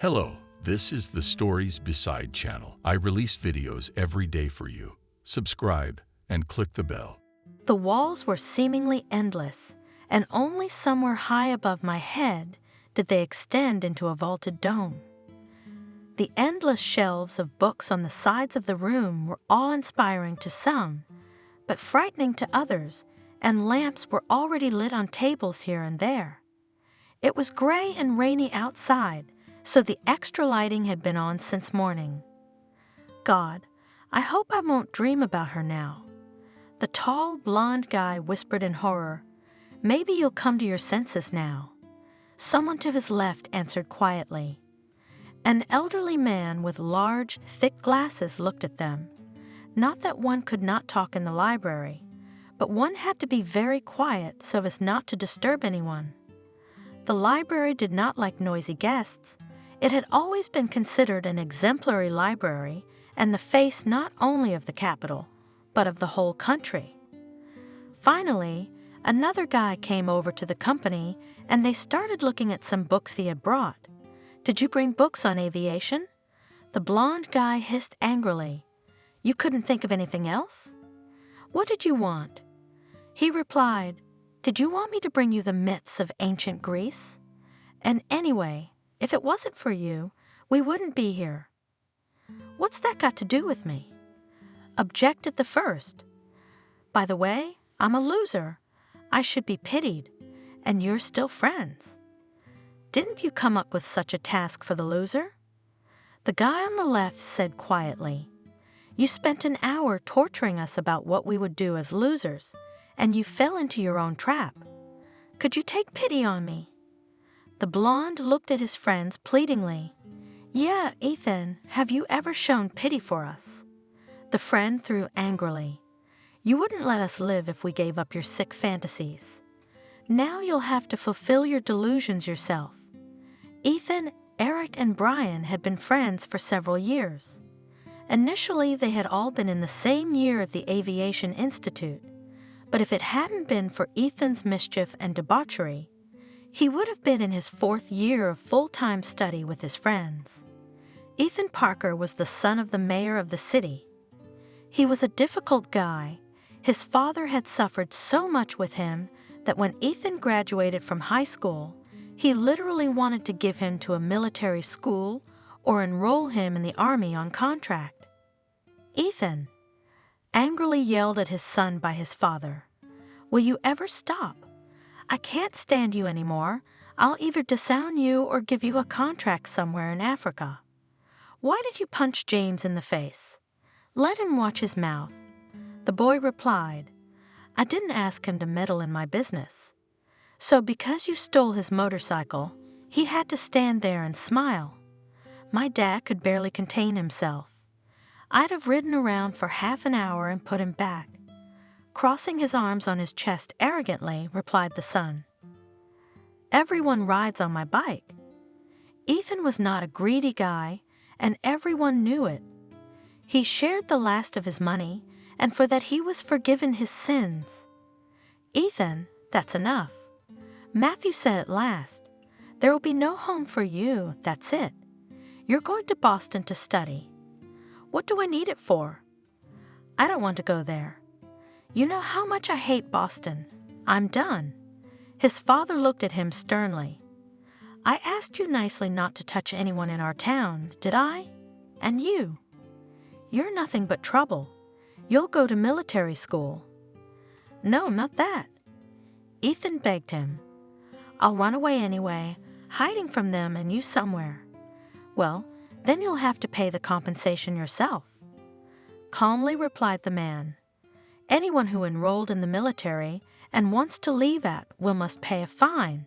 Hello, this is the Stories Beside channel. I release videos every day for you. Subscribe and click the bell. The walls were seemingly endless, and only somewhere high above my head did they extend into a vaulted dome. The endless shelves of books on the sides of the room were awe-inspiring to some, but frightening to others, and lamps were already lit on tables here and there. It was gray and rainy outside, so the extra lighting had been on since morning. God, I hope I won't dream about her now. The tall, blonde guy whispered in horror, "Maybe you'll come to your senses now." Someone to his left answered quietly. An elderly man with large, thick glasses looked at them. Not that one could not talk in the library, but one had to be very quiet so as not to disturb anyone. The library did not like noisy guests. It had always been considered an exemplary library and the face not only of the capital, but of the whole country. Finally, another guy came over to the company and they started looking at some books he had brought. "Did you bring books on aviation?" The blonde guy hissed angrily. "You couldn't think of anything else?" "What did you want?" He replied, "Did you want me to bring you the myths of ancient Greece? And anyway, if it wasn't for you, we wouldn't be here." "What's that got to do with me?" Objected the first. "By the way, I'm a loser. I should be pitied, and you're still friends. Didn't you come up with such a task for the loser?" The guy on the left said quietly, "You spent an hour torturing us about what we would do as losers, and you fell into your own trap. Could you take pity on me?" The blonde looked at his friends pleadingly. "Yeah, Ethan, have you ever shown pity for us?" The friend threw angrily. "You wouldn't let us live if we gave up your sick fantasies. Now you'll have to fulfill your delusions yourself." Ethan, Eric, and Brian had been friends for several years. Initially, they had all been in the same year at the Aviation Institute, but if it hadn't been for Ethan's mischief and debauchery, he would have been in his 4th year of full-time study with his friends. Ethan Parker was the son of the mayor of the city. He was a difficult guy. His father had suffered so much with him that when Ethan graduated from high school, he literally wanted to give him to a military school or enroll him in the army on contract. "Ethan," angrily yelled at his son by his father, "will you ever stop? I can't stand you anymore. I'll either disown you or give you a contract somewhere in Africa. Why did you punch James in the face? Let him watch his mouth." The boy replied, "I didn't ask him to meddle in my business. So because you stole his motorcycle, he had to stand there and smile. My dad could barely contain himself. I'd have ridden around for half an hour and put him back." Crossing his arms on his chest arrogantly, replied the son, "Everyone rides on my bike." Ethan was not a greedy guy, and everyone knew it. He shared the last of his money, and for that he was forgiven his sins. "Ethan, that's enough. Matthew said at last, there will be no home for you, that's it. You're going to Boston to study. What do I need it for?" "I don't want to go there. You know how much I hate Boston. I'm done." His father looked at him sternly. "I asked you nicely not to touch anyone in our town, did I? And you? You're nothing but trouble. You'll go to military school." "No, not that." Ethan begged him. "I'll run away anyway, hiding from them and you somewhere." "Well, then you'll have to pay the compensation yourself," calmly replied the man. "Anyone who enrolled in the military and wants to leave at will must pay a fine,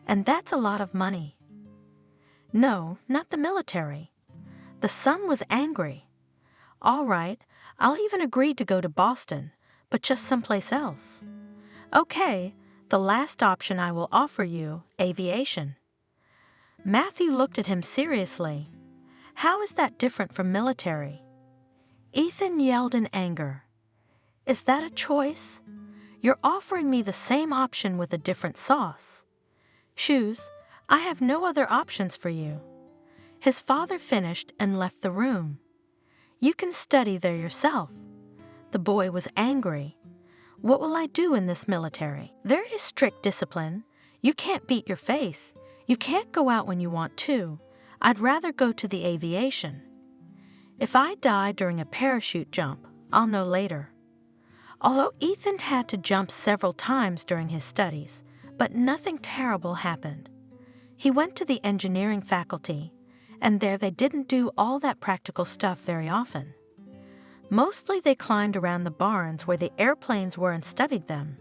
and that's a lot of money." "No, not the military." The son was angry. "All right, I'll even agree to go to Boston, but just someplace else." "Okay, the last option I will offer you, aviation." Matthew looked at him seriously. "How is that different from military?" Ethan yelled in anger. "Is that a choice? You're offering me the same option with a different sauce. Shoes, I have no other options for you. His father finished and left the room. "You can study there yourself." The boy was angry. "What will I do in this military? There is strict discipline. You can't beat your face. You can't go out when you want to. I'd rather go to the aviation. If I die during a parachute jump, I'll know later." Although Ethan had to jump several times during his studies, but nothing terrible happened. He went to the engineering faculty, and there they didn't do all that practical stuff very often. Mostly they climbed around the barns where the airplanes were and studied them.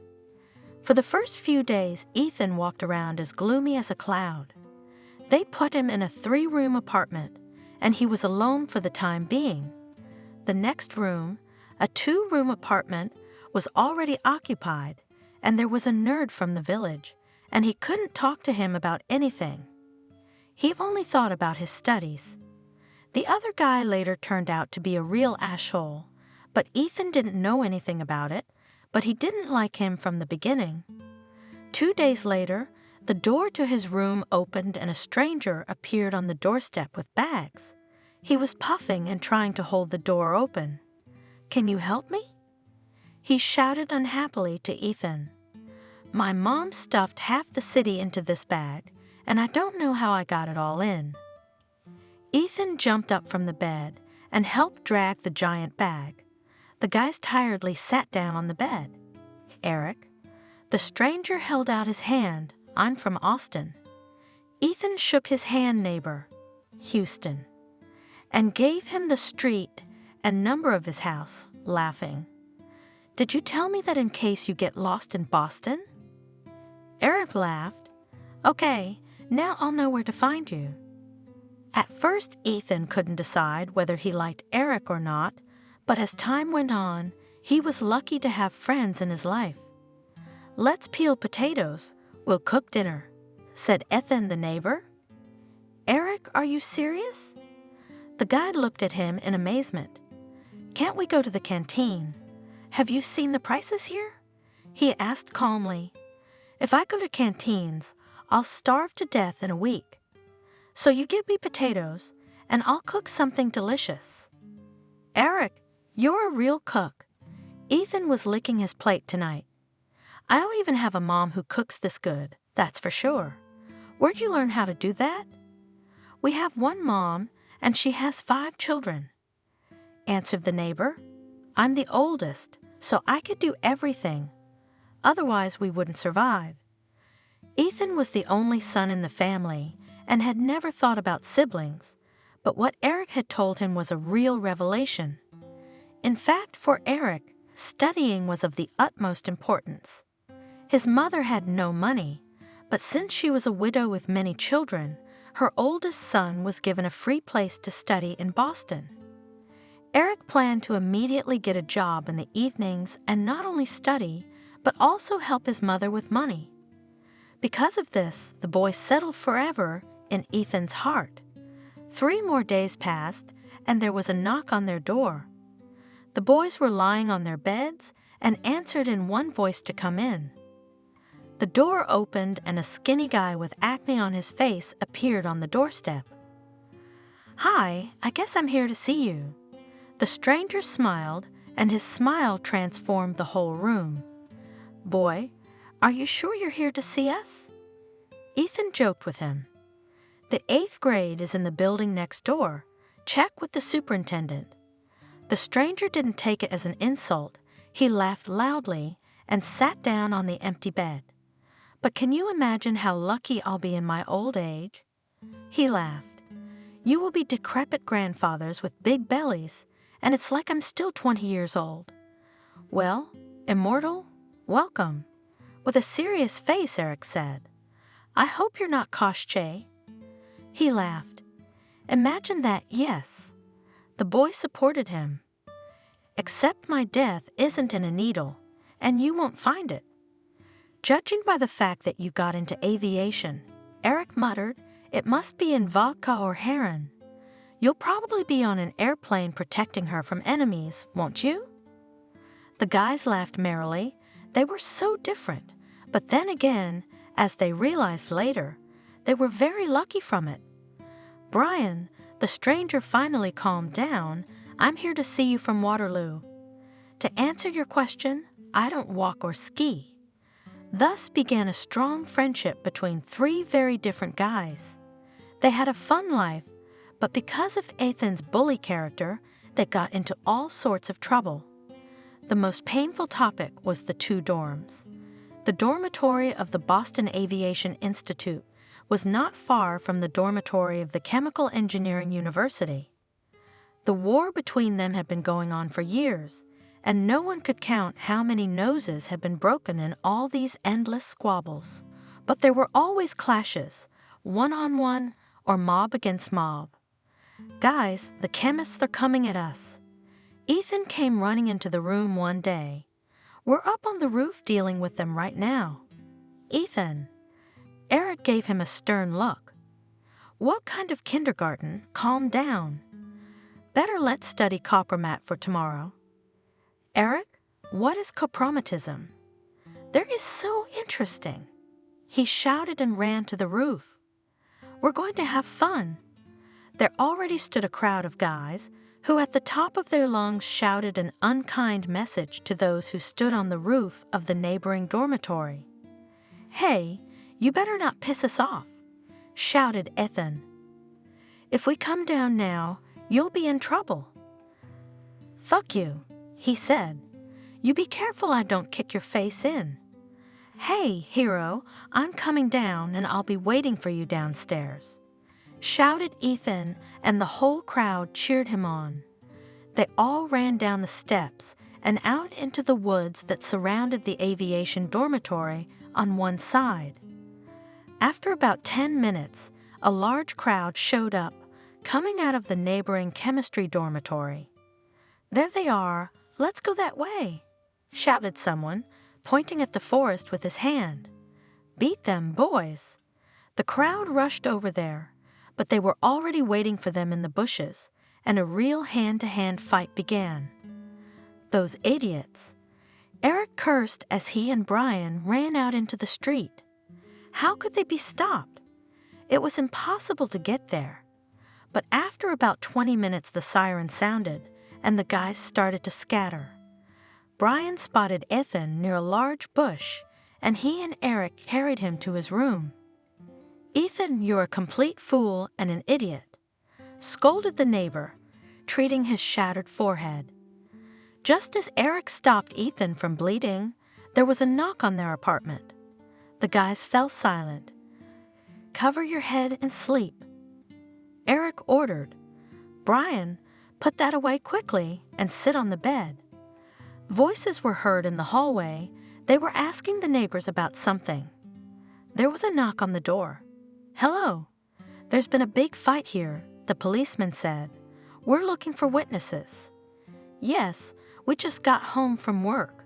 For the first few days, Ethan walked around as gloomy as a cloud. They put him in a 3-room apartment, and he was alone for the time being. The next room, a 2-room apartment, was already occupied, and there was a nerd from the village, and he couldn't talk to him about anything. He only thought about his studies. The other guy later turned out to be a real asshole, but Ethan didn't know anything about it, but he didn't like him from the beginning. 2 days later, the door to his room opened and a stranger appeared on the doorstep with bags. He was puffing and trying to hold the door open. "Can you help me?" He shouted unhappily to Ethan. "My mom stuffed half the city into this bag, and I don't know how I got it all in." Ethan jumped up from the bed and helped drag the giant bag. The guys tiredly sat down on the bed. "Eric." The stranger held out his hand. "I'm from Austin." Ethan shook his hand. "Neighbor." "Houston." And gave him the street and number of his house, laughing. "Did you tell me that in case you get lost in Boston?" Eric laughed. "Okay, now I'll know where to find you." At first, Ethan couldn't decide whether he liked Eric or not, but as time went on, he was lucky to have friends in his life. "Let's peel potatoes. We'll cook dinner," said Ethan the neighbor. "Eric, are you serious?" The guide looked at him in amazement. "Can't we go to the canteen? Have you seen the prices here?" He asked calmly. "If I go to canteens, I'll starve to death in a week. So you give me potatoes, and I'll cook something delicious." "Eric, you're a real cook." Ethan was licking his plate tonight. "I don't even have a mom who cooks this good, that's for sure. Where'd you learn how to do that?" "We have one mom, and she has 5 children," answered the neighbor. "I'm the oldest, so I could do everything. Otherwise, we wouldn't survive." Ethan was the only son in the family and had never thought about siblings, but what Eric had told him was a real revelation. In fact, for Eric, studying was of the utmost importance. His mother had no money, but since she was a widow with many children, her oldest son was given a free place to study in Boston. Eric planned to immediately get a job in the evenings and not only study, but also help his mother with money. Because of this, the boy settled forever in Ethan's heart. 3 more days passed, and there was a knock on their door. The boys were lying on their beds and answered in one voice to come in. The door opened and a skinny guy with acne on his face appeared on the doorstep. "Hi, I guess I'm here to see you." The stranger smiled, and his smile transformed the whole room. "Boy, are you sure you're here to see us?" Ethan joked with him. "The 8th grade is in the building next door. Check with the superintendent." The stranger didn't take it as an insult. He laughed loudly and sat down on the empty bed. "But can you imagine how lucky I'll be in my old age?" He laughed. "You will be decrepit grandfathers with big bellies, and it's like I'm still 20 years old." "Well, immortal, welcome." With a serious face, Eric said, "I hope you're not Koshchei." He laughed. "Imagine that, yes." The boy supported him. "Except my death isn't in a needle, and you won't find it." "Judging by the fact that you got into aviation," Eric muttered, "it must be in vodka or heron. You'll probably be on an airplane protecting her from enemies, won't you?" The guys laughed merrily. They were so different, but then again, as they realized later, they were very lucky from it. "Brian, the stranger finally calmed down. I'm here to see you from Waterloo. To answer your question, I don't walk or ski." Thus began a strong friendship between three very different guys. They had a fun life, but because of Ethan's bully character, they got into all sorts of trouble. The most painful topic was the two dorms. The dormitory of the Boston Aviation Institute was not far from the dormitory of the Chemical Engineering University. The war between them had been going on for years, and no one could count how many noses had been broken in all these endless squabbles. But there were always clashes, one-on-one or mob against mob. "Guys, the chemists are coming at us." Ethan came running into the room one day. "We're up on the roof dealing with them right now." "Ethan." Eric gave him a stern look. "What kind of kindergarten? Calm down. Better let's study compromat for tomorrow." "Eric, what is compromatism?" "There is so interesting." He shouted and ran to the roof. "We're going to have fun." There already stood a crowd of guys who at the top of their lungs shouted an unkind message to those who stood on the roof of the neighboring dormitory. "Hey, you better not piss us off," shouted Ethan. "If we come down now, you'll be in trouble." "Fuck you," he said. "You be careful I don't kick your face in." "Hey, hero, I'm coming down and I'll be waiting for you downstairs," shouted Ethan, and the whole crowd cheered him on. They all ran down the steps and out into the woods that surrounded the aviation dormitory on one side. After about 10 minutes, a large crowd showed up, coming out of the neighboring chemistry dormitory. "There they are, let's go that way," shouted someone, pointing at the forest with his hand. "Beat them, boys." The crowd rushed over there, but they were already waiting for them in the bushes, and a real hand-to-hand fight began. Those idiots. Eric cursed as he and Brian ran out into the street. How could they be stopped? It was impossible to get there. But after about 20 minutes the siren sounded, and the guys started to scatter. Brian spotted Ethan near a large bush, and he and Eric carried him to his room. "Ethan, you're a complete fool and an idiot," scolded the neighbor, treating his shattered forehead. Just as Eric stopped Ethan from bleeding, there was a knock on their apartment. The guys fell silent. "Cover your head and sleep," Eric ordered. "Brian, put that away quickly and sit on the bed." Voices were heard in the hallway. They were asking the neighbors about something. There was a knock on the door. "Hello. There's been a big fight here," the policeman said. "We're looking for witnesses." "Yes, we just got home from work,"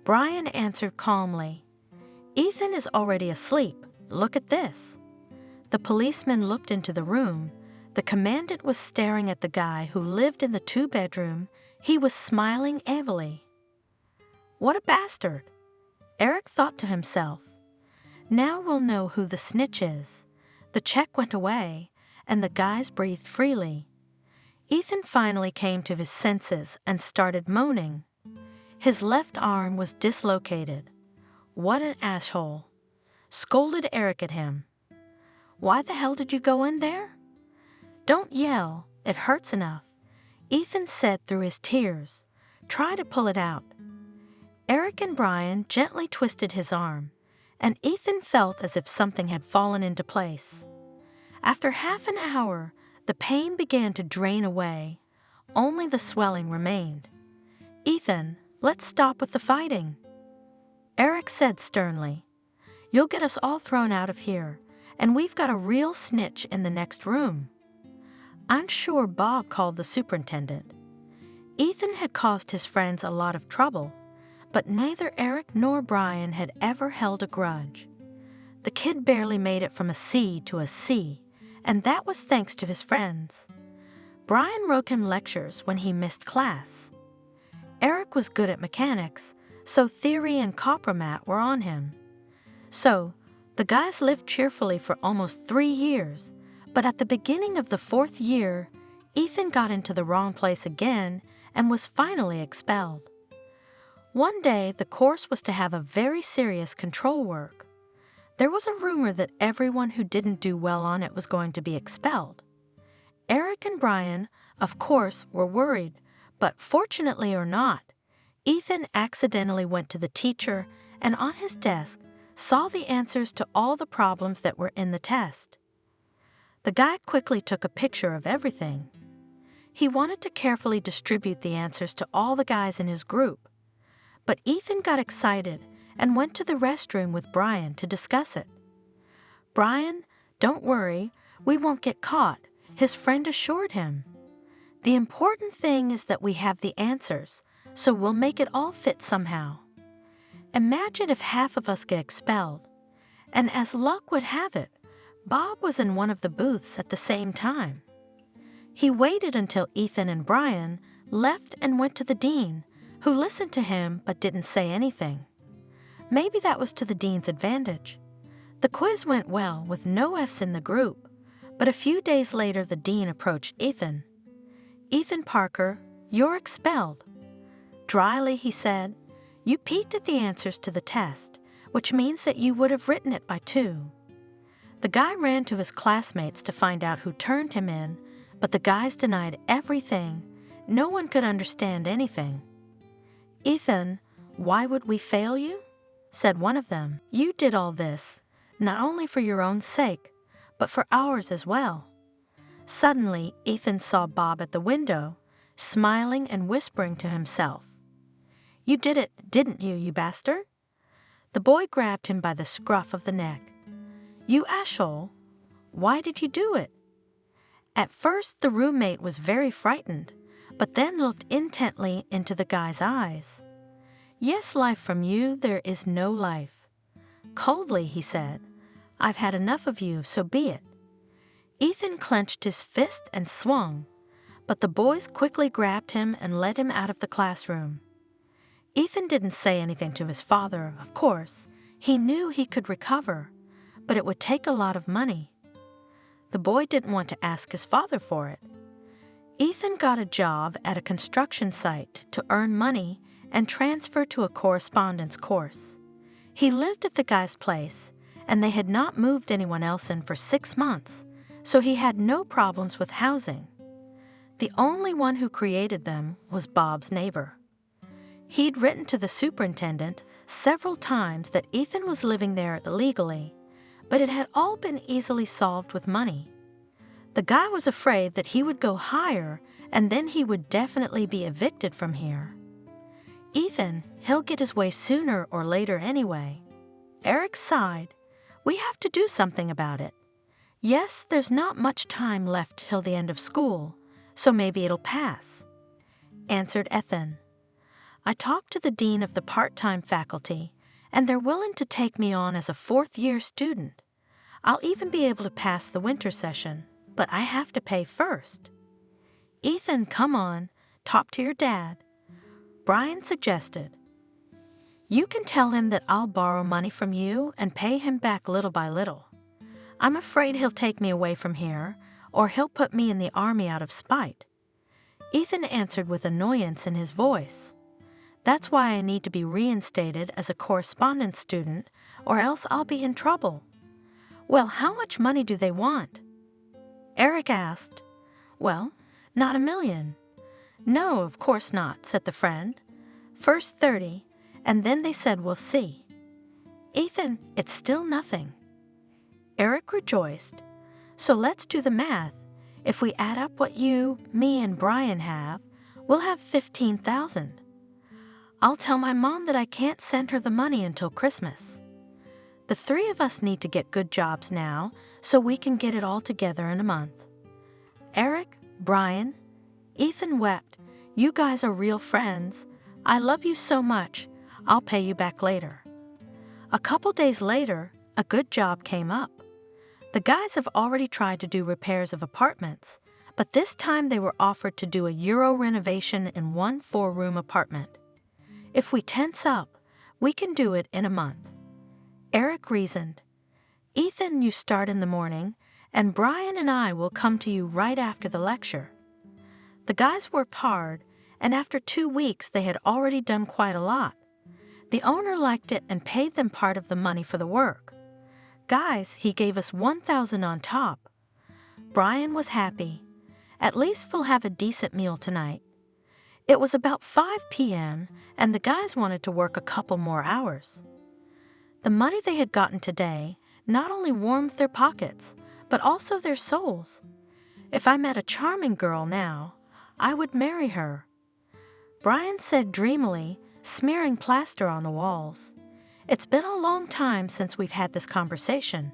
Brian answered calmly. "Ethan is already asleep. Look at this." The policeman looked into the room. The commandant was staring at the guy who lived in the two-bedroom. He was smiling evilly. "What a bastard," Eric thought to himself. "Now we'll know who the snitch is." The check went away, and the guys breathed freely. Ethan finally came to his senses and started moaning. His left arm was dislocated. "What an asshole," scolded Eric at him. "Why the hell did you go in there?" "Don't yell, it hurts enough," Ethan said through his tears. "Try to pull it out." Eric and Brian gently twisted his arm, and Ethan felt as if something had fallen into place. After half an hour, the pain began to drain away. Only the swelling remained. "Ethan, let's stop with the fighting," Eric said sternly. "You'll get us all thrown out of here, and we've got a real snitch in the next room." I'm sure Bob called the superintendent. Ethan had caused his friends a lot of trouble, but neither Eric nor Brian had ever held a grudge. The kid barely made it from a C to a C, and that was thanks to his friends. Brian wrote him lectures when he missed class. Eric was good at mechanics, so theory and compromat were on him. So, the guys lived cheerfully for almost 3 years, But at the beginning of the 4th year, Ethan got into the wrong place again and was finally expelled. One day, the course was to have a very serious control work. There was a rumor that everyone who didn't do well on it was going to be expelled. Eric and Brian, of course, were worried, but fortunately or not, Ethan accidentally went to the teacher and on his desk saw the answers to all the problems that were in the test. The guy quickly took a picture of everything. He wanted to carefully distribute the answers to all the guys in his group, but Ethan got excited and went to the restroom with Brian to discuss it. "Brian, don't worry, we won't get caught," his friend assured him. "The important thing is that we have the answers, so we'll make it all fit somehow. Imagine if half of us get expelled." And as luck would have it, Bob was in one of the booths at the same time. He waited until Ethan and Brian left and went to the dean, who listened to him but didn't say anything. Maybe that was to the dean's advantage. The quiz went well with no F's in the group, but a few days later the dean approached Ethan. "Ethan Parker, you're expelled." Dryly, he said, "You peeked at the answers to the test, which means that you would have written it by 2. The guy ran to his classmates to find out who turned him in, but the guys denied everything. No one could understand anything. "Ethan, why would we fail you?" said one of them. "You did all this, not only for your own sake, but for ours as well." Suddenly, Ethan saw Bob at the window, smiling and whispering to himself. "You did it, didn't you, you bastard?" The boy grabbed him by the scruff of the neck. "You asshole, why did you do it?" At first, the roommate was very frightened, but then looked intently into the guy's eyes. "Yes, life from you, there is no life." Coldly, he said, "I've had enough of you, so be it." Ethan clenched his fist and swung, but the boys quickly grabbed him and led him out of the classroom. Ethan didn't say anything to his father, of course. He knew he could recover, but it would take a lot of money. The boy didn't want to ask his father for it. Ethan got a job at a construction site to earn money and transfer to a correspondence course. He lived at the guy's place, and they had not moved anyone else in for 6 months, so he had no problems with housing. The only one who created them was Bob's neighbor. He'd written to the superintendent several times that Ethan was living there illegally, but it had all been easily solved with money. The guy was afraid that he would go higher and then he would definitely be evicted from here. "Ethan, he'll get his way sooner or later anyway." Eric sighed. "We have to do something about it. Yes, there's not much time left till the end of school, so maybe it'll pass," answered Ethan. "I talked to the dean of the part-time faculty, and they're willing to take me on as a 4th-year student. I'll even be able to pass the winter session, but I have to pay first." "Ethan, come on, talk to your dad," Brian suggested. "You can tell him that I'll borrow money from you and pay him back little by little. I'm afraid he'll take me away from here, or he'll put me in the army out of spite." Ethan answered with annoyance in his voice. "That's why I need to be reinstated as a correspondence student, or else I'll be in trouble." "Well, how much money do they want?" Eric asked. "Well, not $1 million. "No, of course not," said the friend. "First 30, and then they said we'll see." "Ethan, it's still nothing." Eric rejoiced. "So let's do the math. If we add up what you, me, and Brian have, we'll have 15,000. I'll tell my mom that I can't send her the money until Christmas. The 3 of us need to get good jobs now so we can get it all together in a month." Eric, Brian, Ethan wept. "You guys are real friends. I love you so much. I'll pay you back later." A couple days later, a good job came up. The guys have already tried to do repairs of apartments, but this time they were offered to do a Euro renovation in one 4-room apartment. "If we tense up, we can do it in a month." Eric reasoned. "Ethan, you start in the morning, and Brian and I will come to you right after the lecture." The guys worked hard, and after 2 weeks they had already done quite a lot. The owner liked it and paid them part of the money for the work. Guys, he gave us $1,000 on top. Brian was happy. "At least we'll have a decent meal tonight." It was about 5 p.m., and the guys wanted to work a couple more hours. The money they had gotten today not only warmed their pockets, but also their souls. If I met a charming girl now, I would marry her. Brian said dreamily, smearing plaster on the walls. "It's been a long time since we've had this conversation."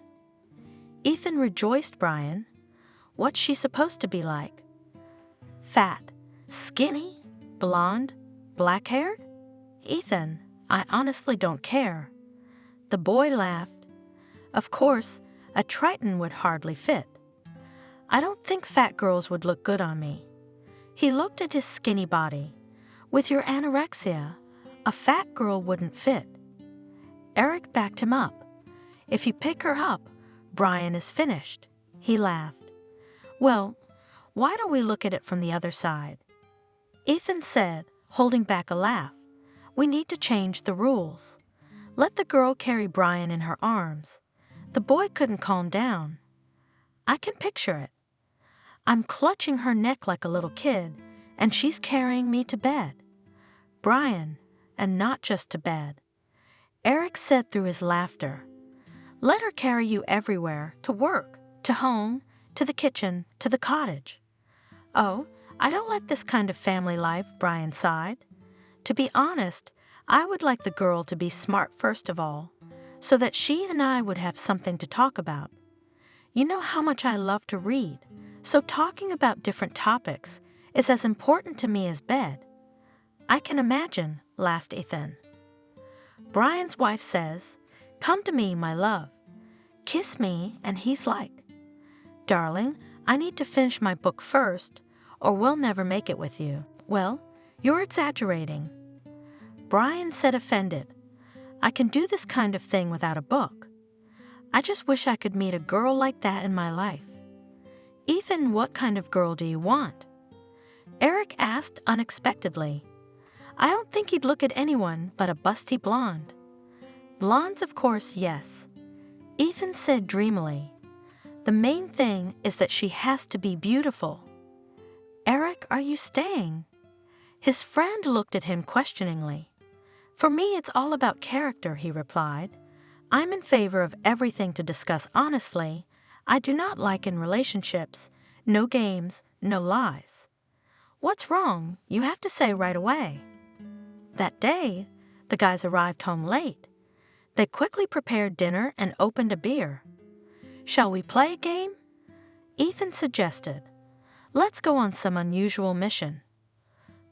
Ethan rejoiced Brian. "What's she supposed to be like?" "Fat, skinny, blonde, black-haired?" "Ethan, I honestly don't care." The boy laughed. "Of course, a Triton would hardly fit. I don't think fat girls would look good on me." He looked at his skinny body. "With your anorexia, a fat girl wouldn't fit." Eric backed him up. "If you pick her up, Brian is finished." He laughed. "Well, why don't we look at it from the other side?" Ethan said, holding back a laugh. "We need to change the rules. Let the girl carry Brian in her arms." The boy couldn't calm down. "I can picture it. I'm clutching her neck like a little kid, and she's carrying me to bed. Brian, and not just to bed." Eric said through his laughter, "Let her carry you everywhere, to work, to home, to the kitchen, to the cottage." "Oh, I don't like this kind of family life," Brian sighed. "To be honest, I would like the girl to be smart first of all, so that she and I would have something to talk about. You know how much I love to read, so talking about different topics is as important to me as bed." "I can imagine," laughed Ethan. Brian's wife says, "Come to me, my love. Kiss me," and he's like, "Darling, I need to finish my book first, or we'll never make it with you." "Well, you're exaggerating." Brian said, offended, "I can do this kind of thing without a book. I just wish I could meet a girl like that in my life." "Ethan, what kind of girl do you want?" Eric asked unexpectedly. "I don't think he'd look at anyone but a busty blonde." "Blondes, of course, yes." Ethan said dreamily. "The main thing is that she has to be beautiful." "Eric, are you staying?" His friend looked at him questioningly. "For me, it's all about character," he replied. "I'm in favor of everything to discuss honestly. I do not like in relationships. No games, no lies." "What's wrong? You have to say right away." That day, the guys arrived home late. They quickly prepared dinner and opened a beer. "Shall we play a game?" Ethan suggested. "Let's go on some unusual mission."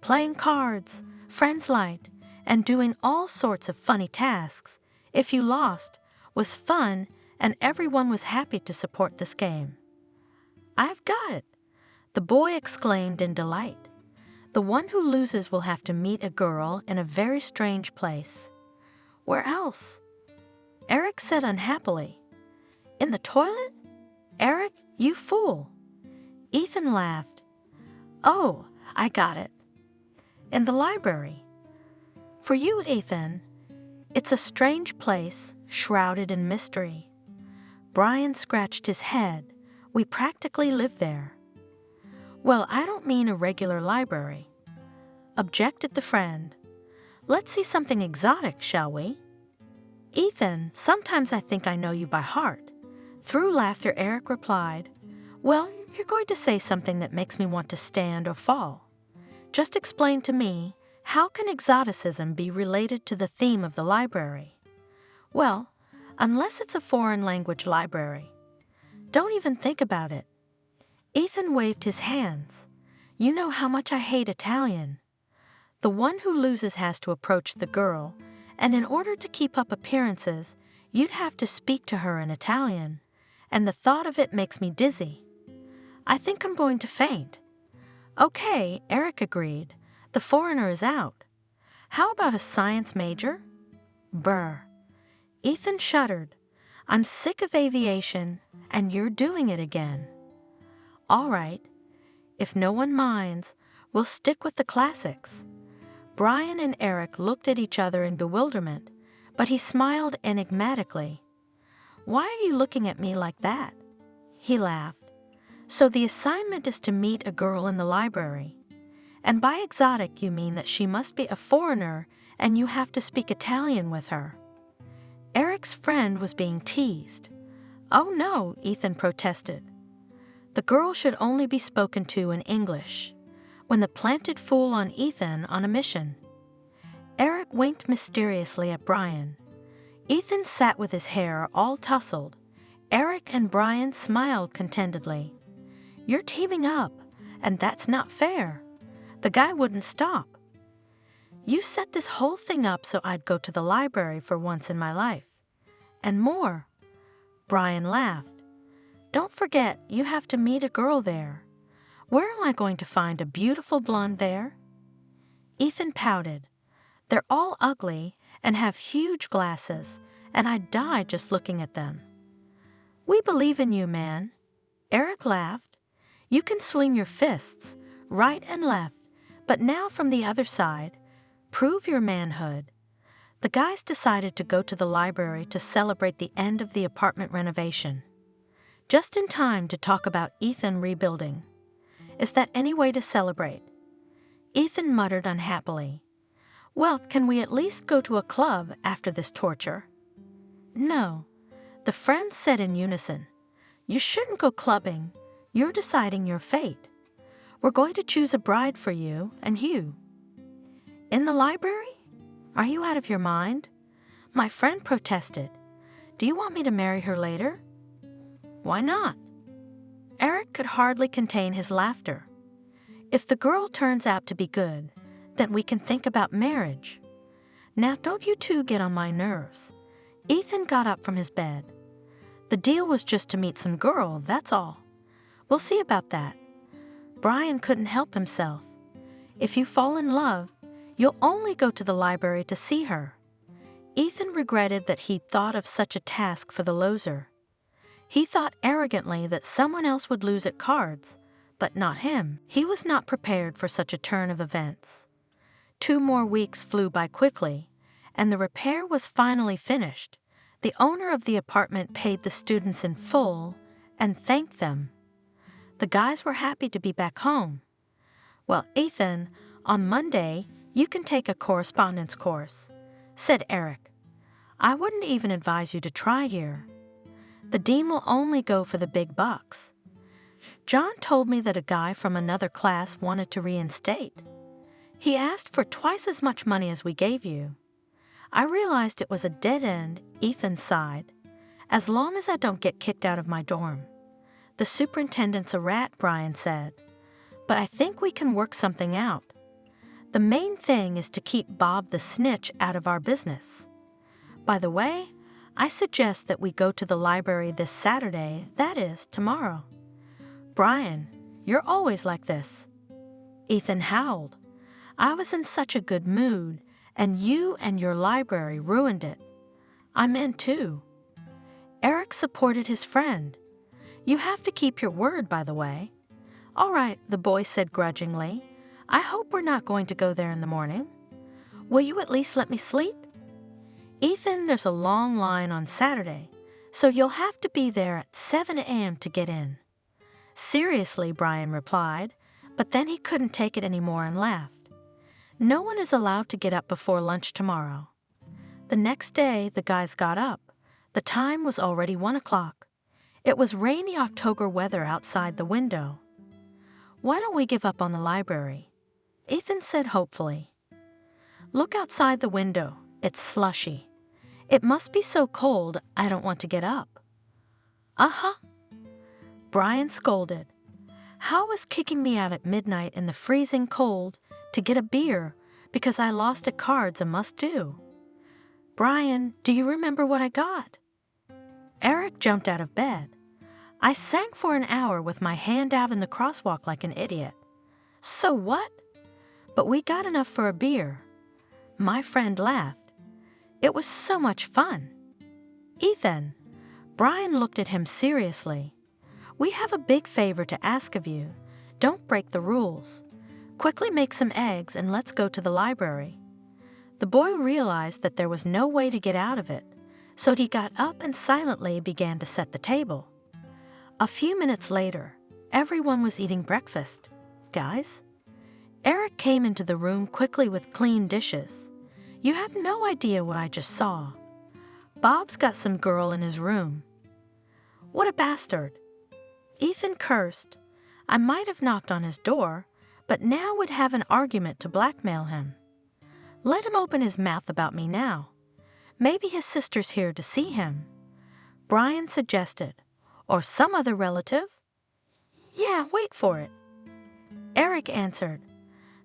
Playing cards, friends light, and doing all sorts of funny tasks, if you lost, was fun, and everyone was happy to support this game. "I've got it!" the boy exclaimed in delight. "The one who loses will have to meet a girl in a very strange place." "Where else?" Eric said unhappily. "In the toilet? Eric, you fool!" Ethan laughed. "Oh, I got it. In the library." "For you, Ethan, it's a strange place, shrouded in mystery." Brian scratched his head. "We practically live there." "Well, I don't mean a regular library," objected the friend. "Let's see something exotic, shall we?" "Ethan, sometimes I think I know you by heart." Through laughter, Eric replied, "Well, you're going to say something that makes me want to stand or fall. Just explain to me, how can exoticism be related to the theme of the library?" "Well, unless it's a foreign language library." "Don't even think about it." Ethan waved his hands. "You know how much I hate Italian. The one who loses has to approach the girl, and in order to keep up appearances, you'd have to speak to her in Italian, and the thought of it makes me dizzy. I think I'm going to faint." "Okay," Eric agreed. "The foreigner is out. How about a science major?" Brr. Ethan shuddered. I'm sick of aviation, and you're doing it again. All right, if no one minds, we'll stick with the classics. Brian and Eric looked at each other in bewilderment, but he smiled enigmatically. Why are you looking at me like that? He laughed. So the assignment is to meet a girl in the library. And by exotic you mean that she must be a foreigner and you have to speak Italian with her. Eric's friend was being teased. Oh no, Ethan protested. The girl should only be spoken to in English. When the planted fool on Ethan on a mission. Eric winked mysteriously at Brian. Ethan sat with his hair all tousled. Eric and Brian smiled contentedly. You're teaming up, and that's not fair. The guy wouldn't stop. You set this whole thing up so I'd go to the library for once in my life. And more. Brian laughed. Don't forget, you have to meet a girl there. Where am I going to find a beautiful blonde there? Ethan pouted. They're all ugly and have huge glasses, and I'd die just looking at them. We believe in you, man. Eric laughed. You can swing your fists, right and left, but now from the other side, prove your manhood. The guys decided to go to the library to celebrate the end of the apartment renovation. Just in time to talk about Ethan rebuilding. Is that any way to celebrate? Ethan muttered unhappily. Well, can we at least go to a club after this torture? No. The friends said in unison. You shouldn't go clubbing. You're deciding your fate. We're going to choose a bride for you and Hugh. In the library? Are you out of your mind? My friend protested. Do you want me to marry her later? Why not? Eric could hardly contain his laughter. If the girl turns out to be good, then we can think about marriage. Now don't you two get on my nerves. Ethan got up from his bed. The deal was just to meet some girl, that's all. We'll see about that. Brian couldn't help himself. If you fall in love, you'll only go to the library to see her. Ethan regretted that he'd thought of such a task for the loser. He thought arrogantly that someone else would lose at cards, but not him. He was not prepared for such a turn of events. 2 more weeks flew by quickly, and the repair was finally finished. The owner of the apartment paid the students in full and thanked them. The guys were happy to be back home. Well, Ethan, on Monday, you can take a correspondence course, said Eric. I wouldn't even advise you to try here. The dean will only go for the big bucks. John told me that a guy from another class wanted to reinstate. He asked for twice as much money as we gave you. I realized it was a dead end, Ethan sighed. As long as I don't get kicked out of my dorm. The superintendent's a rat, Brian said. But I think we can work something out. The main thing is to keep Bob the snitch out of our business. By the way, I suggest that we go to the library this Saturday, that is, tomorrow. Brian, you're always like this. Ethan howled. I was in such a good mood, and you and your library ruined it. I'm in too. Eric supported his friend. You have to keep your word, by the way. All right, the boy said grudgingly. I hope we're not going to go there in the morning. Will you at least let me sleep? Ethan, there's a long line on Saturday, so you'll have to be there at 7 a.m. to get in. Seriously, Brian replied, but then he couldn't take it anymore and laughed. No one is allowed to get up before lunch tomorrow. The next day, the guys got up. The time was already 1 o'clock. It was rainy October weather outside the window. Why don't we give up on the library? Ethan said hopefully. Look outside the window. It's slushy. It must be so cold I don't want to get up. Uh-huh. Brian scolded. How was kicking me out at midnight in the freezing cold to get a beer because I lost at cards a must-do? Brian, do you remember what I got? Eric jumped out of bed. I sang for an hour with my hand out in the crosswalk like an idiot. So what? But we got enough for a beer. My friend laughed. It was so much fun. Ethan, Brian looked at him seriously. "We have a big favor to ask of you. Don't break the rules. Quickly make some eggs and let's go to the library." The boy realized that there was no way to get out of it, so he got up and silently began to set the table. A few minutes later, everyone was eating breakfast. "Guys?" Eric came into the room quickly with clean dishes. "You have no idea what I just saw. Bob's got some girl in his room." "What a bastard!" Ethan cursed. "I might have knocked on his door, but now would have an argument to blackmail him. Let him open his mouth about me now. Maybe his sister's here to see him," Brian suggested. "Or some other relative." "Yeah, wait for it," Eric answered.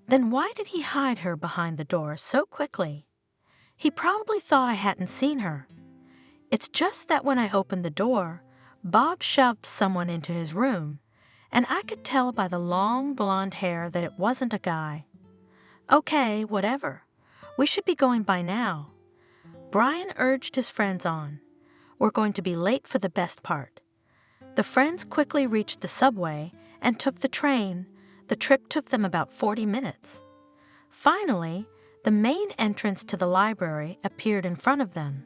"Then why did he hide her behind the door so quickly? He probably thought I hadn't seen her. It's just that when I opened the door, Bob shoved someone into his room, and I could tell by the long blonde hair that it wasn't a guy." "Okay, whatever. We should be going by now." Brian urged his friends on. "We're going to be late for the best part." The friends quickly reached the subway and took the train. The trip took them about 40 minutes. Finally, the main entrance to the library appeared in front of them.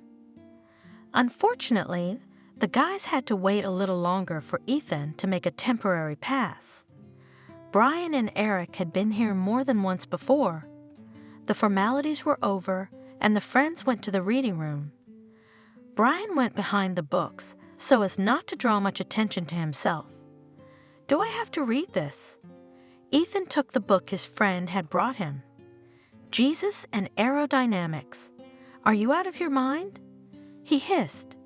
Unfortunately, the guys had to wait a little longer for Ethan to make a temporary pass. Brian and Eric had been here more than once before. The formalities were over, and the friends went to the reading room. Brian went behind the books so as not to draw much attention to himself. "Do I have to read this?" Ethan took the book his friend had brought him. "Jesus and Aerodynamics. Are you out of your mind?" he hissed.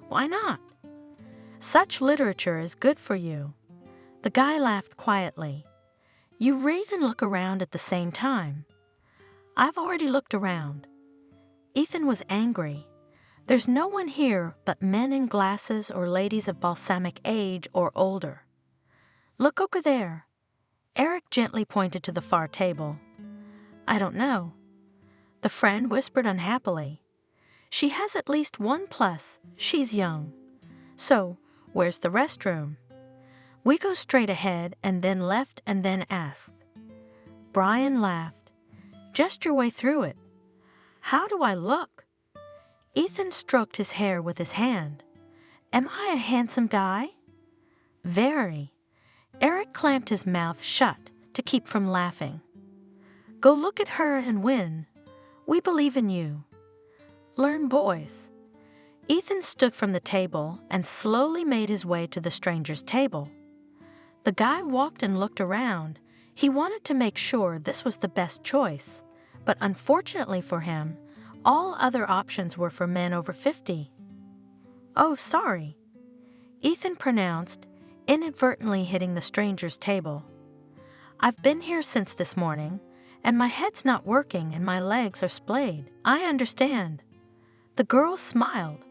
"Why not?" "Such literature is good for you." The guy laughed quietly. "You read and look around at the same time." "I've already looked around." Ethan was angry. "There's no one here but men in glasses or ladies of balsamic age or older." "Look over there." Eric gently pointed to the far table. "I don't know." The friend whispered unhappily. "She has at least one plus. She's young." "So, where's the restroom?" "We go straight ahead and then left and then asked." Brian laughed. "Just your way through it." "How do I look?" Ethan stroked his hair with his hand. "Am I a handsome guy?" "Very." Eric clamped his mouth shut to keep from laughing. "Go look at her and win. We believe in you." "Learn, boys." Ethan stood from the table and slowly made his way to the stranger's table. The guy walked and looked around. He wanted to make sure this was the best choice, but unfortunately for him, all other options were for men over 50. "Oh, sorry," Ethan pronounced, inadvertently hitting the stranger's table. "I've been here since this morning, and my head's not working and my legs are splayed." "I understand." The girl smiled.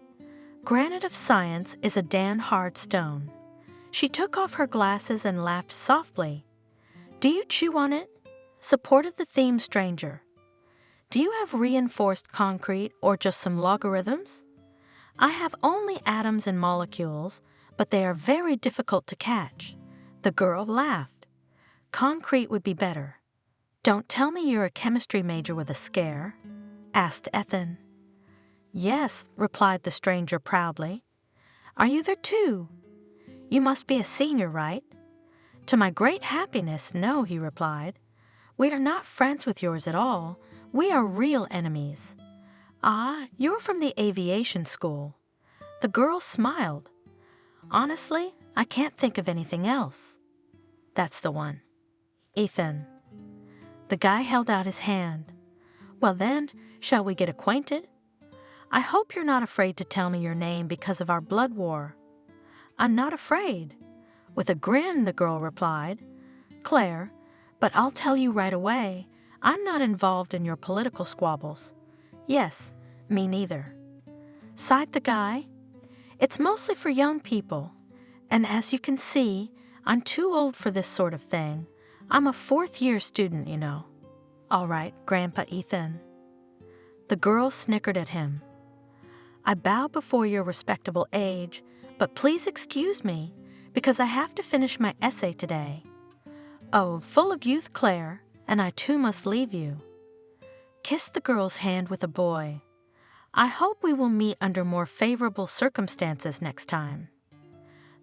"Granite of science is a damn hard stone." She took off her glasses and laughed softly. "Do you chew on it?" Supported the theme stranger. "Do you have reinforced concrete or just some logarithms?" "I have only atoms and molecules, but they are very difficult to catch." The girl laughed. "Concrete would be better." "Don't tell me you're a chemistry major with a scare," asked Ethan. "Yes," replied the stranger proudly. "Are you there too? You must be a senior, right?" "To my great happiness, no," he replied. "We are not friends with yours at all. We are real enemies." "Ah, you're from the aviation school." The girl smiled. "Honestly, I can't think of anything else." "That's the one." "Ethan." The guy held out his hand. "Well then, shall we get acquainted? I hope you're not afraid to tell me your name because of our blood war." "I'm not afraid." With a grin, the girl replied. "Claire, but I'll tell you right away, I'm not involved in your political squabbles." "Yes, me neither," sighed the guy. "It's mostly for young people, and as you can see, I'm too old for this sort of thing. I'm a fourth-year student, you know." "All right, Grandpa Ethan." The girl snickered at him. I bow before your respectable age, but please excuse me, because I have to finish my essay today. Oh, full of youth, Claire, and I too must leave you. Kiss the girl's hand with a boy. I hope we will meet under more favorable circumstances next time.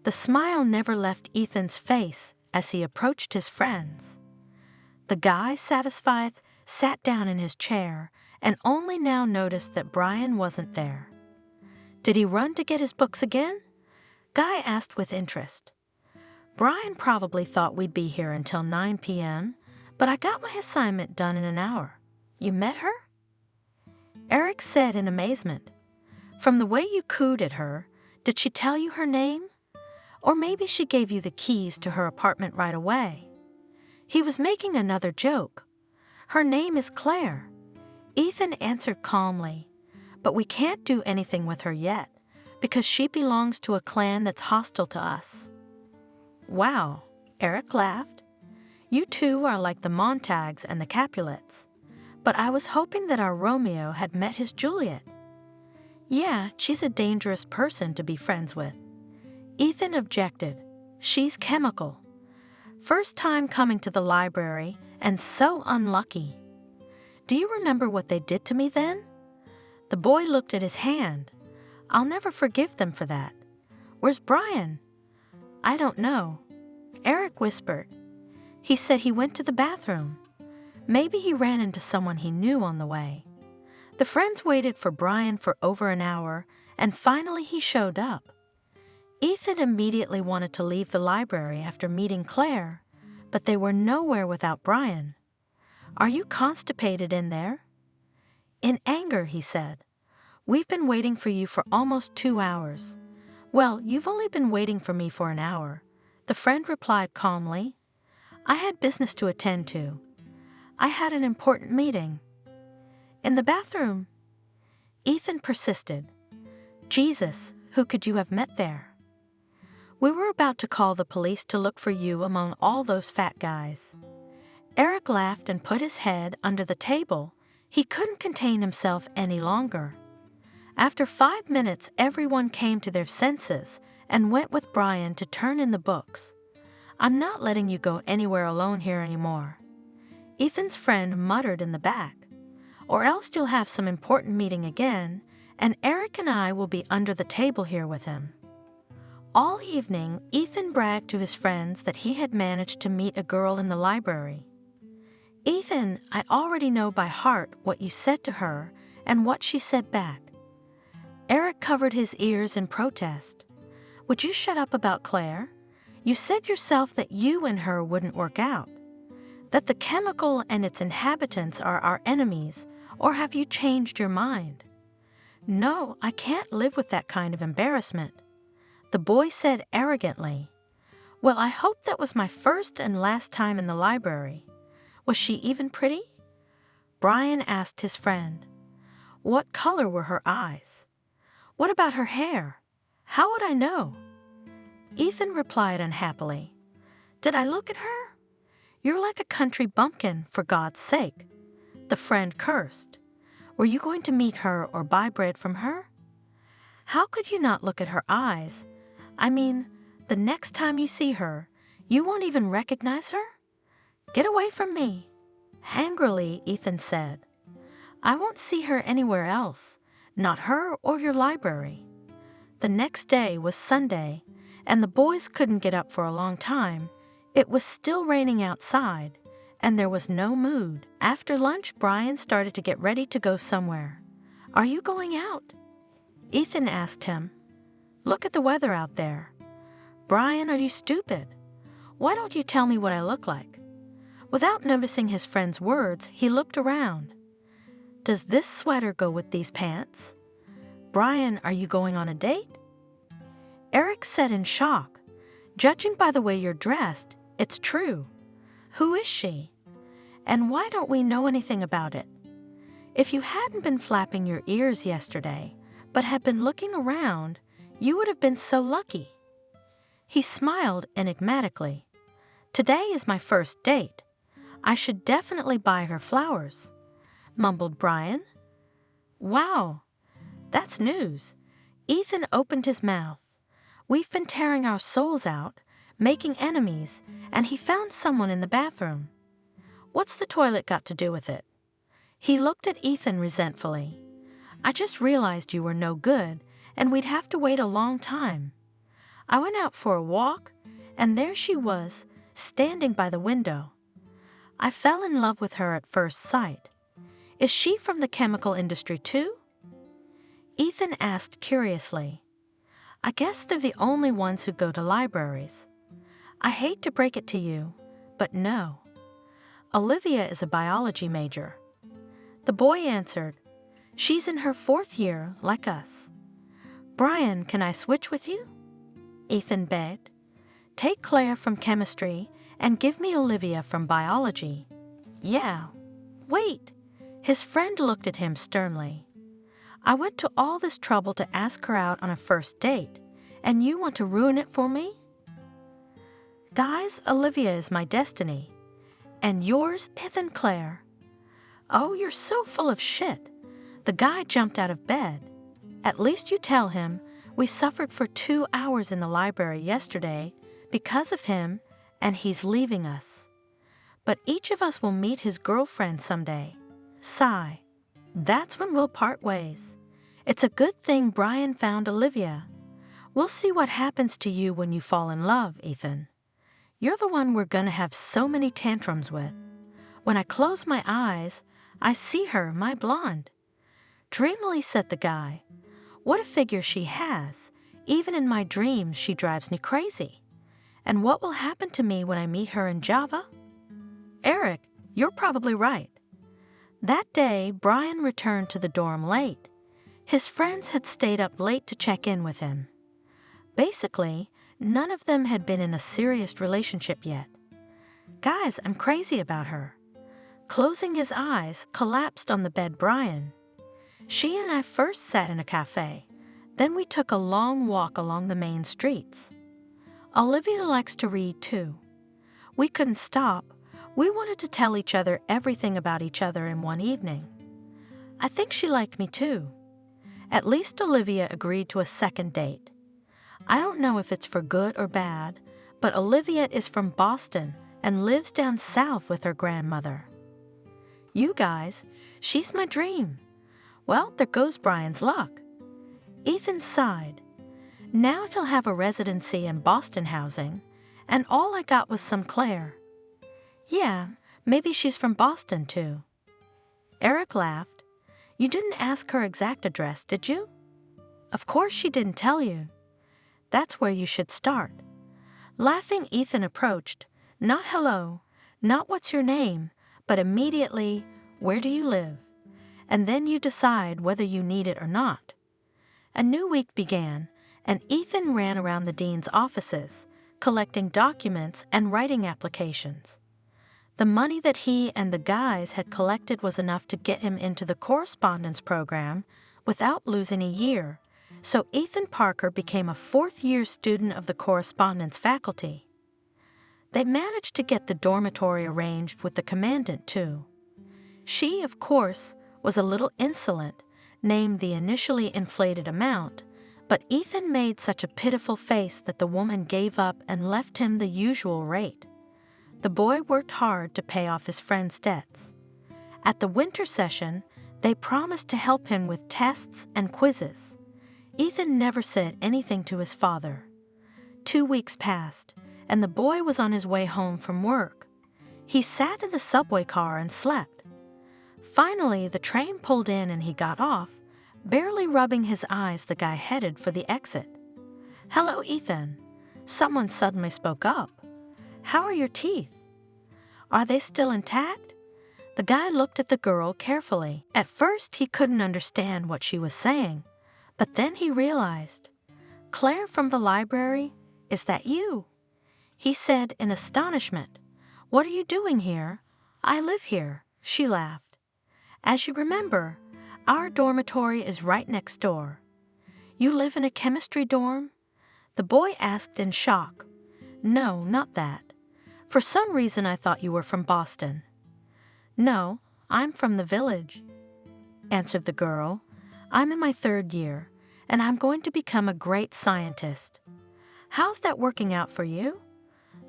The smile never left Ethan's face as he approached his friends. The guy, satisfied, sat down in his chair and only now noticed that Brian wasn't there. Did he run to get his books again? Guy asked with interest. Brian probably thought we'd be here until 9 p.m., but I got my assignment done in an hour. You met her? Eric said in amazement. From the way you cooed at her, did she tell you her name? Or maybe she gave you the keys to her apartment right away. He was making another joke. Her name is Claire. Ethan answered calmly, but we can't do anything with her yet because she belongs to a clan that's hostile to us. Wow, Eric laughed. You two are like the Montags and the Capulets, but I was hoping that our Romeo had met his Juliet. Yeah, she's a dangerous person to be friends with. Ethan objected. She's chemical. First time coming to the library and so unlucky. Do you remember what they did to me then? The boy looked at his hand. I'll never forgive them for that. Where's Brian? I don't know. Eric whispered. He said he went to the bathroom. Maybe he ran into someone he knew on the way. The friends waited for Brian for over an hour, and finally he showed up. Ethan immediately wanted to leave the library after meeting Claire, but they were nowhere without Brian. Are you constipated in there? In anger, he said. We've been waiting for you for almost 2 hours. Well, you've only been waiting for me for an hour, the friend replied calmly. I had business to attend to. I had an important meeting. In the bathroom? Ethan persisted. Jesus, who could you have met there? We were about to call the police to look for you among all those fat guys. Eric laughed and put his head under the table. He couldn't contain himself any longer. After 5 minutes, everyone came to their senses and went with Brian to turn in the books. I'm not letting you go anywhere alone here anymore. Ethan's friend muttered in the back. Or else you'll have some important meeting again, and Eric and I will be under the table here with him. All evening, Ethan bragged to his friends that he had managed to meet a girl in the library. Ethan, I already know by heart what you said to her and what she said back. Eric covered his ears in protest. Would you shut up about Claire? You said yourself that you and her wouldn't work out. That the chemical and its inhabitants are our enemies, or have you changed your mind? No, I can't live with that kind of embarrassment. The boy said arrogantly. Well, I hope that was my first and last time in the library. Was she even pretty? Brian asked his friend. What color were her eyes? What about her hair? How would I know? Ethan replied unhappily. Did I look at her? You're like a country bumpkin, for God's sake. The friend cursed. Were you going to meet her or buy bread from her? How could you not look at her eyes? I mean, the next time you see her, you won't even recognize her? Get away from me. Angrily, Ethan said. I won't see her anywhere else, not her or your library. The next day was Sunday, and the boys couldn't get up for a long time. It was still raining outside, and there was no mood. After lunch, Brian started to get ready to go somewhere. Are you going out? Ethan asked him. Look at the weather out there. Brian, are you stupid? Why don't you tell me what I look like? Without noticing his friend's words, he looked around. Does this sweater go with these pants? Brian, are you going on a date? Eric said in shock. Judging by the way you're dressed, it's true. Who is she? And why don't we know anything about it? If you hadn't been flapping your ears yesterday, but had been looking around, you would have been so lucky. He smiled enigmatically. Today is my first date. I should definitely buy her flowers, mumbled Brian. Wow, That's news. Ethan opened his mouth. We've been tearing our souls out, making enemies, and he found someone in the bathroom. What's the toilet got to do with it? He looked at Ethan resentfully. I just realized you were no good, and we'd have to wait a long time. I went out for a walk, and there she was, standing by the window. I fell in love with her at first sight. Is she from the chemical industry too? Ethan asked curiously. I guess they're the only ones who go to libraries. I hate to break it to you, but no. Olivia is a biology major. The boy answered, She's in her 4th year, like us. Brian, can I switch with you? Ethan begged. Take Claire from chemistry and give me Olivia from biology. Yeah. Wait. His friend looked at him sternly. I went to all this trouble to ask her out on a first date, and you want to ruin it for me? Guys, Olivia is my destiny. And yours, Ethan Claire. Oh, you're so full of shit. The guy jumped out of bed. At least you tell him we suffered for 2 hours in the library yesterday because of him, and he's leaving us. But each of us will meet his girlfriend someday. Sigh. That's when we'll part ways. It's a good thing Brian found Olivia. We'll see what happens to you when you fall in love, Ethan. You're the one we're gonna have so many tantrums with. When I close my eyes, I see her, my blonde. Dreamily said the guy. What a figure she has. Even in my dreams, she drives me crazy. And what will happen to me when I meet her in Java? Eric, you're probably right. That day, Brian returned to the dorm late. His friends had stayed up late to check in with him. Basically, none of them had been in a serious relationship yet. Guys, I'm crazy about her. Closing his eyes, collapsed on the bed Brian. She and I first sat in a cafe. Then we took a long walk along the main streets. Olivia likes to read too. We couldn't stop. We wanted to tell each other everything about each other in one evening. I think she liked me too. At least Olivia agreed to a second date. I don't know if it's for good or bad, but Olivia is from Boston and lives down south with her grandmother. You guys, she's my dream. Well, there goes Brian's luck. Ethan sighed. Now he'll have a residency in Boston housing, and all I got was some Claire. Yeah, maybe she's from Boston too. Eric laughed. You didn't ask her exact address, did you? Of course she didn't tell you. That's where you should start. Laughing, Ethan approached. Not hello, not what's your name, but immediately, where do you live? And then you decide whether you need it or not. A new week began, and Ethan ran around the dean's offices, collecting documents and writing applications. The money that he and the guys had collected was enough to get him into the correspondence program without losing a year, so Ethan Parker became a 4th-year student of the correspondence faculty. They managed to get the dormitory arranged with the commandant, too. She, of course, was a little insolent, named the initially inflated amount, but Ethan made such a pitiful face that the woman gave up and left him the usual rate. The boy worked hard to pay off his friend's debts. At the winter session, they promised to help him with tests and quizzes. Ethan never said anything to his father. 2 weeks passed, and the boy was on his way home from work. He sat in the subway car and slept. Finally, the train pulled in and he got off. Barely rubbing his eyes, the guy headed for the exit. Hello, Ethan. Someone suddenly spoke up. How are your teeth? Are they still intact? The guy looked at the girl carefully. At first, he couldn't understand what she was saying, but then he realized. Claire from the library, is that you? He said in astonishment. What are you doing here? I live here, she laughed. As you remember, our dormitory is right next door. You live in a chemistry dorm? The boy asked in shock. No, not that. For some reason I thought you were from Boston. No, I'm from the village, answered the girl. I'm in my 3rd year, and I'm going to become a great scientist. How's that working out for you?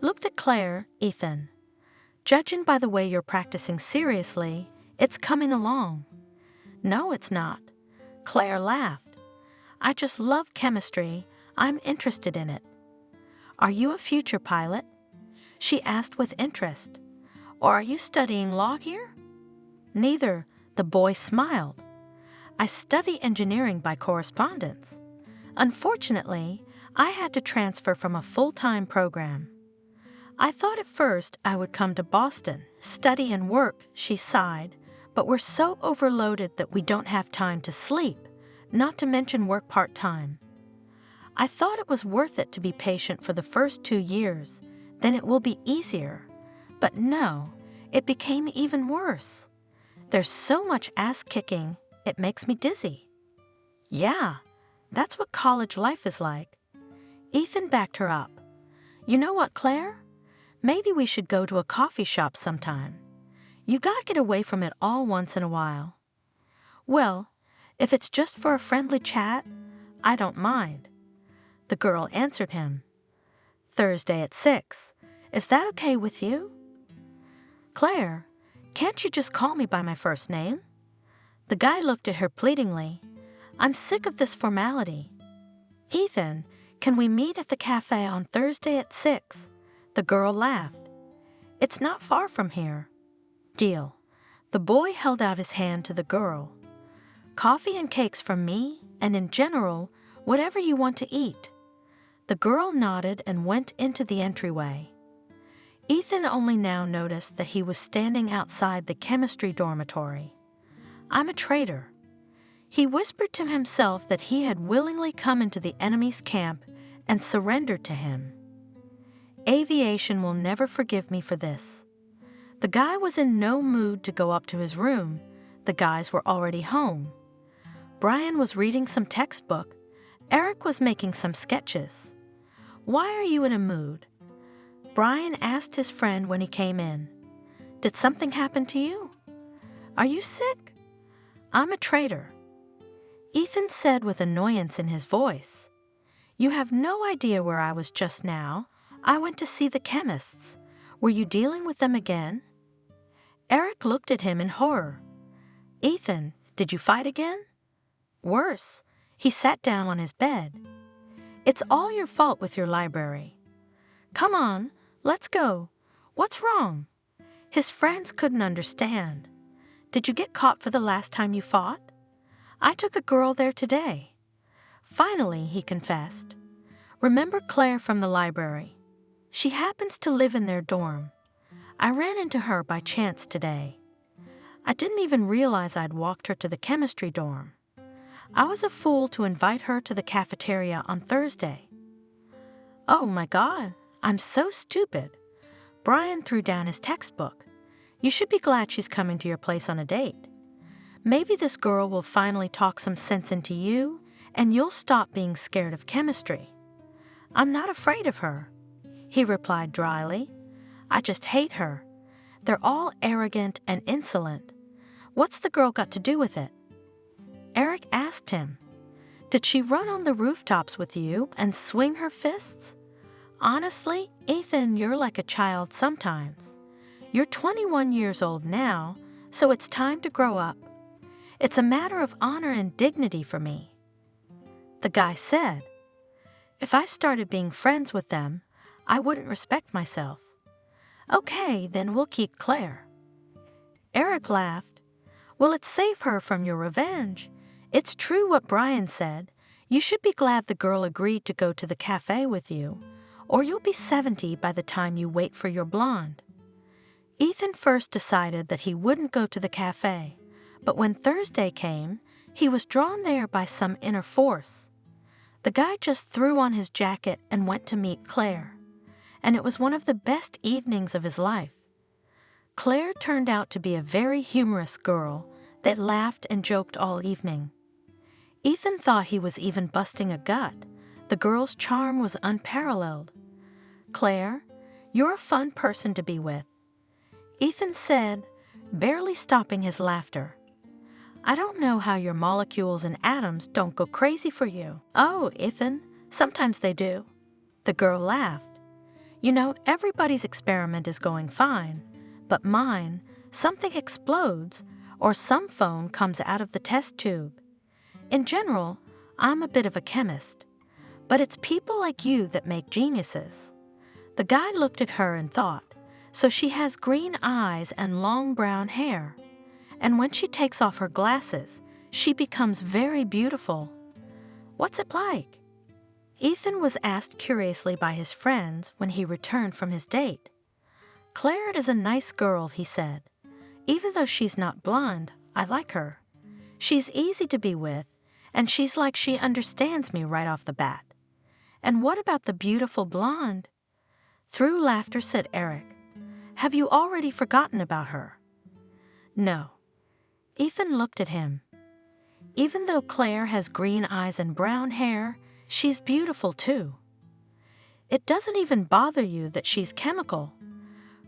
Looked at Claire, Ethan. Judging by the way you're practicing seriously, it's coming along. No, it's not. Claire laughed. I just love chemistry. I'm interested in it. Are you a future pilot? She asked with interest. Or are you studying law here? Neither, the boy smiled. I study engineering by correspondence. Unfortunately, I had to transfer from a full-time program. I thought at first I would come to Boston, study and work, she sighed, but we're so overloaded that we don't have time to sleep, not to mention work part-time. I thought it was worth it to be patient for the first 2 years, then it will be easier. But no, it became even worse. There's so much ass-kicking, it makes me dizzy. Yeah, that's what college life is like. Ethan backed her up. You know what, Claire? Maybe we should go to a coffee shop sometime. You gotta get away from it all once in a while. Well, if it's just for a friendly chat, I don't mind. The girl answered him. Thursday at 6. Is that okay with you? Claire, can't you just call me by my first name? The guy looked at her pleadingly. I'm sick of this formality. Ethan, can we meet at the cafe on Thursday at 6? The girl laughed. It's not far from here. Deal. The boy held out his hand to the girl. Coffee and cakes from me, and in general, whatever you want to eat. The girl nodded and went into the entryway. Ethan only now noticed that he was standing outside the chemistry dormitory. I'm a traitor. He whispered to himself that he had willingly come into the enemy's camp and surrendered to him. Aviation will never forgive me for this. The guy was in no mood to go up to his room. The guys were already home. Brian was reading some textbook. Eric was making some sketches. Why are you in a mood? Brian asked his friend when he came in. Did something happen to you? Are you sick? I'm a traitor. Ethan said with annoyance in his voice. You have no idea where I was just now. I went to see the chemists. Were you dealing with them again? Eric looked at him in horror. Ethan, did you fight again? Worse, he sat down on his bed. It's all your fault with your library. Come on, let's go. What's wrong? His friends couldn't understand. Did you get caught for the last time you fought? I took a girl there today. Finally, he confessed. Remember Claire from the library? She happens to live in their dorm. I ran into her by chance today. I didn't even realize I'd walked her to the chemistry dorm. I was a fool to invite her to the cafeteria on Thursday. Oh my God, I'm so stupid. Brian threw down his textbook. You should be glad she's coming to your place on a date. Maybe this girl will finally talk some sense into you, and you'll stop being scared of chemistry. I'm not afraid of her, he replied dryly. I just hate her. They're all arrogant and insolent. What's the girl got to do with it? Eric asked him. Did she run on the rooftops with you and swing her fists? Honestly, Ethan, you're like a child sometimes. You're 21 years old now, so it's time to grow up. It's a matter of honor and dignity for me. The guy said, if I started being friends with them, I wouldn't respect myself. Okay, then we'll keep Claire. Eric laughed. Will it save her from your revenge? It's true what Brian said. You should be glad the girl agreed to go to the cafe with you, or you'll be 70 by the time you wait for your blonde. Ethan first decided that he wouldn't go to the cafe, but when Thursday came, he was drawn there by some inner force. The guy just threw on his jacket and went to meet Claire, and it was one of the best evenings of his life. Claire turned out to be a very humorous girl that laughed and joked all evening. Ethan thought he was even busting a gut. The girl's charm was unparalleled. Claire, you're a fun person to be with, Ethan said, barely stopping his laughter. I don't know how your molecules and atoms don't go crazy for you. Oh, Ethan, sometimes they do. The girl laughed. You know, everybody's experiment is going fine, but mine, something explodes or some foam comes out of the test tube. In general, I'm a bit of a chemist, but it's people like you that make geniuses. The guy looked at her and thought, so she has green eyes and long brown hair, and when she takes off her glasses, she becomes very beautiful. What's it like? Ethan was asked curiously by his friends when he returned from his date. Claire is a nice girl, he said. Even though she's not blonde, I like her. She's easy to be with, and she's like she understands me right off the bat. And what about the beautiful blonde? Through laughter said Eric, have you already forgotten about her? No. Ethan looked at him. Even though Claire has green eyes and brown hair, she's beautiful too. It doesn't even bother you that she's chemical.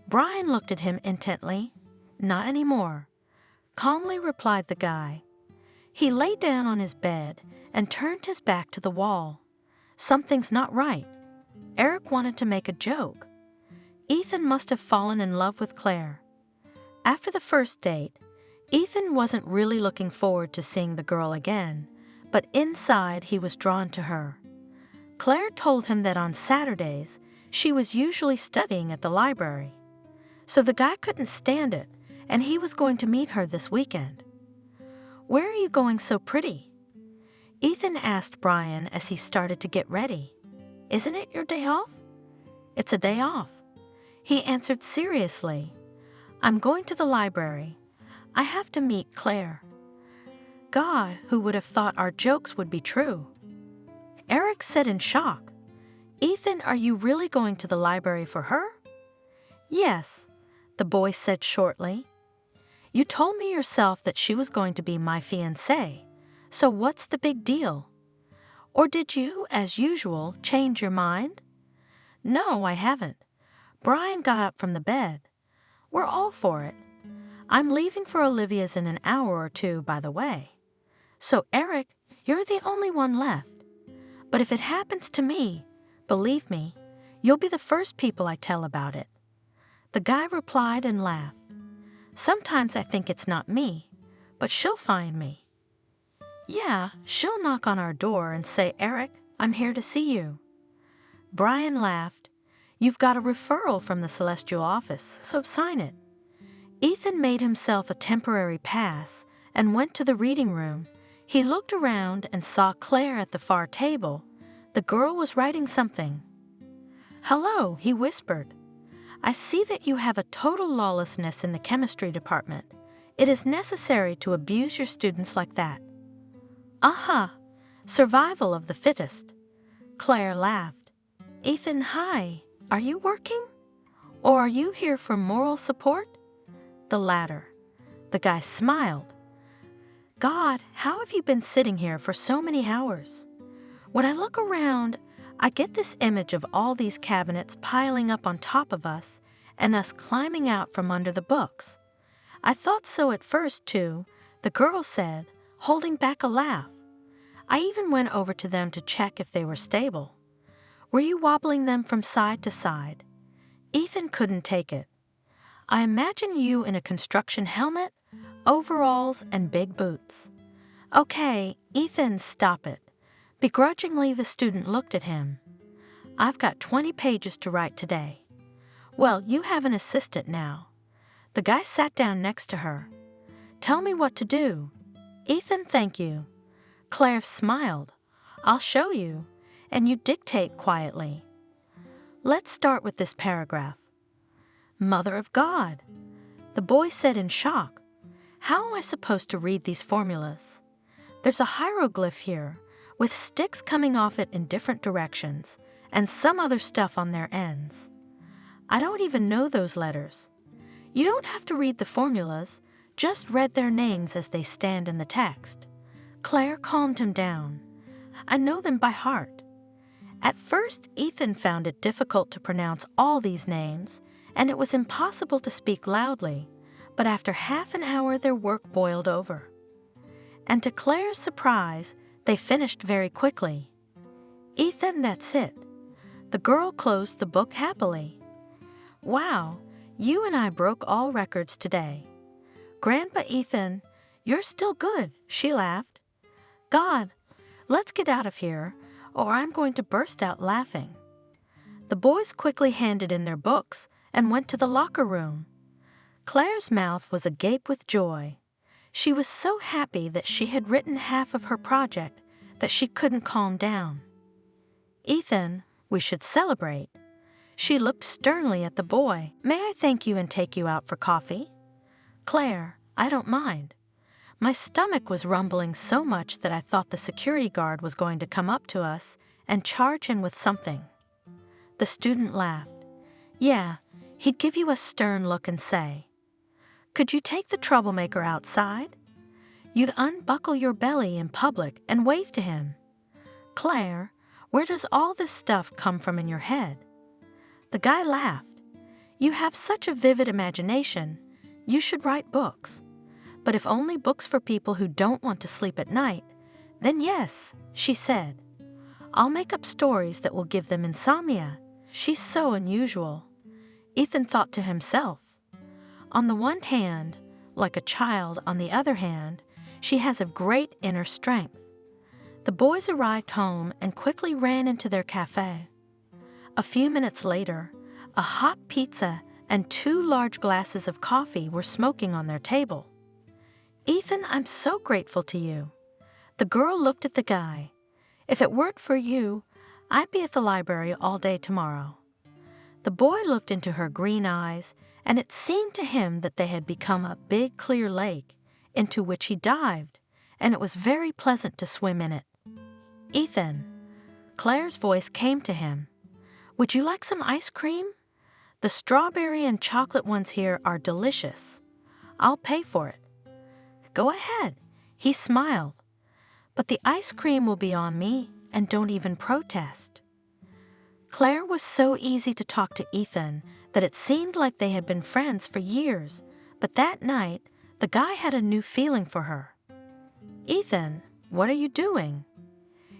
Brian looked at him intently. Not anymore, calmly replied the guy. He lay down on his bed and turned his back to the wall. Something's not right. Eric wanted to make a joke. Ethan must have fallen in love with Claire. After the first date, Ethan wasn't really looking forward to seeing the girl again, but inside he was drawn to her. Claire told him that on Saturdays she was usually studying at the library. So the guy couldn't stand it, and he was going to meet her this weekend. Where are you going so pretty? Ethan asked Brian as he started to get ready. Isn't it your day off? It's a day off. He answered seriously. I'm going to the library. I have to meet Claire. God, who would have thought our jokes would be true? Eric said in shock. Ethan, are you really going to the library for her? Yes, the boy said shortly. You told me yourself that she was going to be my fiancée, so what's the big deal? Or did you, as usual, change your mind? No, I haven't. Brian got up from the bed. We're all for it. I'm leaving for Olivia's in an hour or two, by the way. So, Eric, you're the only one left. But if it happens to me, believe me, you'll be the first people I tell about it. The guy replied and laughed. Sometimes I think it's not me, but she'll find me. Yeah, she'll knock on our door and say, Eric, I'm here to see you. Brian laughed. You've got a referral from the Celestial office, so sign it. Ethan made himself a temporary pass and went to the reading room. He looked around and saw Claire at the far table. The girl was writing something. Hello, he whispered. I see that you have a total lawlessness in the chemistry department. It is necessary to abuse your students like that. Aha! Survival of the fittest. Claire laughed. Ethan, hi. Are you working? Or are you here for moral support? The latter. The guy smiled. God, how have you been sitting here for so many hours? When I look around, I get this image of all these cabinets piling up on top of us and us climbing out from under the books. I thought so at first, too, the girl said, holding back a laugh. I even went over to them to check if they were stable. Were you wobbling them from side to side? Ethan couldn't take it. I imagine you in a construction helmet, overalls, and big boots. Okay, Ethan, stop it. Begrudgingly, the student looked at him. I've got 20 pages to write today. Well, you have an assistant now. The guy sat down next to her. Tell me what to do. Ethan, thank you. Claire smiled. I'll show you, and you dictate quietly. Let's start with this paragraph. Mother of God. The boy said in shock. How am I supposed to read these formulas? There's a hieroglyph here, with sticks coming off it in different directions, and some other stuff on their ends. I don't even know those letters. You don't have to read the formulas, just read their names as they stand in the text. Claire calmed him down. I know them by heart. At first, Ethan found it difficult to pronounce all these names, and it was impossible to speak loudly, but after half an hour their work boiled over. and to Claire's surprise, they finished very quickly. "Ethan, that's it." The girl closed the book happily. "Wow, you and I broke all records today." "Grandpa Ethan, you're still good," she laughed. "God, let's get out of here, or I'm going to burst out laughing." The boys quickly handed in their books and went to the locker room. Claire's mouth was agape with joy. She was so happy that she had written half of her project that she couldn't calm down. "Ethan, we should celebrate." She looked sternly at the boy. "May I thank you and take you out for coffee?" "Claire, I don't mind." My stomach was rumbling so much that I thought the security guard was going to come up to us and charge him with something. The student laughed. "Yeah, he'd give you a stern look and say, 'Could you take the troublemaker outside?' You'd unbuckle your belly in public and wave to him. Claire, where does all this stuff come from in your head?" The guy laughed. "You have such a vivid imagination. You should write books. But if only books for people who don't want to sleep at night, then yes," she said. "I'll make up stories that will give them insomnia. She's so unusual." Ethan thought to himself, "On the one hand, like a child, on the other hand, she has a great inner strength." The boys arrived home and quickly ran into their cafe. A few minutes later, a hot pizza and 2 large glasses of coffee were smoking on their table. "Ethan, I'm so grateful to you." The girl looked at the guy. "If it weren't for you, I'd be at the library all day tomorrow." The boy looked into her green eyes, and it seemed to him that they had become a big, clear lake, into which he dived, and it was very pleasant to swim in it. "Ethan," Claire's voice came to him. "Would you like some ice cream? The strawberry and chocolate ones here are delicious. I'll pay for it." "Go ahead," he smiled. "But the ice cream will be on me, and don't even protest." Claire was so easy to talk to Ethan that it seemed like they had been friends for years, but that night, the guy had a new feeling for her. "Ethan, what are you doing?"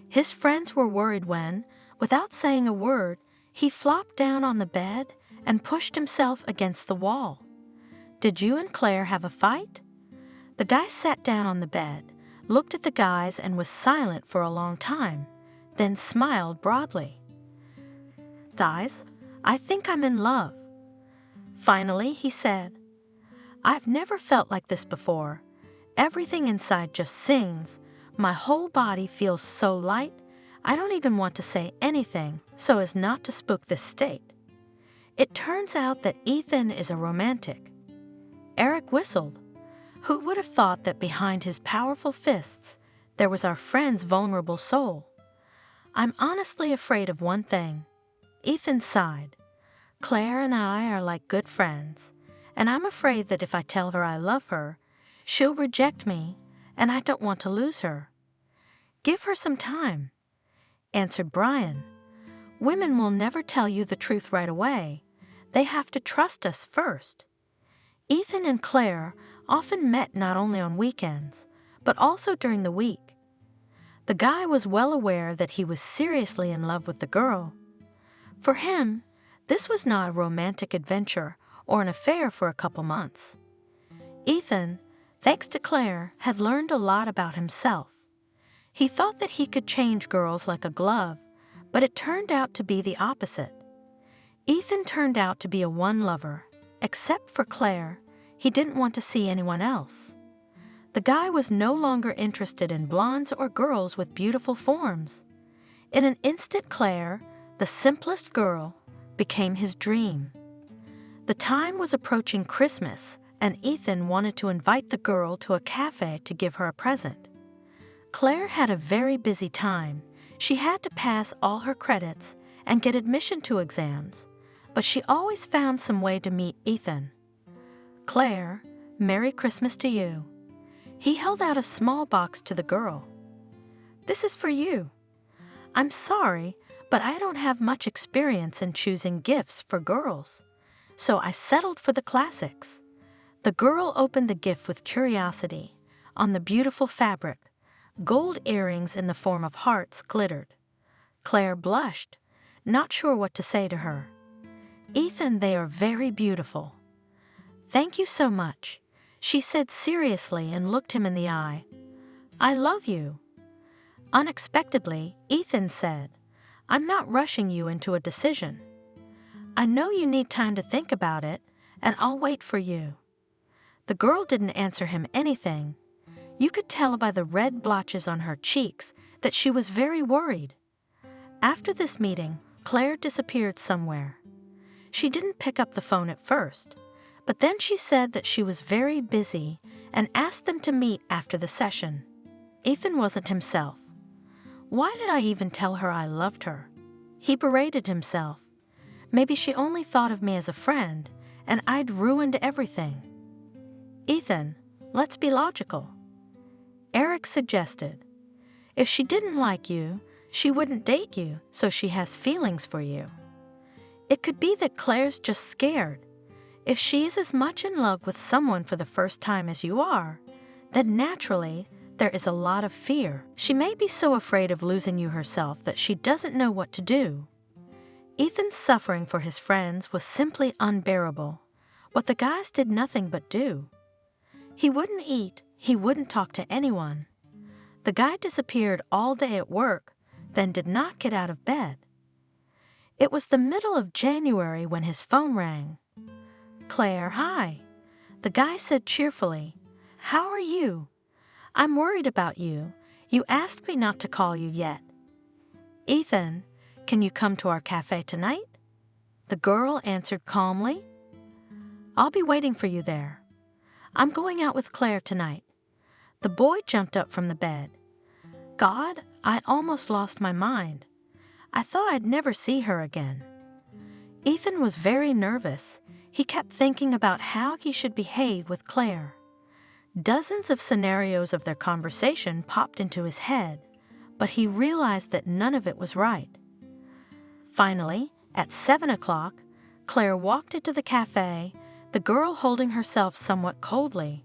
His friends were worried when, without saying a word, he flopped down on the bed and pushed himself against the wall. "Did you and Claire have a fight?" The guy sat down on the bed, looked at the guys, and was silent for a long time, then smiled broadly. "Guys, I think I'm in love." Finally, he said, "I've never felt like this before. Everything inside just sings. My whole body feels so light, I don't even want to say anything so as not to spook this state." It turns out that Ethan is a romantic. Eric whistled. Who would have thought that behind his powerful fists there was our friend's vulnerable soul? "I'm honestly afraid of one thing." Ethan sighed. "Claire and I are like good friends, and I'm afraid that if I tell her I love her, she'll reject me, and I don't want to lose her." "Give her some time," answered Brian. "Women will never tell you the truth right away. They have to trust us first." Ethan and Claire often met not only on weekends, but also during the week. The guy was well aware that he was seriously in love with the girl. For him, this was not a romantic adventure or an affair for a couple months. Ethan, thanks to Claire, had learned a lot about himself. He thought that he could change girls like a glove, but it turned out to be the opposite. Ethan turned out to be a one lover. Except for Claire, he didn't want to see anyone else. The guy was no longer interested in blondes or girls with beautiful forms. In an instant, Claire, the simplest girl, became his dream. The time was approaching Christmas, and Ethan wanted to invite the girl to a cafe to give her a present. Claire had a very busy time. She had to pass all her credits and get admission to exams, but she always found some way to meet Ethan. "Claire, Merry Christmas to you." He held out a small box to the girl. "This is for you. I'm sorry, but I don't have much experience in choosing gifts for girls, so I settled for the classics." The girl opened the gift with curiosity. on the beautiful fabric. Gold earrings in the form of hearts glittered. Claire blushed, not sure what to say to her. "Ethan, they are very beautiful." "Thank you so much," she said seriously and looked him in the eye. "I love you." Unexpectedly, Ethan said, "I'm not rushing you into a decision. I know you need time to think about it, and I'll wait for you." The girl didn't answer him anything. You could tell by the red blotches on her cheeks that she was very worried. After this meeting, Claire disappeared somewhere. She didn't pick up the phone at first, but then she said that she was very busy and asked them to meet after the session. Ethan wasn't himself. Why did I even tell her I loved her? He berated himself. Maybe she only thought of me as a friend, and I'd ruined everything. "Ethan, let's be logical." Eric suggested. "If she didn't like you, she wouldn't date you, so she has feelings for you." It could be that Claire's just scared. If she's as much in love with someone for the first time as you are, then naturally there is a lot of fear. She may be so afraid of losing you herself that she doesn't know what to do. Ethan's suffering for his friends was simply unbearable. What the guys did nothing but do. He wouldn't eat, he wouldn't talk to anyone. The guy disappeared all day at work, then did not get out of bed. It was the middle of January when his phone rang. "Claire, hi." The guy said cheerfully, "How are you? I'm worried about you. You asked me not to call you yet." "Ethan, can you come to our cafe tonight?" The girl answered calmly. "I'll be waiting for you there. I'm going out with Claire tonight." The boy jumped up from the bed. "God, I almost lost my mind. I thought I'd never see her again." Ethan was very nervous. He kept thinking about how he should behave with Claire. Dozens of scenarios of their conversation popped into his head, but he realized that none of it was right. Finally, at 7 o'clock, Claire walked into the cafe, the girl holding herself somewhat coldly.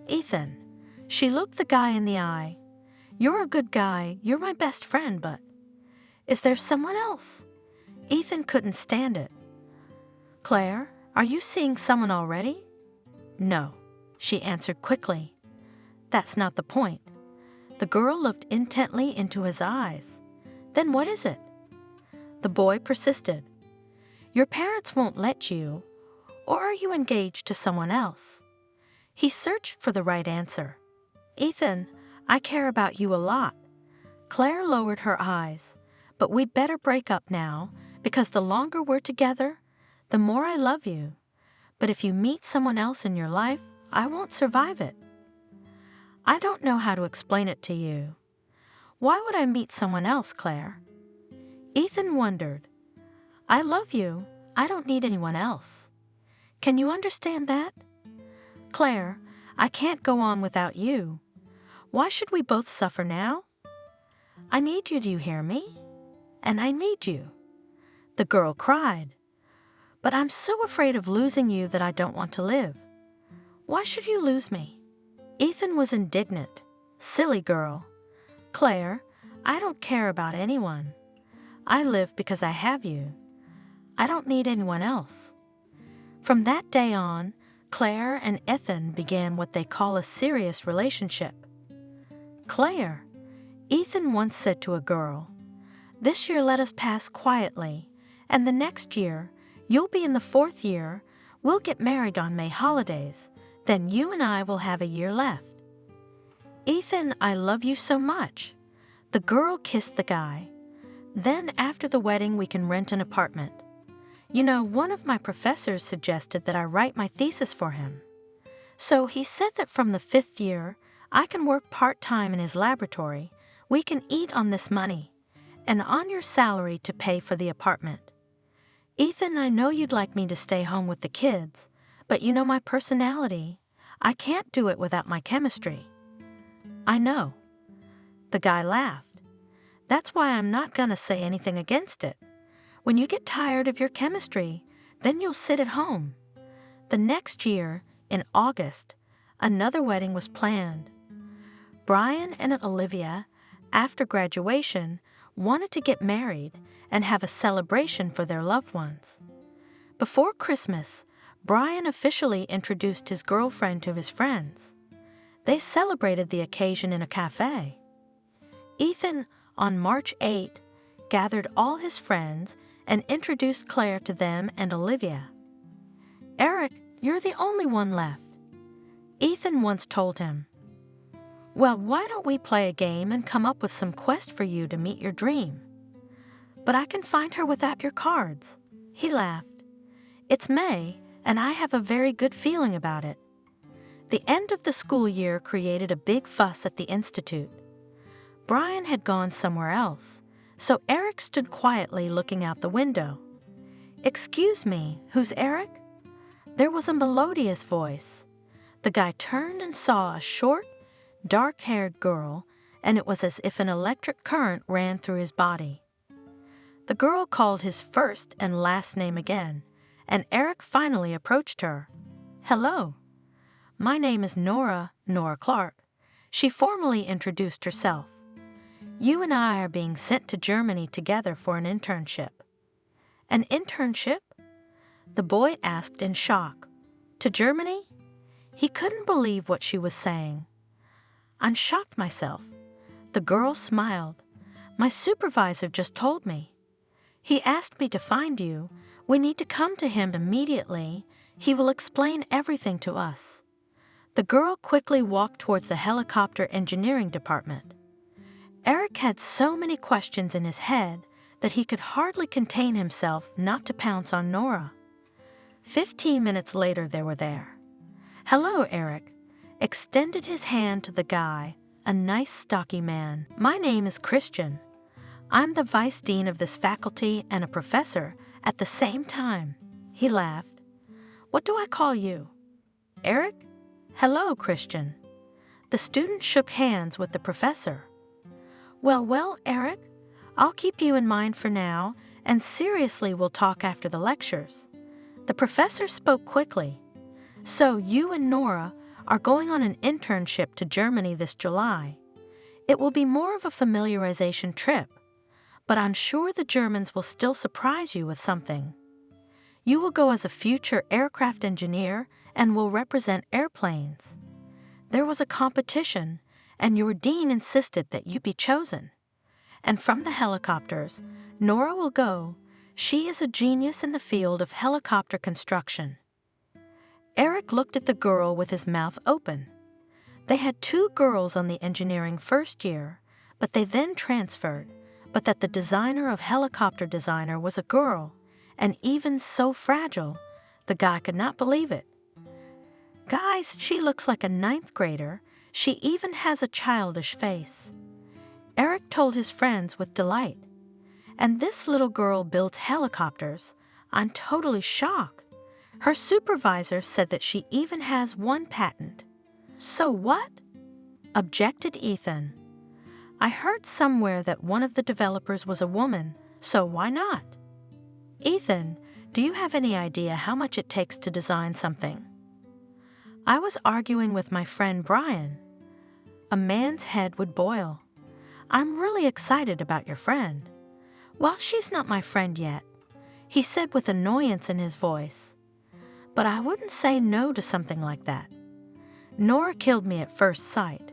"Ethan," she looked the guy in the eye. "You're a good guy, you're my best friend, but is there someone else?" Ethan couldn't stand it. "Claire, are you seeing someone already?" "No," she answered quickly. "That's not the point." The girl looked intently into his eyes. "Then what is it?" The boy persisted. "Your parents won't let you, or are you engaged to someone else?" He searched for the right answer. "Ethan, I care about you a lot." Claire lowered her eyes. "But we'd better break up now, because the longer we're together, the more I love you. But if you meet someone else in your life, I won't survive it." "I don't know how to explain it to you." "Why would I meet someone else, Claire?" Ethan wondered. "I love you. I don't need anyone else. Can you understand that?" "Claire, I can't go on without you. Why should we both suffer now?" "I need you, do you hear me? And I need you." The girl cried. "But I'm so afraid of losing you that I don't want to live." "Why should you lose me?" Ethan was indignant. "Silly girl. Claire, I don't care about anyone. I live because I have you. I don't need anyone else." From that day on, Claire and Ethan began what they call a serious relationship. "Claire," Ethan once said to a girl, "this year let us pass quietly, and the next year, you'll be in the 4th year, we'll get married on May holidays, then you and I will have a year left." "Ethan, I love you so much." The girl kissed the guy. "Then after the wedding we can rent an apartment. You know, one of my professors suggested that I write my thesis for him. So he said that from the 5th year, I can work part-time in his laboratory, we can eat on this money, and on your salary to pay for the apartment. Ethan, I know you'd like me to stay home with the kids, but you know my personality. I can't do it without my chemistry." "I know." The guy laughed. "That's why I'm not gonna say anything against it. When you get tired of your chemistry, then you'll sit at home." The next year, in August, another wedding was planned. Brian and Olivia, after graduation, wanted to get married and have a celebration for their loved ones. Before Christmas, Brian officially introduced his girlfriend to his friends. They celebrated the occasion in a cafe. Ethan, on March 8, gathered all his friends and introduced Claire to them and Olivia. "Eric, you're the only one left," Ethan once told him. "Well, why don't we play a game and come up with some quest for you to meet your dream?" "But I can find her without your cards," he laughed. "It's May, and I have a very good feeling about it." The end of the school year created a big fuss at the Institute. Brian had gone somewhere else, so Eric stood quietly looking out the window. "Excuse me, who's Eric?" There was a melodious voice. The guy turned and saw a short, dark-haired girl, and it was as if an electric current ran through his body. The girl called his first and last name again, and Eric finally approached her. "Hello. My name is Nora Clark." She formally introduced herself. "You and I are being sent to Germany together for an internship." "An internship?" the boy asked in shock. "To Germany?" He couldn't believe what she was saying. "I'm shocked myself." The girl smiled. "My supervisor just told me. He asked me to find you. We need to come to him immediately. He will explain everything to us." The girl quickly walked towards the helicopter engineering department. Eric had so many questions in his head that he could hardly contain himself not to pounce on Nora. 15 minutes later they were there. "Hello, Eric," extended his hand to the guy, a nice stocky man. "My name is Christian. I'm the vice dean of this faculty and a professor at the same time." He laughed. "What do I call you?" "Eric?" "Hello, Christian." The student shook hands with the professor. Well, Eric, I'll keep you in mind for now, and seriously we'll talk after the lectures." The professor spoke quickly. "So you and Nora are going on an internship to Germany this July. It will be more of a familiarization trip, but I'm sure the Germans will still surprise you with something. You will go as a future aircraft engineer and will represent airplanes. There was a competition, and your dean insisted that you be chosen. And from the helicopters, Nora will go. She is a genius in the field of helicopter construction." Eric looked at the girl with his mouth open. They had 2 girls on the engineering first year, but they then transferred, but that the designer of helicopter designer was a girl, and even so fragile, the guy could not believe it. "Guys, she looks like a 9th grader. She even has a childish face." Eric told his friends with delight. "And this little girl builds helicopters. I'm totally shocked. Her supervisor said that she even has 1 patent." "So what?" objected Ethan. "I heard somewhere that one of the developers was a woman, so why not?" "Ethan, do you have any idea how much it takes to design something?" "I was arguing with my friend Brian." A man's head would boil. "I'm really excited about your friend." "Well, she's not my friend yet," he said with annoyance in his voice. "But I wouldn't say no to something like that. Nora killed me at first sight."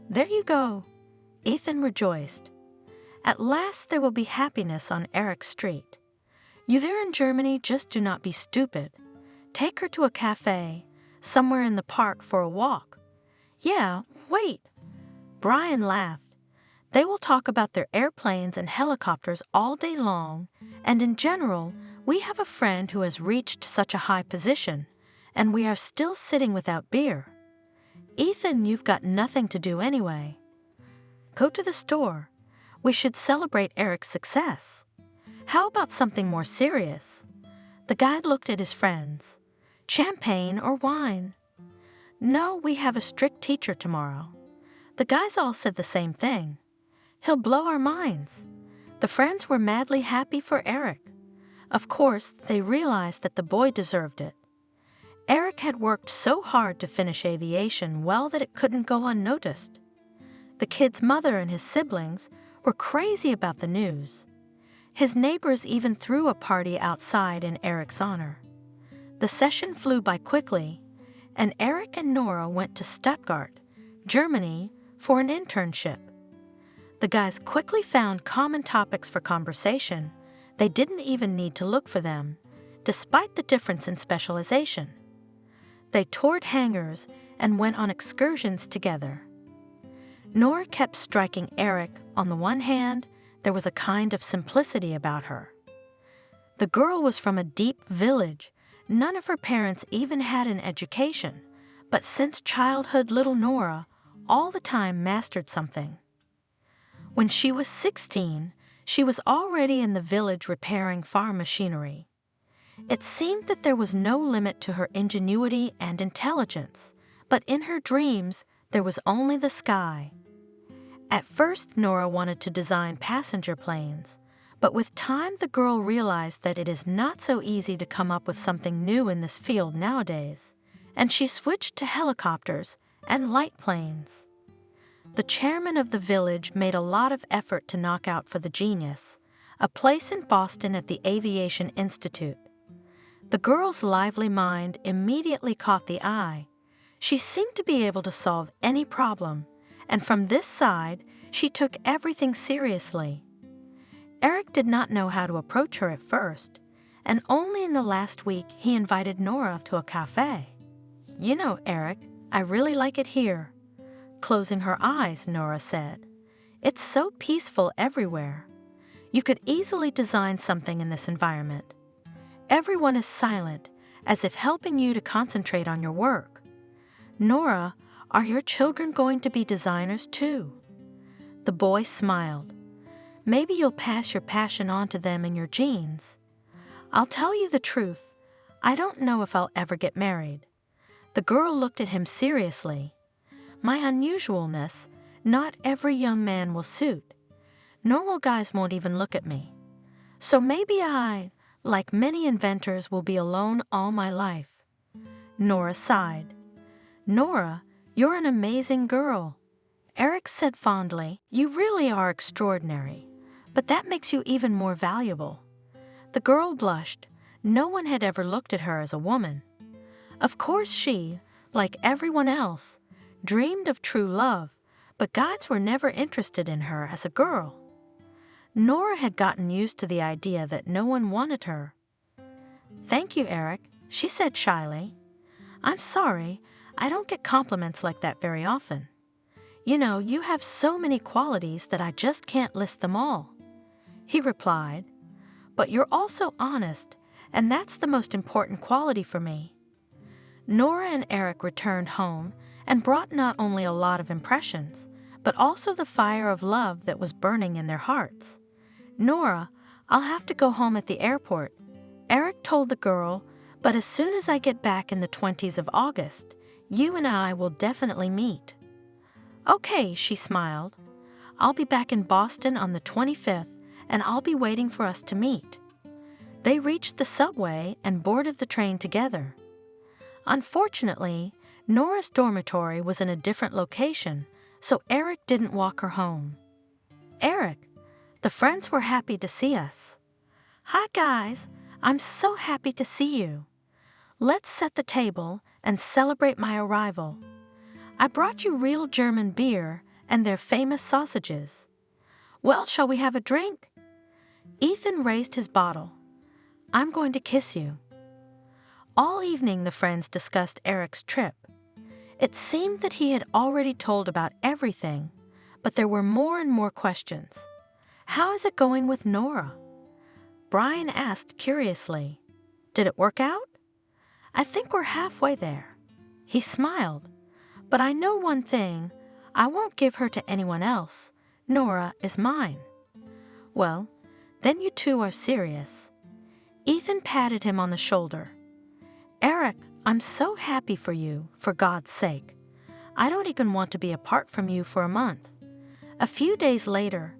"There you go," Ethan rejoiced. "At last there will be happiness on Eric's street. You there in Germany, just do not be stupid. Take her to a cafe, somewhere in the park for a walk." "Yeah, wait." Brian laughed. "They will talk about their airplanes and helicopters all day long, and in general, we have a friend who has reached such a high position, and we are still sitting without beer. Ethan, you've got nothing to do anyway. Go to the store. We should celebrate Eric's success. How about something more serious?" The guide looked at his friends. "Champagne or wine?" "No, we have a strict teacher tomorrow." The guys all said the same thing. "He'll blow our minds." The friends were madly happy for Eric. Of course, they realized that the boy deserved it. Eric had worked so hard to finish aviation well that it couldn't go unnoticed. The kid's mother and his siblings were crazy about the news. His neighbors even threw a party outside in Eric's honor. The session flew by quickly, and Eric and Nora went to Stuttgart, Germany, for an internship. The guys quickly found common topics for conversation. They didn't even need to look for them, despite the difference in specialization. They toured hangars and went on excursions together. Nora kept striking Eric. On the one hand, there was a kind of simplicity about her. The girl was from a deep village. None of her parents even had an education, but since childhood, little Nora all the time mastered something. When she was 16, she was already in the village repairing farm machinery. It seemed that there was no limit to her ingenuity and intelligence, but in her dreams there was only the sky. At first, Nora wanted to design passenger planes, but with time the girl realized that it is not so easy to come up with something new in this field nowadays, and she switched to helicopters and light planes. The chairman of the village made a lot of effort to knock out for the genius, a place in Boston at the Aviation Institute. The girl's lively mind immediately caught the eye. She seemed to be able to solve any problem, and from this side, she took everything seriously. Eric did not know how to approach her at first, and only in the last week he invited Nora to a cafe. "You know, Eric, I really like it here." Closing her eyes, Nora said, "It's so peaceful everywhere. You could easily design something in this environment. Everyone is silent, as if helping you to concentrate on your work. Nora, are your children going to be designers too?" The boy smiled. "Maybe you'll pass your passion on to them in your genes. I'll tell you the truth, I don't know if I'll ever get married." The girl looked at him seriously. "My unusualness, not every young man will suit. Normal guys won't even look at me. So maybe I, like many inventors, will be alone all my life." Nora sighed. "Nora, you're an amazing girl." Eric said fondly, "You really are extraordinary, but that makes you even more valuable." The girl blushed. No one had ever looked at her as a woman. Of course she, like everyone else, dreamed of true love, but guys were never interested in her as a girl. Nora had gotten used to the idea that no one wanted her. "Thank you, Eric," she said shyly. "I'm sorry, I don't get compliments like that very often. You know, you have so many qualities that I just can't list them all." He replied, "But you're also honest, and that's the most important quality for me." Nora and Eric returned home and brought not only a lot of impressions, but also the fire of love that was burning in their hearts. "Nora, I'll have to go home at the airport," Eric told the girl, "but as soon as I get back in the 20s of August, you and I will definitely meet." "Okay," she smiled. "I'll be back in Boston on the 25th, and I'll be waiting for us to meet." They reached the subway and boarded the train together. Unfortunately, Nora's dormitory was in a different location, so Eric didn't walk her home. "Eric, the friends were happy to see us." "Hi, guys. I'm so happy to see you. Let's set the table and celebrate my arrival. I brought you real German beer and their famous sausages. Well, shall we have a drink?" Ethan raised his bottle. "I'm going to kiss you." All evening the friends discussed Eric's trip. It seemed that he had already told about everything, but there were more and more questions. "How is it going with Nora?" Brian asked curiously. "Did it work out?" "I think we're halfway there." He smiled. "But I know one thing, I won't give her to anyone else. Nora is mine." "Well, then you two are serious." Ethan patted him on the shoulder. "Eric, I'm so happy for you, for God's sake. I don't even want to be apart from you for a month." A few days later,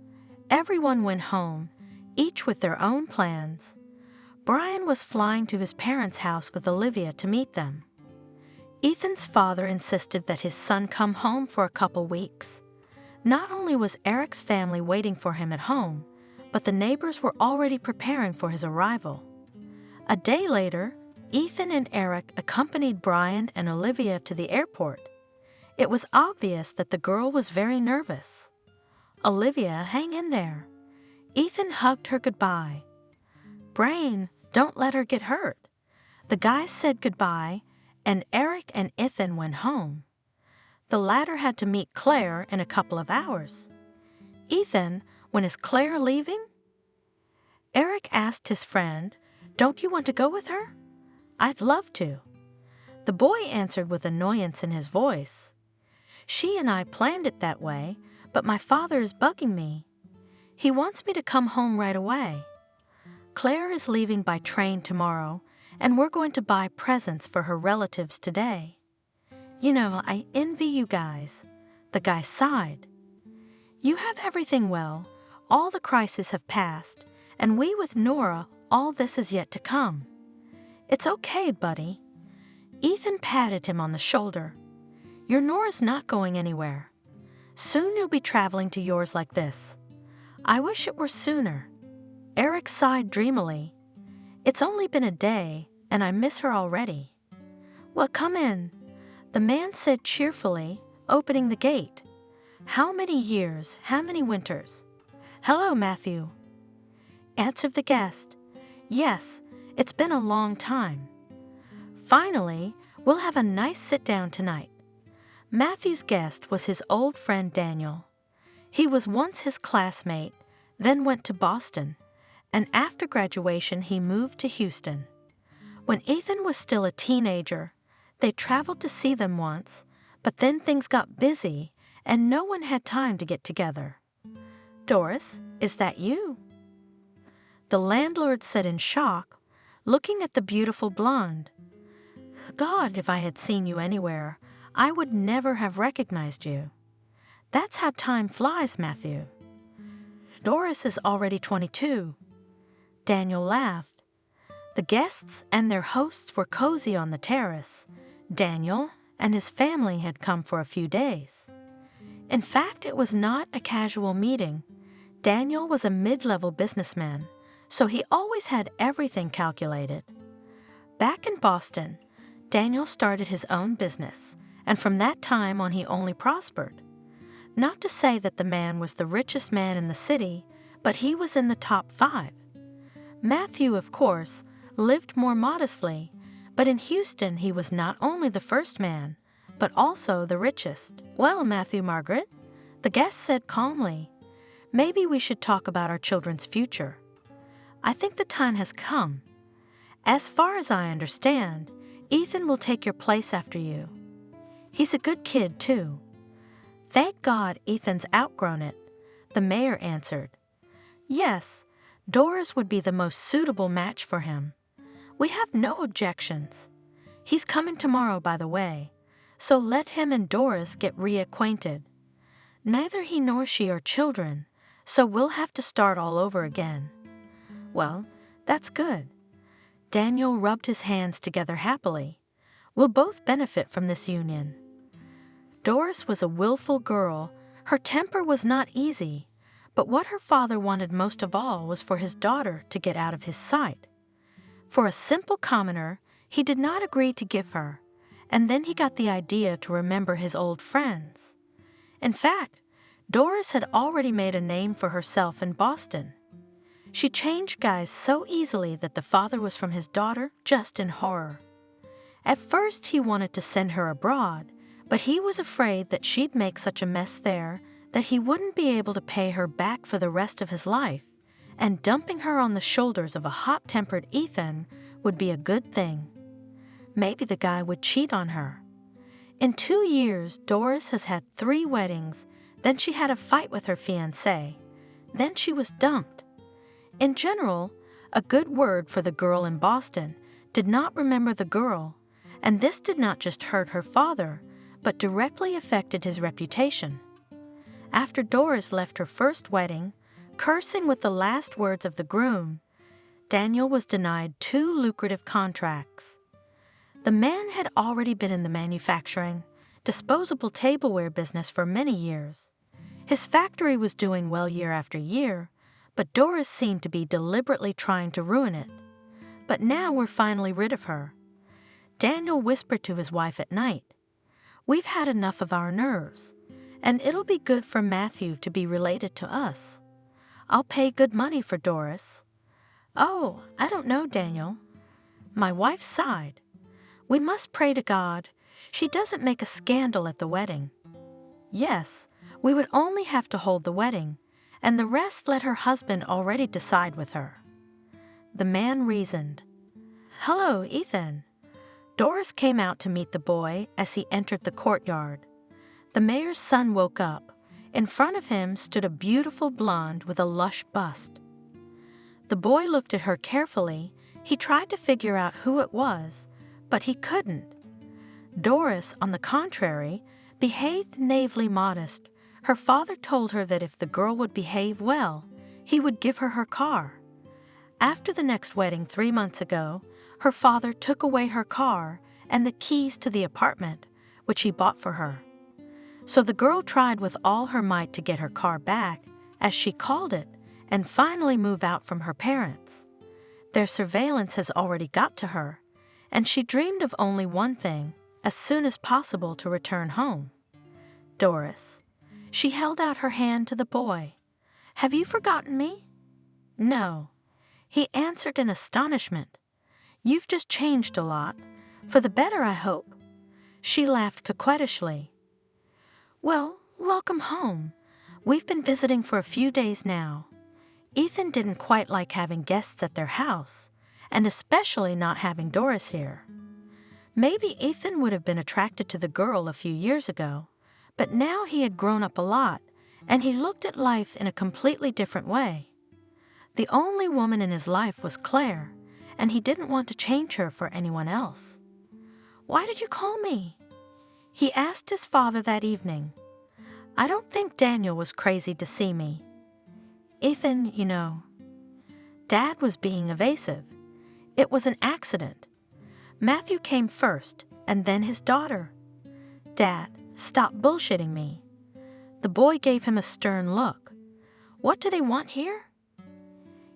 everyone went home, each with their own plans. Brian was flying to his parents' house with Olivia to meet them. Ethan's father insisted that his son come home for a couple weeks. Not only was Eric's family waiting for him at home, but the neighbors were already preparing for his arrival. A day later, Ethan and Eric accompanied Brian and Olivia to the airport. It was obvious that the girl was very nervous. "Olivia, hang in there." Ethan hugged her goodbye. "Brian, don't let her get hurt." The guys said goodbye, and Eric and Ethan went home. The latter had to meet Claire in a couple of hours. "Ethan, when is Claire leaving?" Eric asked his friend, "Don't you want to go with her?" "I'd love to." The boy answered with annoyance in his voice. "She and I planned it that way, but my father is bugging me. He wants me to come home right away. Claire is leaving by train tomorrow, and we're going to buy presents for her relatives today. You know, I envy you guys." The guy sighed. "You have everything well, all the crises have passed, and we with Nora, all this is yet to come. It's okay, buddy." Ethan patted him on the shoulder. "Your Nora's not going anywhere. Soon you'll be traveling to yours like this. I wish it were sooner." Eric sighed dreamily. "It's only been a day, and I miss her already." "Well, come in," the man said cheerfully, opening the gate. "How many years, how many winters?" "Hello, Matthew," answered the guest. "Yes, it's been a long time. Finally, we'll have a nice sit-down tonight." Matthew's guest was his old friend Daniel. He was once his classmate, then went to Boston, and after graduation he moved to Houston. When Ethan was still a teenager, they traveled to see them once, but then things got busy and no one had time to get together. "Doris, is that you?" The landlord said in shock, looking at the beautiful blonde. "God, if I had seen you anywhere, I would never have recognized you." "That's how time flies, Matthew." "Doris is already 22. Daniel laughed. The guests and their hosts were cozy on the terrace. Daniel and his family had come for a few days. In fact, it was not a casual meeting. Daniel was a mid-level businessman, so he always had everything calculated. Back in Boston, Daniel started his own business, and from that time on he only prospered. Not to say that the man was the richest man in the city, but he was in the top 5. Matthew, of course, lived more modestly, but in Houston he was not only the first man, but also the richest. "Well, Matthew, Margaret," the guest said calmly, "maybe we should talk about our children's future. I think the time has come. As far as I understand, Ethan will take your place after you. He's a good kid, too." "Thank God Ethan's outgrown it," the mayor answered. "Yes, Doris would be the most suitable match for him. We have no objections. He's coming tomorrow, by the way, so let him and Doris get reacquainted. Neither he nor she are children, so we'll have to start all over again." "Well, that's good." Daniel rubbed his hands together happily. "We'll both benefit from this union." Doris was a willful girl. Her temper was not easy, but what her father wanted most of all was for his daughter to get out of his sight. For a simple commoner, he did not agree to give her, and then he got the idea to remember his old friends. In fact, Doris had already made a name for herself in Boston. She changed guys so easily that the father was from his daughter just in horror. At first he wanted to send her abroad, but he was afraid that she'd make such a mess there that he wouldn't be able to pay her back for the rest of his life, and dumping her on the shoulders of a hot-tempered Ethan would be a good thing. Maybe the guy would cheat on her. In 2 years, Doris has had 3 weddings, then she had a fight with her fiancé, then she was dumped. In general, a good word for the girl in Boston did not remember the girl, and this did not just hurt her father, but directly affected his reputation. After Doris left her first wedding, cursing with the last words of the groom, Daniel was denied 2 lucrative contracts. The man had already been in the manufacturing, disposable tableware business for many years. His factory was doing well year after year, but Doris seemed to be deliberately trying to ruin it. But now we're finally rid of her. Daniel whispered to his wife at night, "We've had enough of our nerves, and it'll be good for Matthew to be related to us. I'll pay good money for Doris." "Oh, I don't know, Daniel." My wife sighed. "We must pray to God she doesn't make a scandal at the wedding." "Yes, we would only have to hold the wedding, and the rest let her husband already decide with her." The man reasoned. "Hello, Ethan." Doris came out to meet the boy as he entered the courtyard. The mayor's son woke up. In front of him stood a beautiful blonde with a lush bust. The boy looked at her carefully. He tried to figure out who it was, but he couldn't. Doris, on the contrary, behaved naively modest. Her father told her that if the girl would behave well, he would give her her car. After the next wedding 3 months ago, her father took away her car and the keys to the apartment, which he bought for her. So the girl tried with all her might to get her car back, as she called it, and finally move out from her parents. Their surveillance has already got to her, and she dreamed of only one thing, as soon as possible to return home. Doris. She held out her hand to the boy. "Have you forgotten me?" "No." He answered in astonishment. "You've just changed a lot. For the better, I hope." She laughed coquettishly. "Well, welcome home. We've been visiting for a few days now." Ethan didn't quite like having guests at their house, and especially not having Doris here. Maybe Ethan would have been attracted to the girl a few years ago, but now he had grown up a lot, and he looked at life in a completely different way. The only woman in his life was Claire, and he didn't want to change her for anyone else. "Why did you call me?" he asked his father that evening. "I don't think Daniel was crazy to see me. Ethan, you know." Dad was being evasive. It was an accident. Matthew came first, and then his daughter. "Dad, stop bullshitting me." The boy gave him a stern look. "What do they want here?"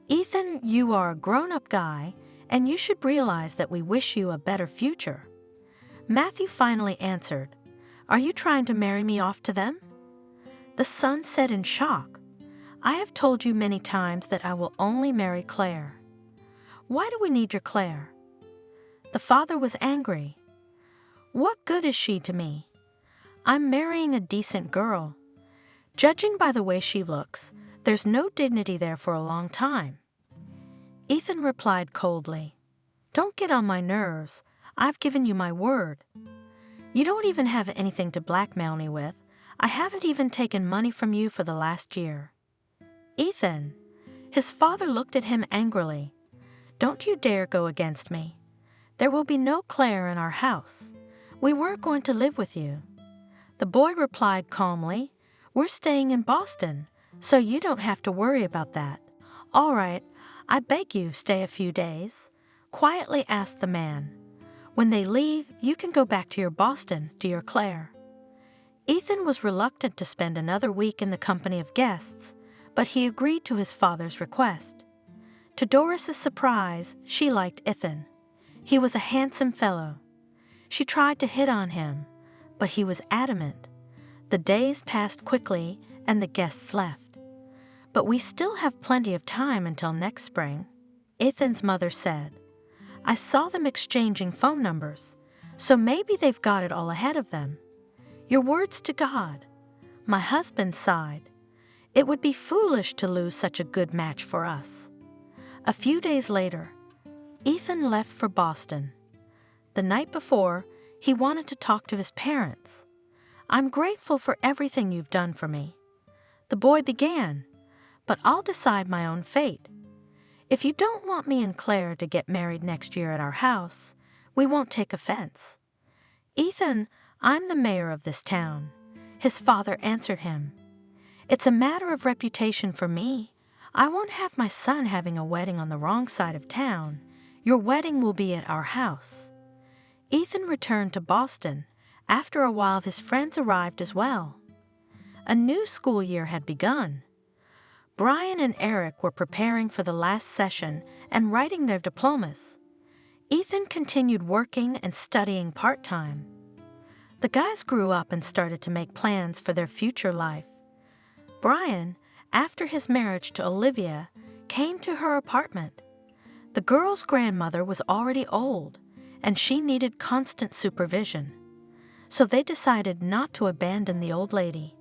"Ethan, you are a grown-up guy, and you should realize that we wish you a better future." Matthew finally answered, "Are you trying to marry me off to them?" The son said in shock, "I have told you many times that I will only marry Claire." "Why do we need your Claire?" The father was angry. "What good is she to me? I'm marrying a decent girl. Judging by the way she looks, there's no dignity there for a long time." Ethan replied coldly, "Don't get on my nerves. I've given you my word. You don't even have anything to blackmail me with. I haven't even taken money from you for the last year." "Ethan," his father looked at him angrily, "don't you dare go against me. There will be no Claire in our house. We weren't going to live with you." The boy replied calmly, "We're staying in Boston, so you don't have to worry about that." "All right, I beg you, stay a few days," quietly asked the man. "When they leave, you can go back to your Boston, dear Claire." Ethan was reluctant to spend another week in the company of guests, but he agreed to his father's request. To Doris's surprise, she liked Ethan. He was a handsome fellow. She tried to hit on him, but he was adamant. The days passed quickly, and the guests left. "But we still have plenty of time until next spring," Ethan's mother said. "I saw them exchanging phone numbers, so maybe they've got it all ahead of them." "Your words to God." My husband sighed. "It would be foolish to lose such a good match for us." A few days later, Ethan left for Boston. The night before, he wanted to talk to his parents. "I'm grateful for everything you've done for me." The boy began, "But I'll decide my own fate. If you don't want me and Claire to get married next year at our house, we won't take offense." "Ethan, I'm the mayor of this town," his father answered him. "It's a matter of reputation for me. I won't have my son having a wedding on the wrong side of town. Your wedding will be at our house." Ethan returned to Boston. After a while, his friends arrived as well. A new school year had begun. Brian and Eric were preparing for the last session and writing their diplomas. Ethan continued working and studying part-time. The guys grew up and started to make plans for their future life. Brian, after his marriage to Olivia, came to her apartment. The girl's grandmother was already old, and she needed constant supervision. So they decided not to abandon the old lady.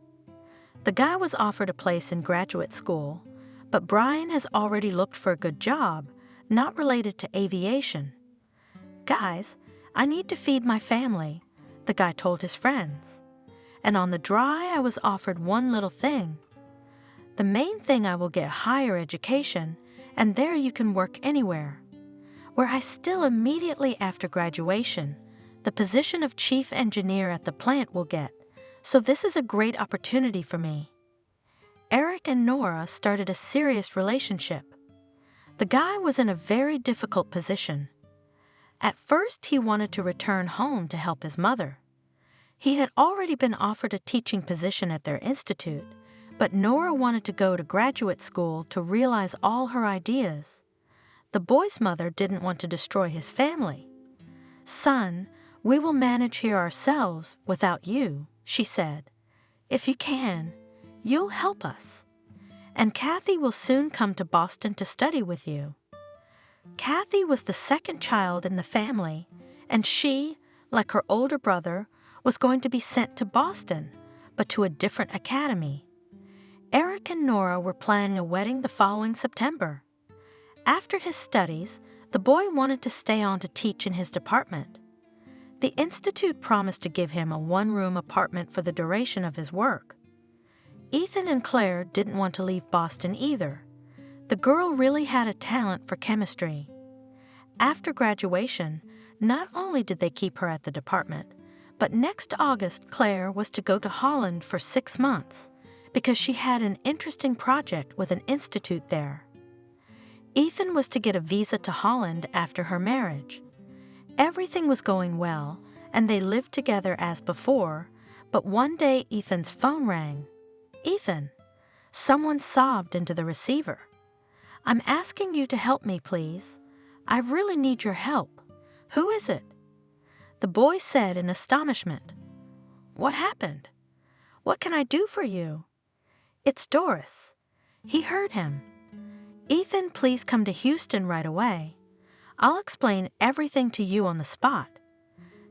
The guy was offered a place in graduate school, but Brian has already looked for a good job, not related to aviation. "Guys, I need to feed my family," the guy told his friends. "And on the dry, I was offered one little thing. The main thing, I will get higher education, and there you can work anywhere. Where I still immediately after graduation, the position of chief engineer at the plant will get, so this is a great opportunity for me." Eric and Nora started a serious relationship. The guy was in a very difficult position. At first, he wanted to return home to help his mother. He had already been offered a teaching position at their institute, but Nora wanted to go to graduate school to realize all her ideas. The boy's mother didn't want to destroy his family. "Son, we will manage here ourselves without you," she said. "If you can, you'll help us. And Kathy will soon come to Boston to study with you." Kathy was the second child in the family, and she, like her older brother, was going to be sent to Boston, but to a different academy. Eric and Nora were planning a wedding the following September. After his studies, the boy wanted to stay on to teach in his department. The institute promised to give him a one-room apartment for the duration of his work. Ethan and Claire didn't want to leave Boston either. The girl really had a talent for chemistry. After graduation, not only did they keep her at the department, but next August Claire was to go to Holland for 6 months because she had an interesting project with an institute there. Ethan was to get a visa to Holland after her marriage. Everything was going well, and they lived together as before, but one day Ethan's phone rang. "Ethan," someone sobbed into the receiver. "I'm asking you to help me, please. I really need your help. Who is it?" The boy said in astonishment. "What happened? What can I do for you?" "It's Doris." He heard him. "Ethan, please come to Houston right away. I'll explain everything to you on the spot."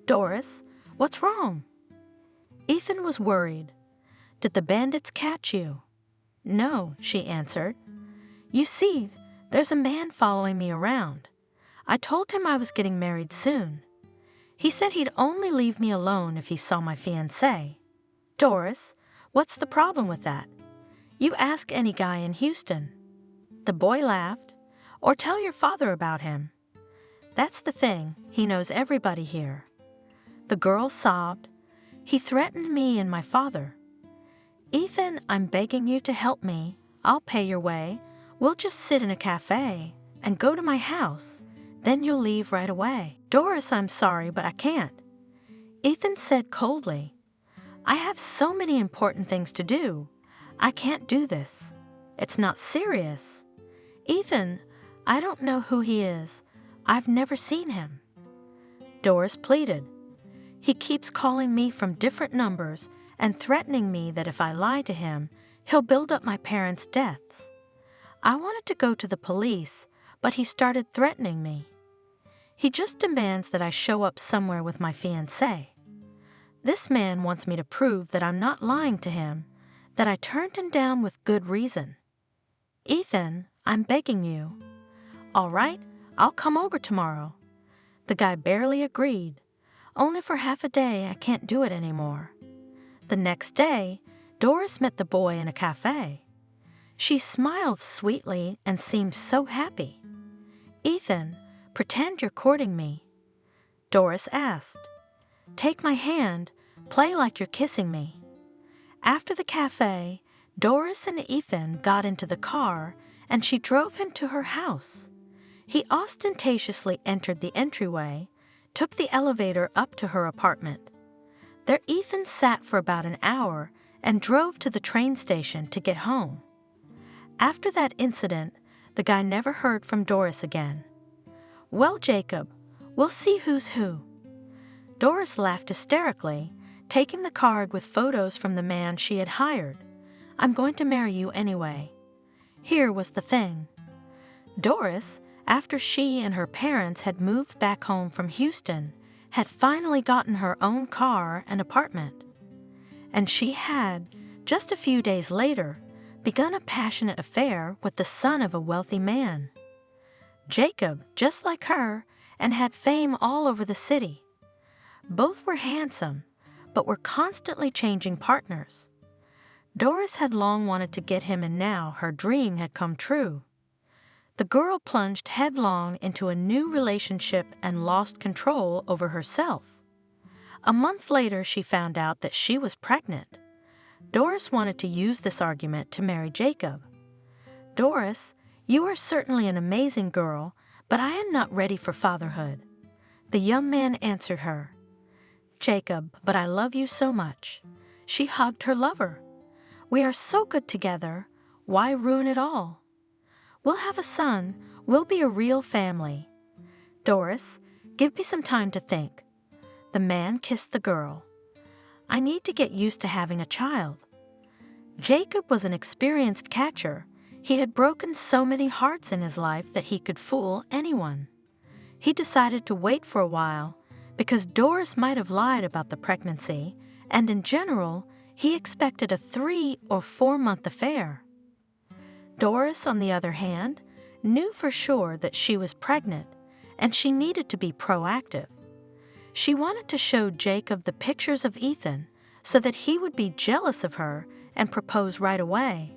"Doris, what's wrong?" Ethan was worried. "Did the bandits catch you?" "No," she answered. "You see, there's a man following me around. I told him I was getting married soon. He said he'd only leave me alone if he saw my fiancé." "Doris, what's the problem with that? You ask any guy in Houston." The boy laughed. "Or tell your father about him. That's the thing, he knows everybody here." The girl sobbed. "He threatened me and my father." "Ethan, I'm begging you to help me. I'll pay your way. We'll just sit in a cafe and go to my house. Then you'll leave right away." "Doris, I'm sorry, but I can't." Ethan said coldly, "I have so many important things to do. I can't do this. It's not serious." "Ethan, I don't know who he is. I've never seen him." Doris pleaded. "He keeps calling me from different numbers and threatening me that if I lie to him, he'll build up my parents' debts. I wanted to go to the police, but he started threatening me. He just demands that I show up somewhere with my fiancé. This man wants me to prove that I'm not lying to him, that I turned him down with good reason. Ethan, I'm begging you." "All right, I'll come over tomorrow." The guy barely agreed. "Only for half a day, I can't do it anymore." The next day, Doris met the boy in a cafe. She smiled sweetly and seemed so happy. "Ethan, pretend you're courting me." Doris asked. "Take my hand, play like you're kissing me." After the cafe, Doris and Ethan got into the car and she drove him to her house. He ostentatiously entered the entryway, took the elevator up to her apartment. There Ethan sat for about an hour and drove to the train station to get home. After that incident, the guy never heard from Doris again. "Well, Jacob, we'll see who's who." Doris laughed hysterically, taking the card with photos from the man she had hired. "I'm going to marry you anyway." Here was the thing. Doris, after she and her parents had moved back home from Houston, had finally gotten her own car and apartment. And she had, just a few days later, begun a passionate affair with the son of a wealthy man. Jacob, just like her, and had fame all over the city. Both were handsome, but were constantly changing partners. Doris had long wanted to get him, and now her dream had come true. The girl plunged headlong into a new relationship and lost control over herself. A month later, she found out that she was pregnant. Doris wanted to use this argument to marry Jacob. "Doris, you are certainly an amazing girl, but I am not ready for fatherhood." The young man answered her. "Jacob, but I love you so much." She hugged her lover. "We are so good together. Why ruin it all? We'll have a son. We'll be a real family." "Doris, give me some time to think." The man kissed the girl. "I need to get used to having a child." Jacob was an experienced catcher. He had broken so many hearts in his life that he could fool anyone. He decided to wait for a while because Doris might have lied about the pregnancy, and in general, he expected a 3 or 4 month affair. Doris, on the other hand, knew for sure that she was pregnant, and she needed to be proactive. She wanted to show Jacob the pictures of Ethan so that he would be jealous of her and propose right away.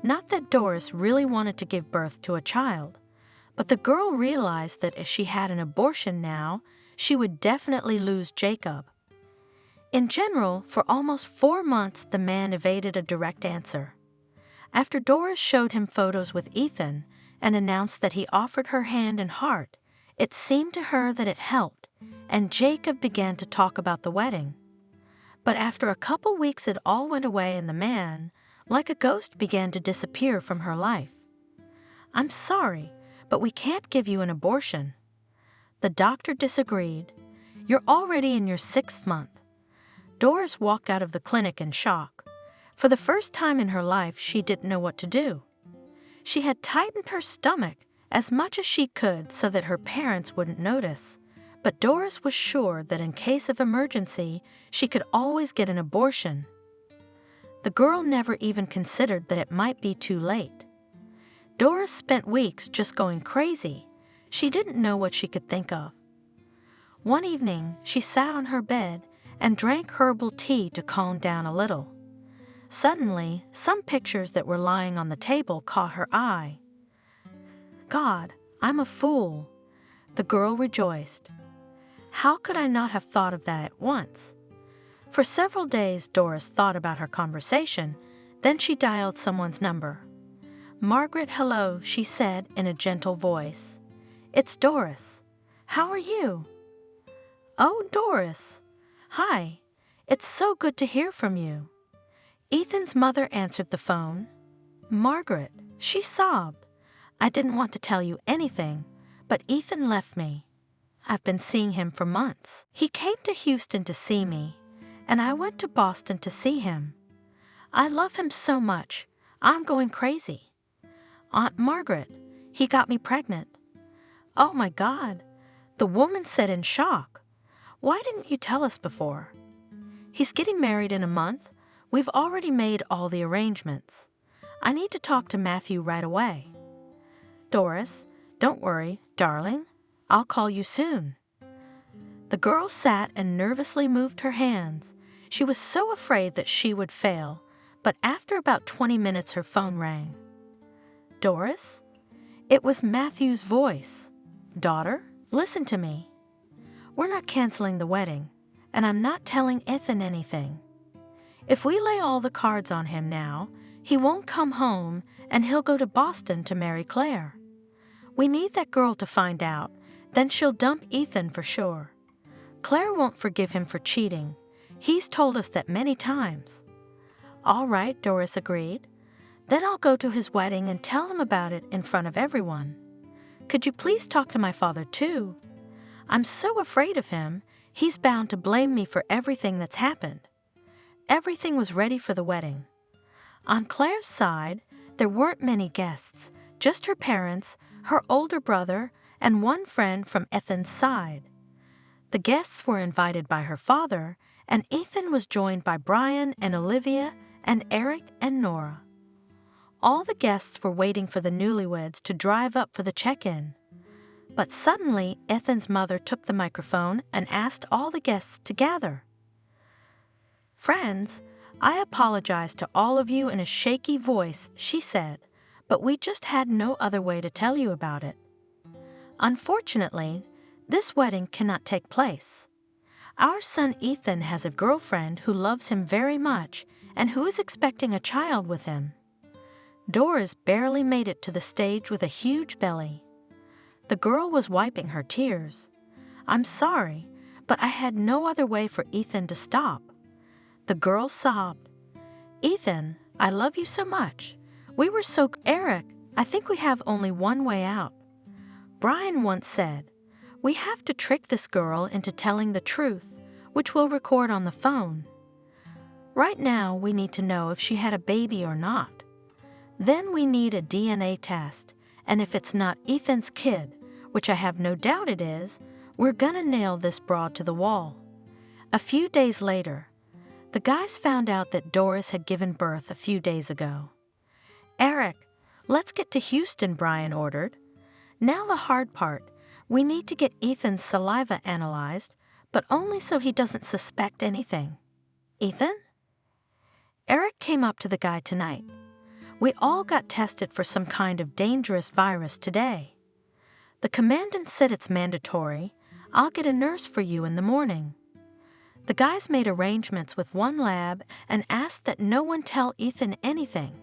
Not that Doris really wanted to give birth to a child, but the girl realized that if she had an abortion now, she would definitely lose Jacob. In general, for almost 4 months, the man evaded a direct answer. After Doris showed him photos with Ethan and announced that he offered her hand and heart, it seemed to her that it helped, and Jacob began to talk about the wedding. But after a couple weeks, it all went away, and the man, like a ghost, began to disappear from her life. "I'm sorry, but we can't give you an abortion." The doctor disagreed. "You're already in your 6th month." Doris walked out of the clinic in shock. For the first time in her life, she didn't know what to do. She had tightened her stomach as much as she could so that her parents wouldn't notice, but Doris was sure that in case of emergency, she could always get an abortion. The girl never even considered that it might be too late. Doris spent weeks just going crazy. She didn't know what she could think of. One evening, she sat on her bed and drank herbal tea to calm down a little. Suddenly, some pictures that were lying on the table caught her eye. "God, I'm a fool." The girl rejoiced. "How could I not have thought of that at once?" For several days, Doris thought about her conversation. Then she dialed someone's number. "Margaret, hello," she said in a gentle voice. "It's Doris. How are you?" "Oh, Doris. Hi. It's so good to hear from you." Ethan's mother answered the phone. "Margaret," she sobbed. "I didn't want to tell you anything, but Ethan left me. I've been seeing him for months. He came to Houston to see me, and I went to Boston to see him. I love him so much, I'm going crazy. Aunt Margaret, he got me pregnant." "Oh my God," the woman said in shock. "Why didn't you tell us before?" "He's getting married in a month. We've already made all the arrangements. I need to talk to Matthew right away." "Doris, don't worry, darling. I'll call you soon." The girl sat and nervously moved her hands. She was so afraid that she would fail, but after about 20 minutes her phone rang. "Doris?" It was Matthew's voice. "Daughter, listen to me. We're not canceling the wedding, and I'm not telling Ethan anything. If we lay all the cards on him now, he won't come home, and he'll go to Boston to marry Claire. We need that girl to find out, then she'll dump Ethan for sure. Claire won't forgive him for cheating. He's told us that many times." All right, Doris agreed. Then I'll go to his wedding and tell him about it in front of everyone. Could you please talk to my father too? I'm so afraid of him. He's bound to blame me for everything that's happened. Everything was ready for the wedding. On Claire's side, there weren't many guests, just her parents, her older brother, and one friend from Ethan's side. The guests were invited by her father, and Ethan was joined by Brian and Olivia and Eric and Nora. All the guests were waiting for the newlyweds to drive up for the check-in. But suddenly, Ethan's mother took the microphone and asked all the guests to gather. "Friends, I apologize to all of you in a shaky voice," she said, "but we just had no other way to tell you about it. Unfortunately, this wedding cannot take place. Our son Ethan has a girlfriend who loves him very much and who is expecting a child with him." Doris barely made it to the stage with a huge belly. The girl was wiping her tears. "I'm sorry, but I had no other way for Ethan to stop." The girl sobbed. "Ethan, I love you so much. We were so... Eric, I think we have only one way out. Brian once said, we have to trick this girl into telling the truth, which we'll record on the phone. Right now, we need to know if she had a baby or not. Then we need a DNA test, and if it's not Ethan's kid, which I have no doubt it is, we're gonna nail this broad to the wall." A few days later, the guys found out that Doris had given birth a few days ago. "Eric, let's get to Houston," Brian ordered. "Now the hard part. We need to get Ethan's saliva analyzed, but only so he doesn't suspect anything. Ethan?" Eric came up to the guy tonight. "We all got tested for some kind of dangerous virus today. The commandant said it's mandatory. I'll get a nurse for you in the morning." The guys made arrangements with one lab and asked that no one tell Ethan anything.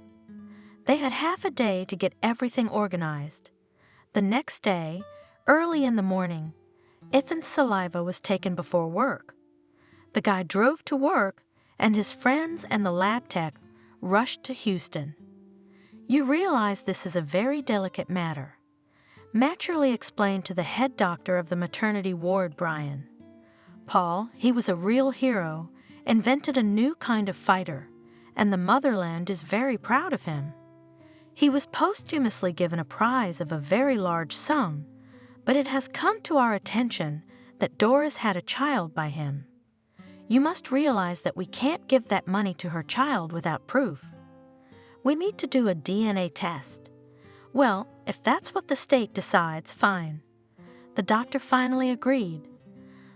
They had half a day to get everything organized. The next day, early in the morning, Ethan's saliva was taken before work. The guy drove to work, and his friends and the lab tech rushed to Houston. "You realize this is a very delicate matter," Matcherly explained to the head doctor of the maternity ward, Brian. "Paul, he was a real hero, invented a new kind of fighter, and the motherland is very proud of him. He was posthumously given a prize of a very large sum, but it has come to our attention that Doris had a child by him. You must realize that we can't give that money to her child without proof. We need to do a DNA test. Well, if that's what the state decides, fine." The doctor finally agreed.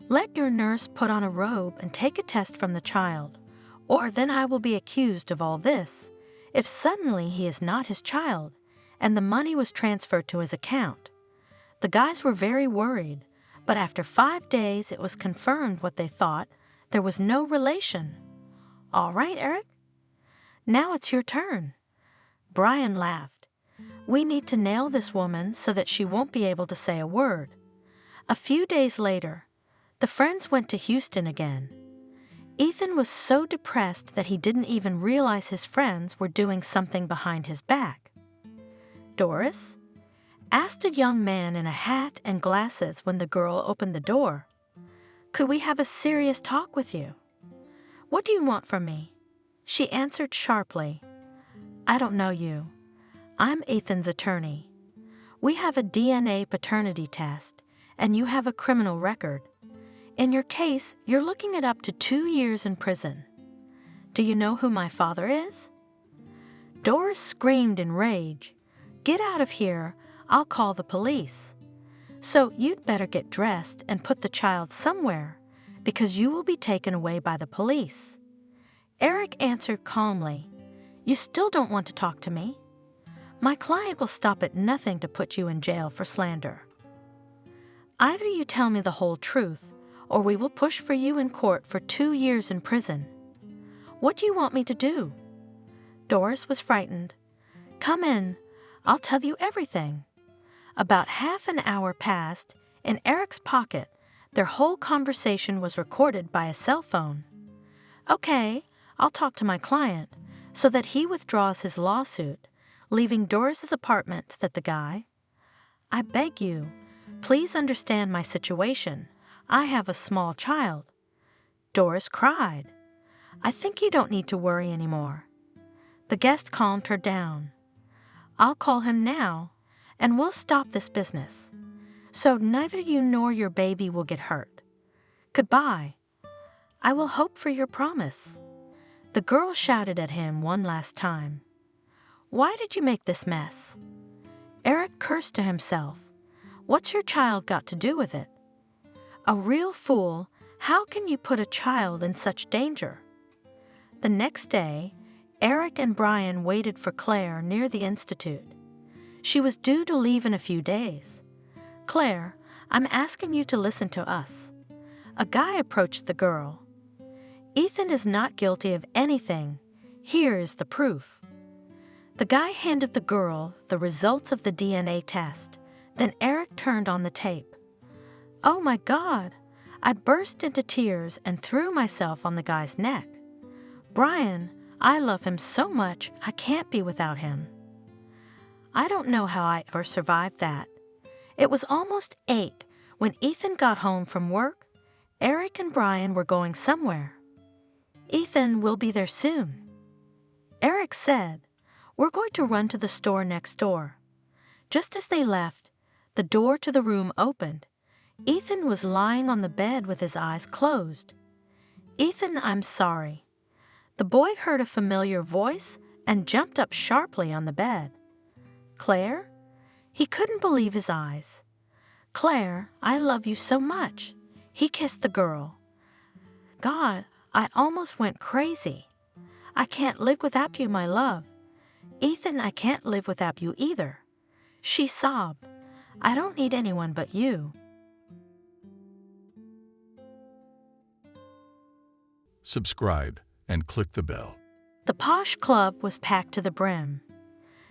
"Let your nurse put on a robe and take a test from the child, or then I will be accused of all this, if suddenly he is not his child, and the money was transferred to his account." The guys were very worried, but after 5 days it was confirmed what they thought: there was no relation. "All right, Eric. Now it's your turn." Brian laughed. "We need to nail this woman so that she won't be able to say a word." A few days later, the friends went to Houston again. Ethan was so depressed that he didn't even realize his friends were doing something behind his back. "Doris?" asked a young man in a hat and glasses when the girl opened the door. "Could we have a serious talk with you?" "What do you want from me?" She answered sharply. "I don't know you. I'm Ethan's attorney. We have a DNA paternity test, and you have a criminal record. In your case, you're looking at up to 2 years in prison. Do you know who my father is?" Doris screamed in rage. "Get out of here. I'll call the police. So you'd better get dressed and put the child somewhere, because you will be taken away by the police." Eric answered calmly. "You still don't want to talk to me? My client will stop at nothing to put you in jail for slander. Either you tell me the whole truth, or we will push for you in court for 2 years in prison. What do you want me to do?" Doris was frightened. "Come in. I'll tell you everything." About half an hour passed. In Eric's pocket, their whole conversation was recorded by a cell phone. "Okay, I'll talk to my client, so that he withdraws his lawsuit, leaving Doris's apartment that the guy, "I beg you, please understand my situation. I have a small child." Doris cried, "I think you don't need to worry anymore." The guest calmed her down. "I'll call him now, and we'll stop this business, so neither you nor your baby will get hurt. Goodbye. I will hope for your promise." The girl shouted at him one last time. "Why did you make this mess?" Eric cursed to himself. What's your child got to do with it? A real fool, how can you put a child in such danger? The next day, Eric and Brian waited for Claire near the institute. She was due to leave in a few days. "Claire, I'm asking you to listen to us." A guy approached the girl. "Ethan is not guilty of anything. Here is the proof." The guy handed the girl the results of the DNA test. Then Eric turned on the tape. "Oh my God!" I burst into tears and threw myself on the guy's neck. "Brian, I love him so much I can't be without him." I don't know how I ever survived that. It was almost 8 when Ethan got home from work. Eric and Brian were going somewhere. "Ethan will be there soon." Eric said, "We're going to run to the store next door." Just as they left, the door to the room opened. Ethan was lying on the bed with his eyes closed. "Ethan, I'm sorry." The boy heard a familiar voice and jumped up sharply on the bed. "Claire?" He couldn't believe his eyes. "Claire, I love you so much." He kissed the girl. "God, I almost went crazy. I can't live without you, my love." "Ethan, I can't live without you either." She sobbed. "I don't need anyone but you." Subscribe and click the bell. The Posh Club was packed to the brim.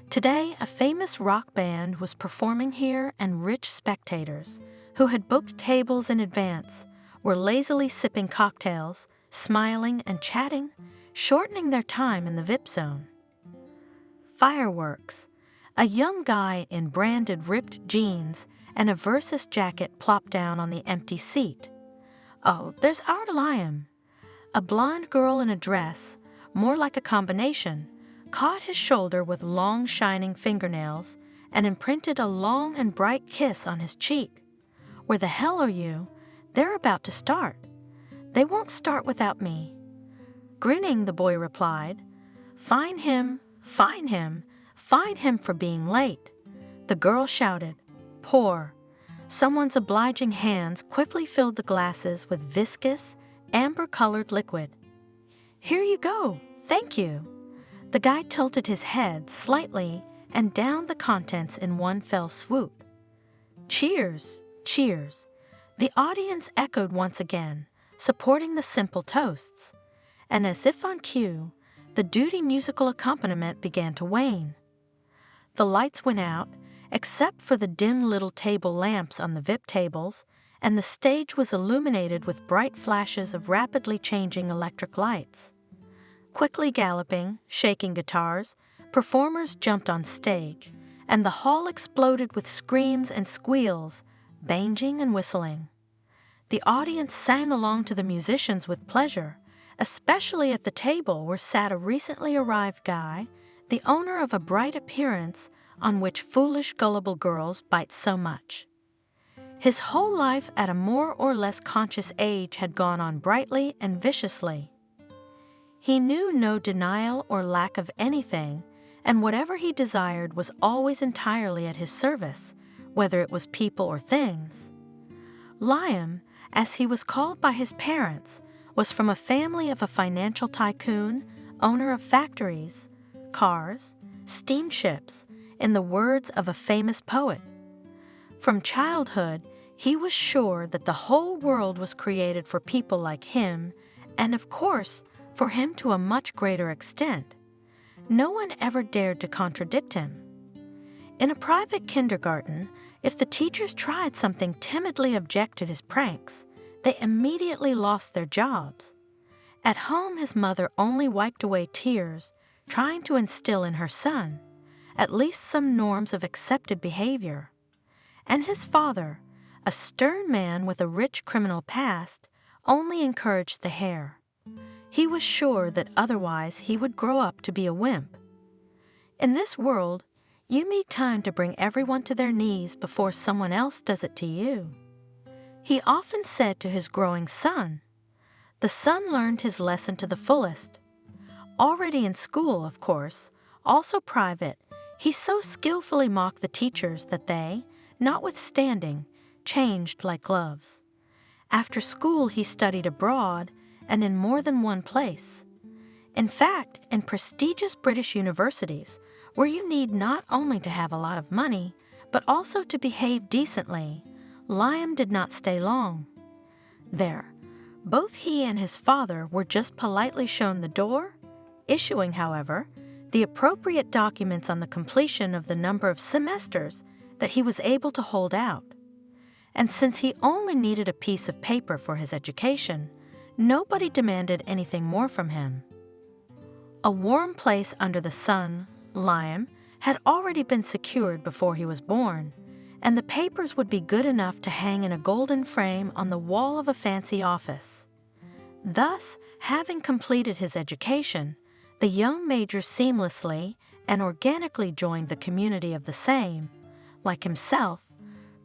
Today, a famous rock band was performing here, and rich spectators, who had booked tables in advance, were lazily sipping cocktails, smiling and chatting, shortening their time in the VIP zone. Fireworks. A young guy in branded ripped jeans and a Versus jacket plopped down on the empty seat. "Oh, there's our Liam." A blonde girl in a dress, more like a combination, caught his shoulder with long shining fingernails and imprinted a long and bright kiss on his cheek. "Where the hell are you? They're about to start." "They won't start without me." Grinning, the boy replied, "Fine him, fine him, fine him for being late." The girl shouted, "Pour." Someone's obliging hands quickly filled the glasses with viscous, amber-colored liquid. "Here you go, thank you." The guy tilted his head slightly and downed the contents in one fell swoop. "Cheers, cheers." The audience echoed once again, supporting the simple toasts. And as if on cue, the duty musical accompaniment began to wane. The lights went out, except for the dim little table lamps on the VIP tables, and the stage was illuminated with bright flashes of rapidly changing electric lights. Quickly galloping, shaking guitars, performers jumped on stage, and the hall exploded with screams and squeals, banging and whistling. The audience sang along to the musicians with pleasure, especially at the table where sat a recently arrived guy, the owner of a bright appearance on which foolish, gullible girls bite so much. His whole life at a more or less conscious age had gone on brightly and viciously. He knew no denial or lack of anything, and whatever he desired was always entirely at his service, whether it was people or things. Liam, as he was called by his parents, was from a family of a financial tycoon, owner of factories, cars, steamships, in the words of a famous poet. From childhood, he was sure that the whole world was created for people like him, and of course, for him to a much greater extent. No one ever dared to contradict him. In a private kindergarten, if the teachers tried something timidly object to his pranks, they immediately lost their jobs. At home, his mother only wiped away tears, trying to instill in her son at least some norms of accepted behavior. And his father, a stern man with a rich criminal past, only encouraged the hare. He was sure that otherwise he would grow up to be a wimp. In this world, you need time to bring everyone to their knees before someone else does it to you. He often said to his growing son. The son learned his lesson to the fullest. Already in school, of course, also private, he so skillfully mocked the teachers that they, notwithstanding, changed like gloves. After school he studied abroad and in more than one place. In fact, in prestigious British universities, where you need not only to have a lot of money, but also to behave decently, Liam did not stay long. There, both he and his father were just politely shown the door, issuing, however, the appropriate documents on the completion of the number of semesters that he was able to hold out. And since he only needed a piece of paper for his education, nobody demanded anything more from him. A warm place under the sun, Liam, had already been secured before he was born, and the papers would be good enough to hang in a golden frame on the wall of a fancy office. Thus, having completed his education, the young major seamlessly and organically joined the community of the same, like himself,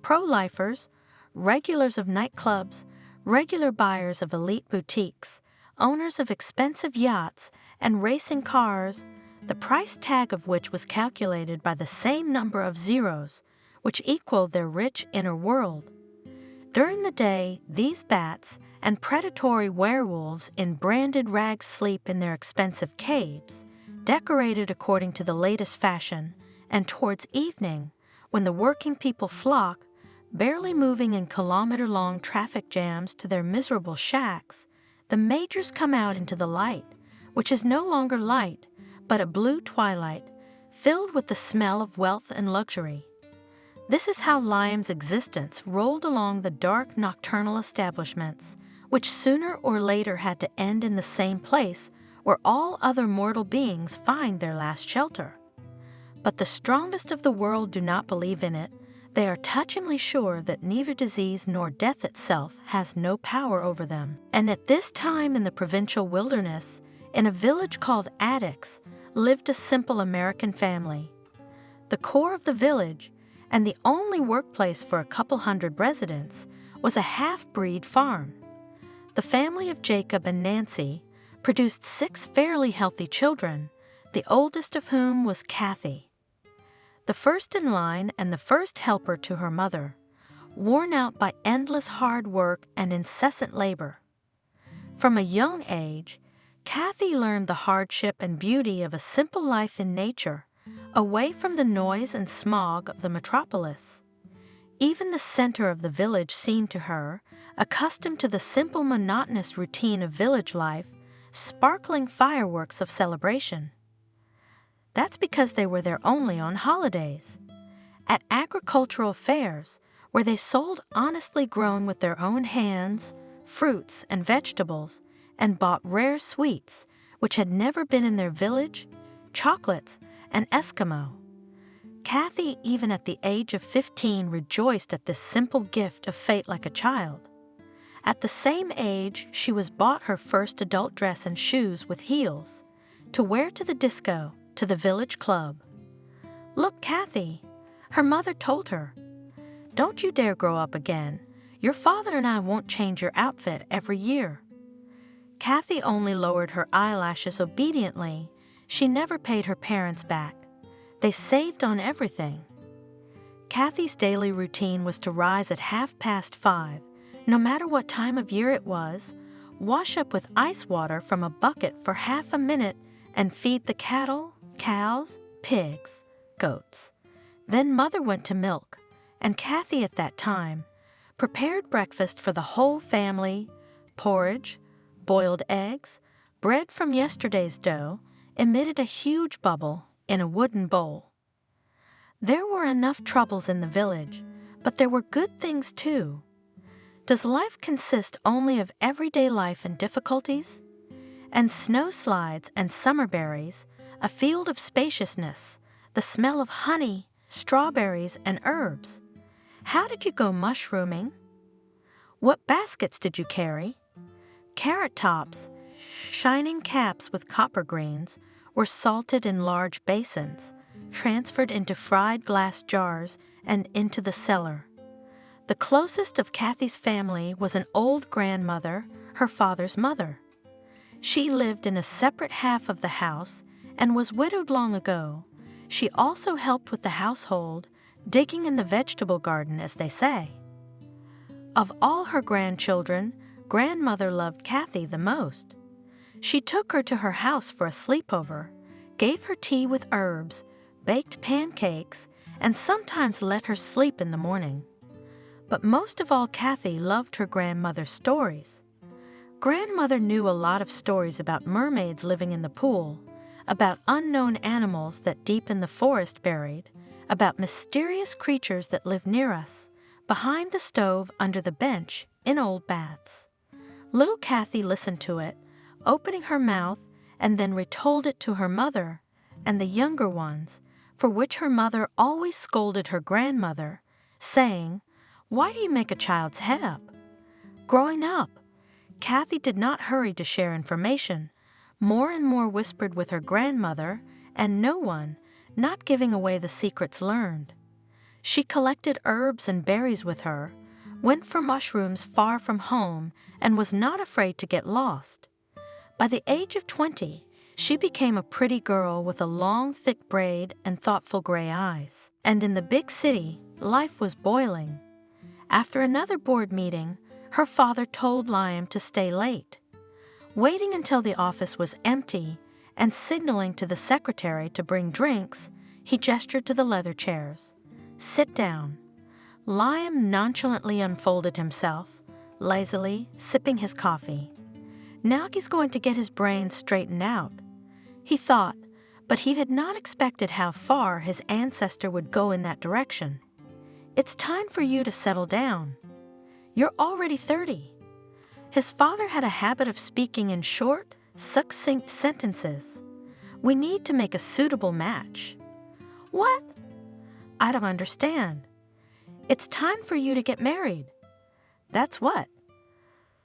pro-lifers, regulars of nightclubs, regular buyers of elite boutiques, owners of expensive yachts and racing cars, the price tag of which was calculated by the same number of zeros, which equaled their rich inner world. During the day, these bats and predatory werewolves in branded rags sleep in their expensive caves, decorated according to the latest fashion, and towards evening, when the working people flock, barely moving in kilometer-long traffic jams to their miserable shacks, the majors come out into the light, which is no longer light, but a blue twilight, filled with the smell of wealth and luxury. This is how Liam's existence rolled along the dark nocturnal establishments, which sooner or later had to end in the same place where all other mortal beings find their last shelter. But the strongest of the world do not believe in it. They are touchingly sure that neither disease nor death itself has no power over them. And at this time in the provincial wilderness, in a village called Addicks, lived a simple American family. The core of the village, and the only workplace for a couple hundred residents, was a half-breed farm. The family of Jacob and Nancy produced 6 fairly healthy children, the oldest of whom was Kathy, the first in line and the first helper to her mother, worn out by endless hard work and incessant labor. From a young age, Kathy learned the hardship and beauty of a simple life in nature, away from the noise and smog of the metropolis. Even the center of the village seemed to her, accustomed to the simple monotonous routine of village life, sparkling fireworks of celebration. That's because they were there only on holidays. At agricultural fairs, where they sold honestly grown with their own hands, fruits and vegetables, and bought rare sweets, which had never been in their village, chocolates, and Eskimo. Kathy, even at the age of 15, rejoiced at this simple gift of fate like a child. At the same age, she was bought her first adult dress and shoes with heels, to wear to the disco, to the village club. "Look, Kathy," her mother told her. "Don't you dare grow up again. Your father and I won't change your outfit every year." Kathy only lowered her eyelashes obediently. She never paid her parents back. They saved on everything. Kathy's daily routine was to rise at 5:30, no matter what time of year it was, wash up with ice water from a bucket for half a minute, and feed the cattle, cows, pigs, goats. Then Mother went to milk, and Kathy at that time prepared breakfast for the whole family, porridge, boiled eggs, bread from yesterday's dough, emitted a huge bubble in a wooden bowl. There were enough troubles in the village, but there were good things too. Does life consist only of everyday life and difficulties? and snow slides and summer berries, a field of spaciousness, the smell of honey, strawberries, and herbs. How did you go mushrooming? What baskets did you carry? Carrot tops, shining caps with copper greens, were salted in large basins, transferred into fried glass jars and into the cellar. The closest of Kathy's family was an old grandmother, her father's mother. She lived in a separate half of the house and was widowed long ago. She also helped with the household, digging in the vegetable garden, as they say. Of all her grandchildren, grandmother loved Kathy the most. She took her to her house for a sleepover, gave her tea with herbs, baked pancakes, and sometimes let her sleep in the morning. But most of all, Kathy loved her grandmother's stories. Grandmother knew a lot of stories about mermaids living in the pool, about unknown animals that deep in the forest buried, about mysterious creatures that live near us, behind the stove, under the bench, in old baths. Little Kathy listened to it, opening her mouth, and then retold it to her mother and the younger ones, for which her mother always scolded her grandmother, saying, "Why do you make a child's head up?" Growing up, Kathy did not hurry to share information, more and more whispered with her grandmother, and no one, not giving away the secrets learned. She collected herbs and berries with her, went for mushrooms far from home, and was not afraid to get lost. By the age of 20, she became a pretty girl with a long, thick braid and thoughtful gray eyes. And in the big city, life was boiling. After another board meeting, her father told Liam to stay late. Waiting until the office was empty and signaling to the secretary to bring drinks, he gestured to the leather chairs. "Sit down." Liam nonchalantly unfolded himself, lazily sipping his coffee. Now he's going to get his brains straightened out, he thought, but he had not expected how far his ancestor would go in that direction. "It's time for you to settle down. You're already 30. His father had a habit of speaking in short, succinct sentences. "We need to make a suitable match." "What?" "I don't understand." "It's time for you to get married." "That's what?"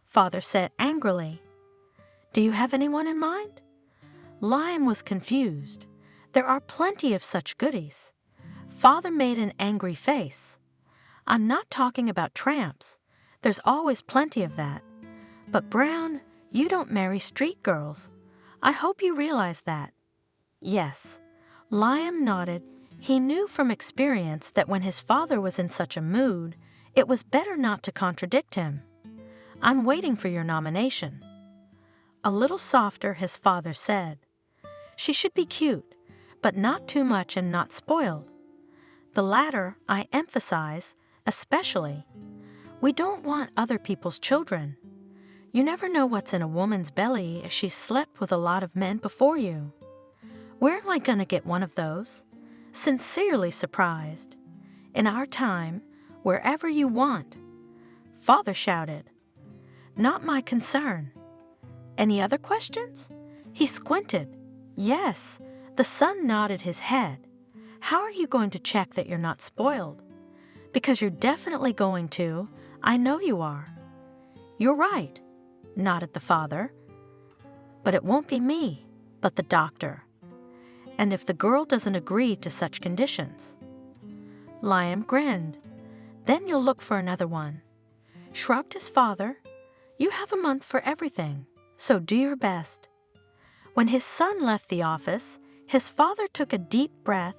Father said angrily. "Do you have anyone in mind?" Liam was confused. There are plenty of such goodies. Father made an angry face. "I'm not talking about tramps. There's always plenty of that. But Brown, you don't marry street girls. I hope you realize that." "Yes." Liam nodded. He knew from experience that when his father was in such a mood, it was better not to contradict him. "I'm waiting for your nomination." A little softer, his father said, "She should be cute, but not too much and not spoiled." The latter, I emphasize, especially. We don't want other people's children. You never know what's in a woman's belly if she's slept with a lot of men before you. "Where am I going to get one of those?" Sincerely surprised. "In our time, wherever you want." Father shouted. "Not my concern." "Any other questions?" He squinted. "Yes." The son nodded his head. "How are you going to check that you're not spoiled?" "Because you're definitely going to. I know you are." "You're right," nodded the father. "But it won't be me, but the doctor. And if the girl doesn't agree to such conditions." Liam grinned. "Then you'll look for another one." Shrugged his father. "You have a month for everything, so do your best." When his son left the office, his father took a deep breath,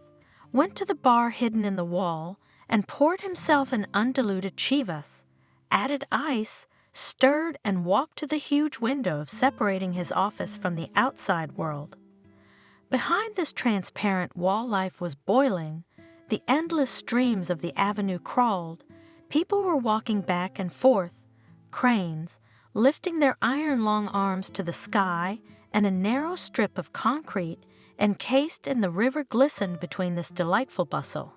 went to the bar hidden in the wall, and poured himself an undiluted chivas, added ice, stirred, and walked to the huge window separating his office from the outside world. Behind this transparent wall life was boiling. The endless streams of the avenue crawled. People were walking back and forth, cranes, lifting their iron-long arms to the sky, and a narrow strip of concrete encased in the river glistened between this delightful bustle.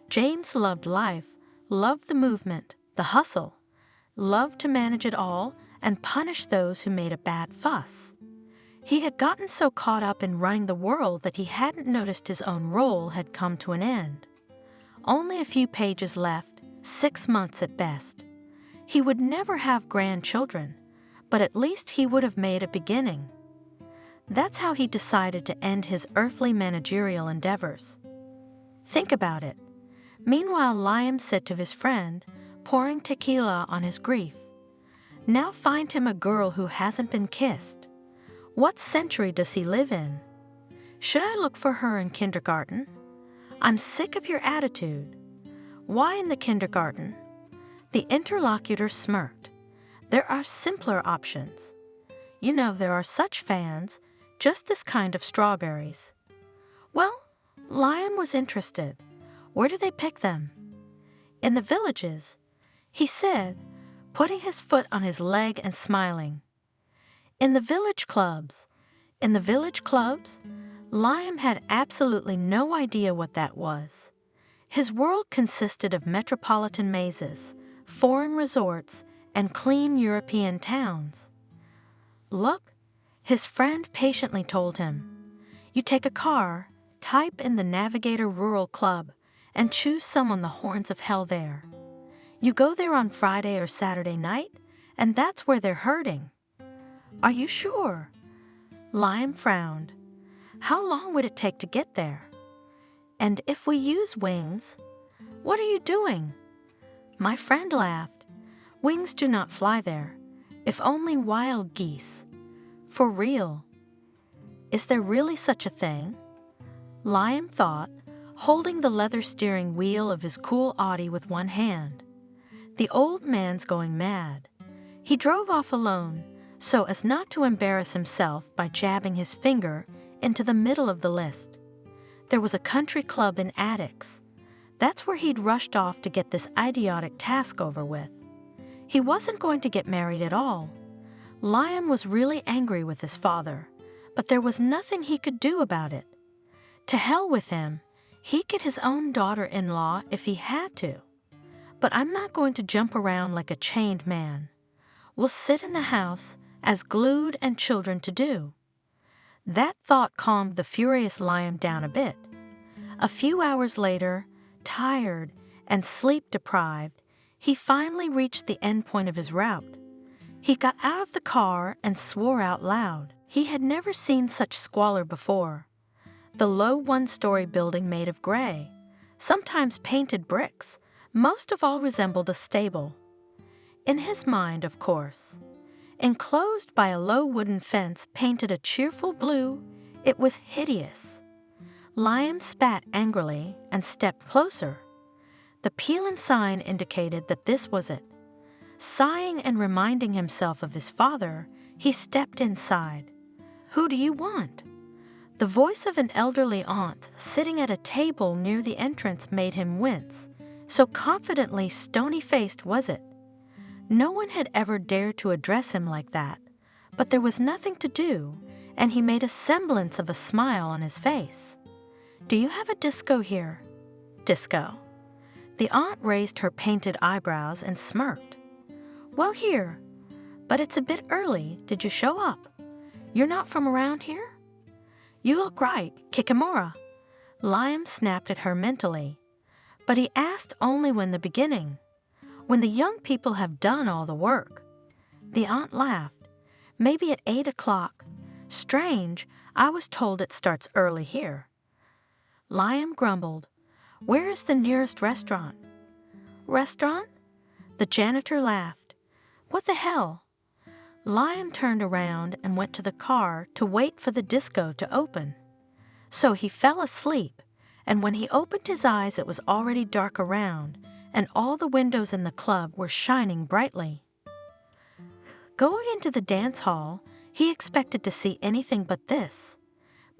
James loved life, loved the movement, the hustle, loved to manage it all and punish those who made a bad fuss. He had gotten so caught up in running the world that he hadn't noticed his own role had come to an end. Only a few pages left, 6 months at best. He would never have grandchildren, but at least he would have made a beginning. That's how he decided to end his earthly managerial endeavors. Think about it. Meanwhile, Liam said to his friend, pouring tequila on his grief, "Now find him a girl who hasn't been kissed. What century does he live in? Should I look for her in kindergarten? I'm sick of your attitude. Why in the kindergarten?" The interlocutor smirked. "There are simpler options. You know, there are such fans, just this kind of strawberries." Well, Liam was interested. Where do they pick them? "In the villages," he said, putting his foot on his leg and smiling. "In the village clubs." In the village clubs? Liam had absolutely no idea what that was. His world consisted of metropolitan mazes, foreign resorts, and clean European towns. "Look," his friend patiently told him. "You take a car, type in the Navigator Rural Club, and choose some on the horns of hell there. You go there on Friday or Saturday night, and that's where they're herding." "Are you sure?" Liam frowned. "How long would it take to get there? And if we use wings?" "What are you doing?" My friend laughed. "Wings do not fly there, if only wild geese. For real." "Is there really such a thing?" Liam thought, holding the leather steering wheel of his cool Audi with one hand. The old man's going mad. He drove off alone, so as not to embarrass himself by jabbing his finger into the middle of the list. There was a country club in Attucks. That's where he'd rushed off to get this idiotic task over with. He wasn't going to get married at all. Liam was really angry with his father, but there was nothing he could do about it. To hell with him. He'd get his own daughter-in-law if he had to. But I'm not going to jump around like a chained man. We'll sit in the house, as glued and children to do. That thought calmed the furious Liam down a bit. A few hours later, tired and sleep-deprived, he finally reached the end point of his route. He got out of the car and swore out loud. He had never seen such squalor before. The low one-story building made of gray, sometimes painted bricks, most of all resembled a stable. In his mind, of course. Enclosed by a low wooden fence painted a cheerful blue, it was hideous. Liam spat angrily and stepped closer. The peeling sign indicated that this was it. Sighing and reminding himself of his father, he stepped inside. "Who do you want?" The voice of an elderly aunt sitting at a table near the entrance made him wince, so confidently stony-faced was it. No one had ever dared to address him like that, but there was nothing to do, and he made a semblance of a smile on his face. "Do you have a disco here?" "Disco?" The aunt raised her painted eyebrows and smirked. "Well, here. But it's a bit early. Did you show up? You're not from around here?" "You look right, Kikimora." Liam snapped at her mentally. But he asked only when the beginning. When the young people have done all the work. The aunt laughed. "Maybe at 8 o'clock. Strange, I was told it starts early here." Liam grumbled. "Where is the nearest restaurant?" "Restaurant?" The janitor laughed. "What the hell?" Liam turned around and went to the car to wait for the disco to open. So he fell asleep, and when he opened his eyes it was already dark around, and all the windows in the club were shining brightly. Going into the dance hall, he expected to see anything but this.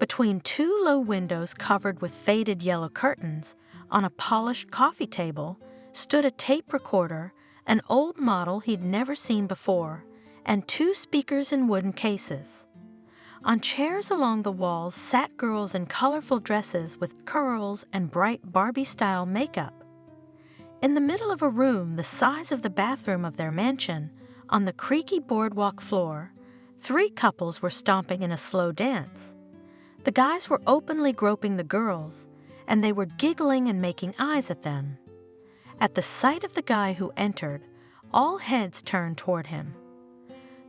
Between 2 low windows covered with faded yellow curtains, on a polished coffee table, stood a tape recorder, an old model he'd never seen before, and 2 speakers in wooden cases. On chairs along the walls sat girls in colorful dresses with curls and bright Barbie-style makeup. In the middle of a room the size of the bathroom of their mansion, on the creaky boardwalk floor, 3 couples were stomping in a slow dance. The guys were openly groping the girls, and they were giggling and making eyes at them. At the sight of the guy who entered, all heads turned toward him.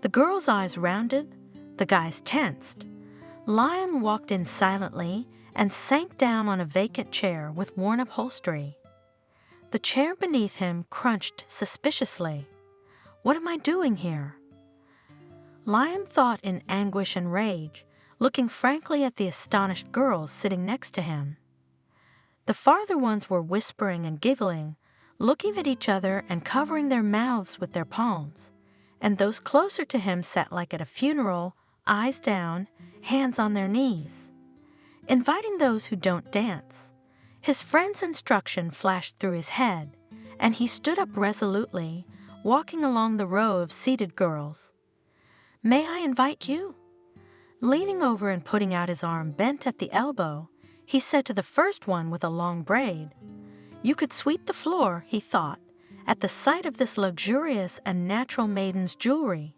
The girls' eyes rounded, the guys tensed. Liam walked in silently and sank down on a vacant chair with worn upholstery. The chair beneath him crunched suspiciously. What am I doing here? Liam thought in anguish and rage, looking frankly at the astonished girls sitting next to him. The farther ones were whispering and giggling, looking at each other and covering their mouths with their palms, and those closer to him sat like at a funeral, eyes down, hands on their knees. Inviting those who don't dance. His friend's instruction flashed through his head, and he stood up resolutely, walking along the row of seated girls. May I invite you? Leaning over and putting out his arm bent at the elbow, he said to the first one with a long braid. You could sweep the floor, he thought, at the sight of this luxurious and natural maiden's jewelry.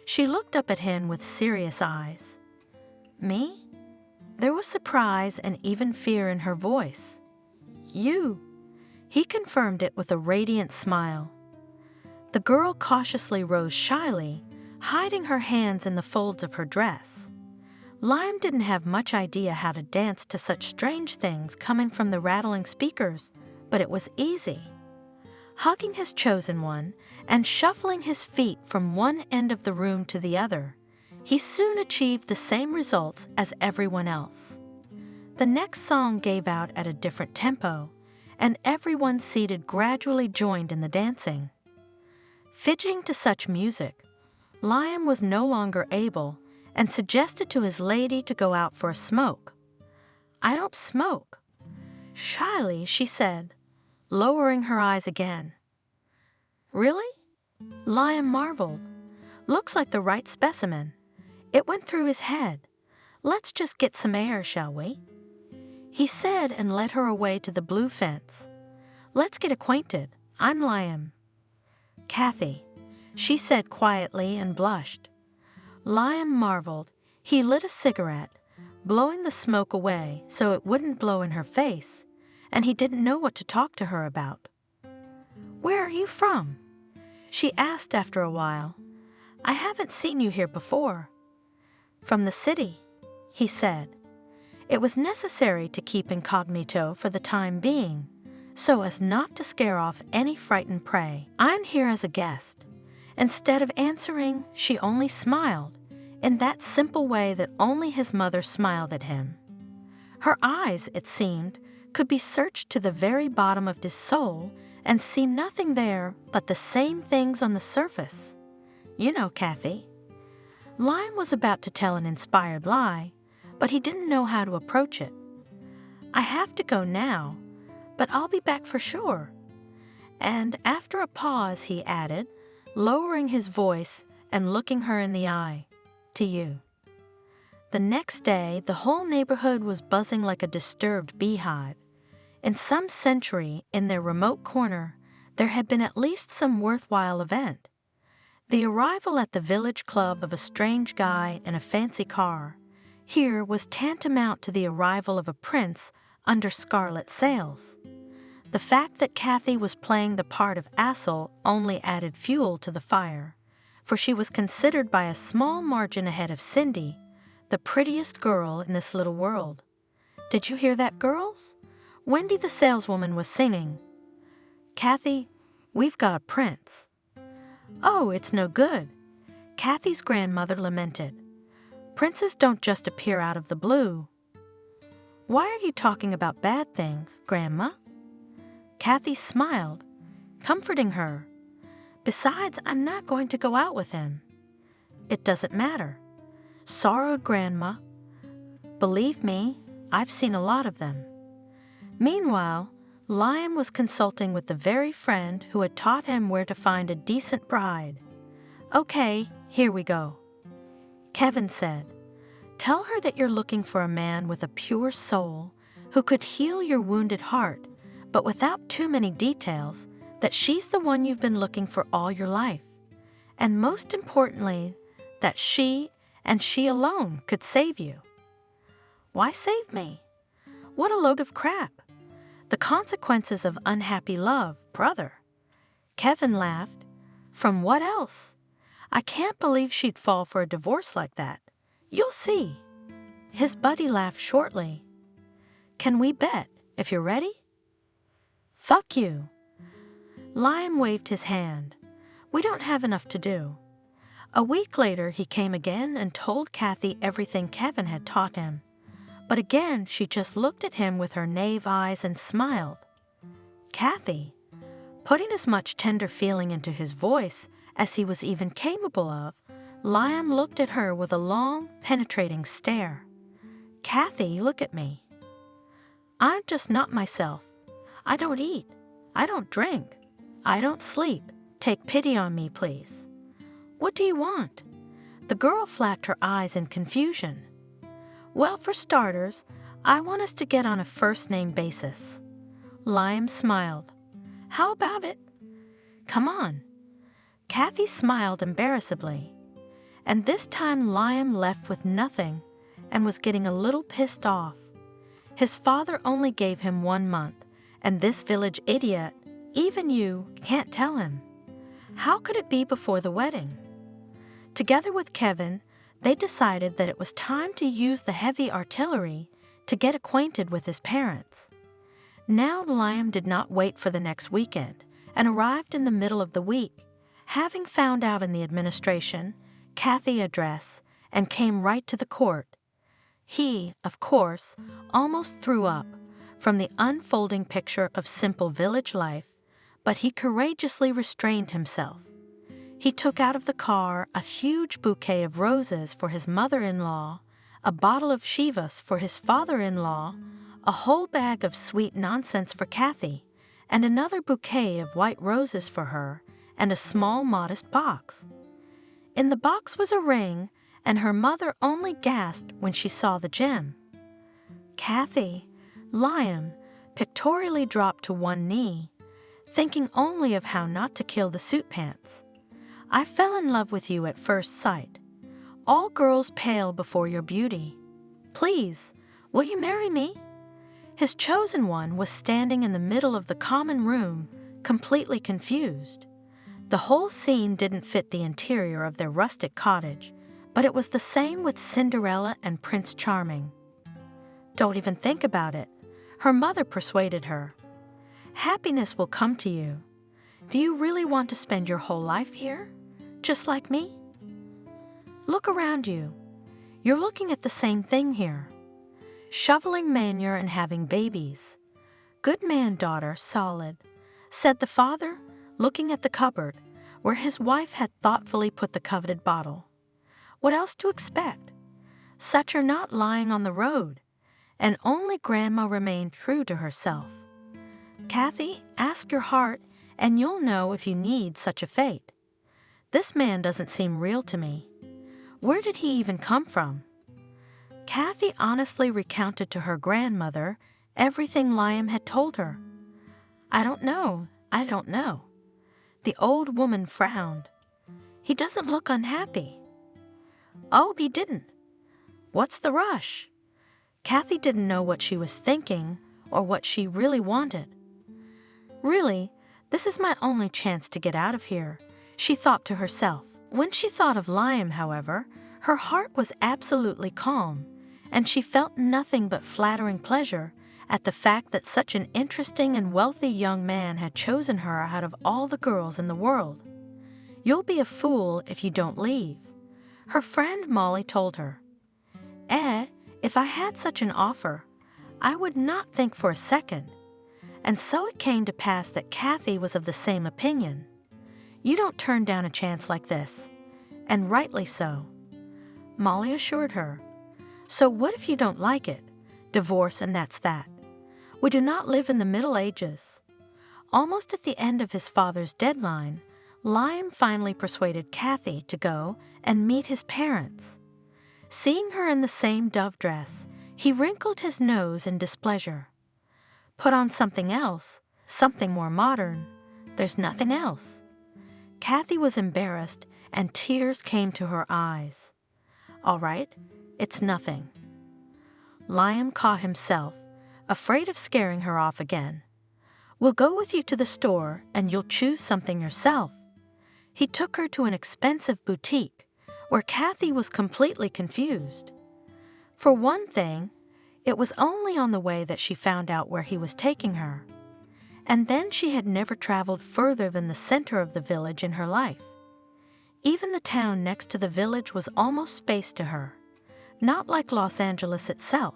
She looked up at him with serious eyes. Me? There was surprise and even fear in her voice. You. He confirmed it with a radiant smile. The girl cautiously rose shyly, hiding her hands in the folds of her dress. Liam didn't have much idea how to dance to such strange things coming from the rattling speakers, but it was easy. Hugging his chosen one and shuffling his feet from one end of the room to the other, he soon achieved the same results as everyone else. The next song gave out at a different tempo, and everyone seated gradually joined in the dancing. Fidgeting to such music, Liam was no longer able and suggested to his lady to go out for a smoke. I don't smoke. Shyly, she said, lowering her eyes again. Really? Liam marveled. Looks like the right specimen. It went through his head. Let's just get some air, shall we? He said and led her away to the blue fence. Let's get acquainted. I'm Liam. Kathy, she said quietly and blushed. Liam marveled. He lit a cigarette, blowing the smoke away so it wouldn't blow in her face, and he didn't know what to talk to her about. Where are you from? She asked after a while. I haven't seen you here before. From the city, he said. It was necessary to keep incognito for the time being, so as not to scare off any frightened prey. I'm here as a guest. Instead of answering, she only smiled, in that simple way that only his mother smiled at him. Her eyes, it seemed, could be searched to the very bottom of his soul and see nothing there but the same things on the surface. You know, Kathy. Liam was about to tell an inspired lie, but he didn't know how to approach it. I have to go now, but I'll be back for sure. And after a pause, he added, lowering his voice and looking her in the eye, to you. The next day, the whole neighborhood was buzzing like a disturbed beehive. In some century, in their remote corner, there had been at least some worthwhile event. The arrival at the village club of a strange guy in a fancy car here was tantamount to the arrival of a prince under scarlet sails. The fact that Kathy was playing the part of Assel only added fuel to the fire, for she was considered by a small margin ahead of Cindy, the prettiest girl in this little world. Did you hear that, girls? Wendy the saleswoman was singing. Kathy, we've got a prince. Oh, it's no good. Kathy's grandmother lamented. Princes don't just appear out of the blue. Why are you talking about bad things, Grandma? Kathy smiled, comforting her. Besides, I'm not going to go out with him. It doesn't matter. Sorrowed Grandma. Believe me, I've seen a lot of them. Meanwhile, Liam was consulting with the very friend who had taught him where to find a decent bride. Okay, here we go. Kevin said, tell her that you're looking for a man with a pure soul who could heal your wounded heart, but without too many details, that she's the one you've been looking for all your life. And most importantly, that she, and she alone, could save you. Why save me? What a load of crap. The consequences of unhappy love, brother. Kevin laughed. From what else? I can't believe she'd fall for a divorce like that. You'll see. His buddy laughed shortly. Can we bet, if you're ready? Fuck you. Liam waved his hand. We don't have enough to do. A week later, he came again and told Kathy everything Kevin had taught him. But again, she just looked at him with her knave eyes and smiled. Kathy, putting as much tender feeling into his voice as he was even capable of, Liam looked at her with a long, penetrating stare. Kathy, look at me. I'm just not myself. I don't eat. I don't drink. I don't sleep. Take pity on me, please. What do you want? The girl flapped her eyes in confusion. Well, for starters, I want us to get on a first-name basis. Liam smiled. How about it? Come on. Kathy smiled embarrassedly. And this time Liam left with nothing and was getting a little pissed off. His father only gave him 1 month, and this village idiot, even you, can't tell him. How could it be before the wedding? Together with Kevin, they decided that it was time to use the heavy artillery to get acquainted with his parents. Now Liam did not wait for the next weekend and arrived in the middle of the week, having found out in the administration, Kathy address, and came right to the court. He, of course, almost threw up from the unfolding picture of simple village life, but he courageously restrained himself. He took out of the car a huge bouquet of roses for his mother-in-law, a bottle of Chivas for his father-in-law, a whole bag of sweet nonsense for Kathy, and another bouquet of white roses for her, and a small modest box. In the box was a ring, and her mother only gasped when she saw the gem. Kathy, Liam, pictorially dropped to one knee, thinking only of how not to kill the suit pants. I fell in love with you at first sight. All girls pale before your beauty. Please, will you marry me? His chosen one was standing in the middle of the common room, completely confused. The whole scene didn't fit the interior of their rustic cottage, but it was the same with Cinderella and Prince Charming. Don't even think about it. Her mother persuaded her. Happiness will come to you. Do you really want to spend your whole life here? Just like me? Look around you. You're looking at the same thing here. Shoveling manure and having babies. Good man, daughter, solid, said the father, looking at the cupboard, where his wife had thoughtfully put the coveted bottle. What else to expect? Such are not lying on the road, and only Grandma remained true to herself. Kathy, ask your heart, and you'll know if you need such a fate. This man doesn't seem real to me. Where did he even come from? Kathy honestly recounted to her grandmother everything Liam had told her. I don't know. The old woman frowned. He doesn't look unhappy. Oh, he didn't. What's the rush? Kathy didn't know what she was thinking or what she really wanted. Really, this is my only chance to get out of here, she thought to herself. When she thought of Liam, however, her heart was absolutely calm, and she felt nothing but flattering pleasure at the fact that such an interesting and wealthy young man had chosen her out of all the girls in the world. You'll be a fool if you don't leave, her friend Molly told her. If I had such an offer, I would not think for a second. And so it came to pass that Kathy was of the same opinion. You don't turn down a chance like this, and rightly so. Molly assured her. So what if you don't like it? Divorce and that's that. We do not live in the Middle Ages. Almost at the end of his father's deadline, Liam finally persuaded Kathy to go and meet his parents. Seeing her in the same dove dress, he wrinkled his nose in displeasure. Put on something else, something more modern. There's nothing else. Kathy was embarrassed and tears came to her eyes. "All right, it's nothing." Liam caught himself, afraid of scaring her off again. "We'll go with you to the store and you'll choose something yourself." He took her to an expensive boutique where Kathy was completely confused. For one thing, it was only on the way that she found out where he was taking her. And then she had never traveled further than the center of the village in her life. Even the town next to the village was almost space to her, not like Los Angeles itself.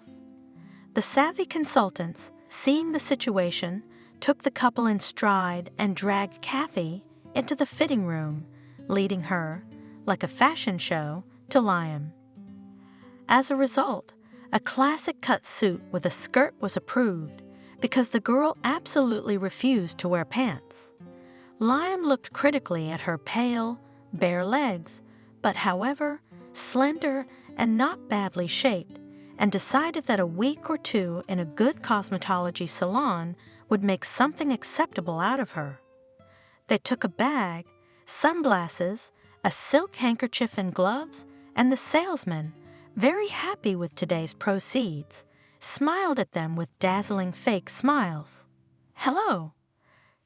The savvy consultants, seeing the situation, took the couple in stride and dragged Kathy into the fitting room, leading her, like a fashion show, to Liam. As a result, a classic cut suit with a skirt was approved because the girl absolutely refused to wear pants. Liam looked critically at her pale, bare legs, but however, slender and not badly shaped, and decided that a week or two in a good cosmetology salon would make something acceptable out of her. They took a bag, sunglasses, a silk handkerchief and gloves, and the salesman, very happy with today's proceeds, smiled at them with dazzling fake smiles. "Hello."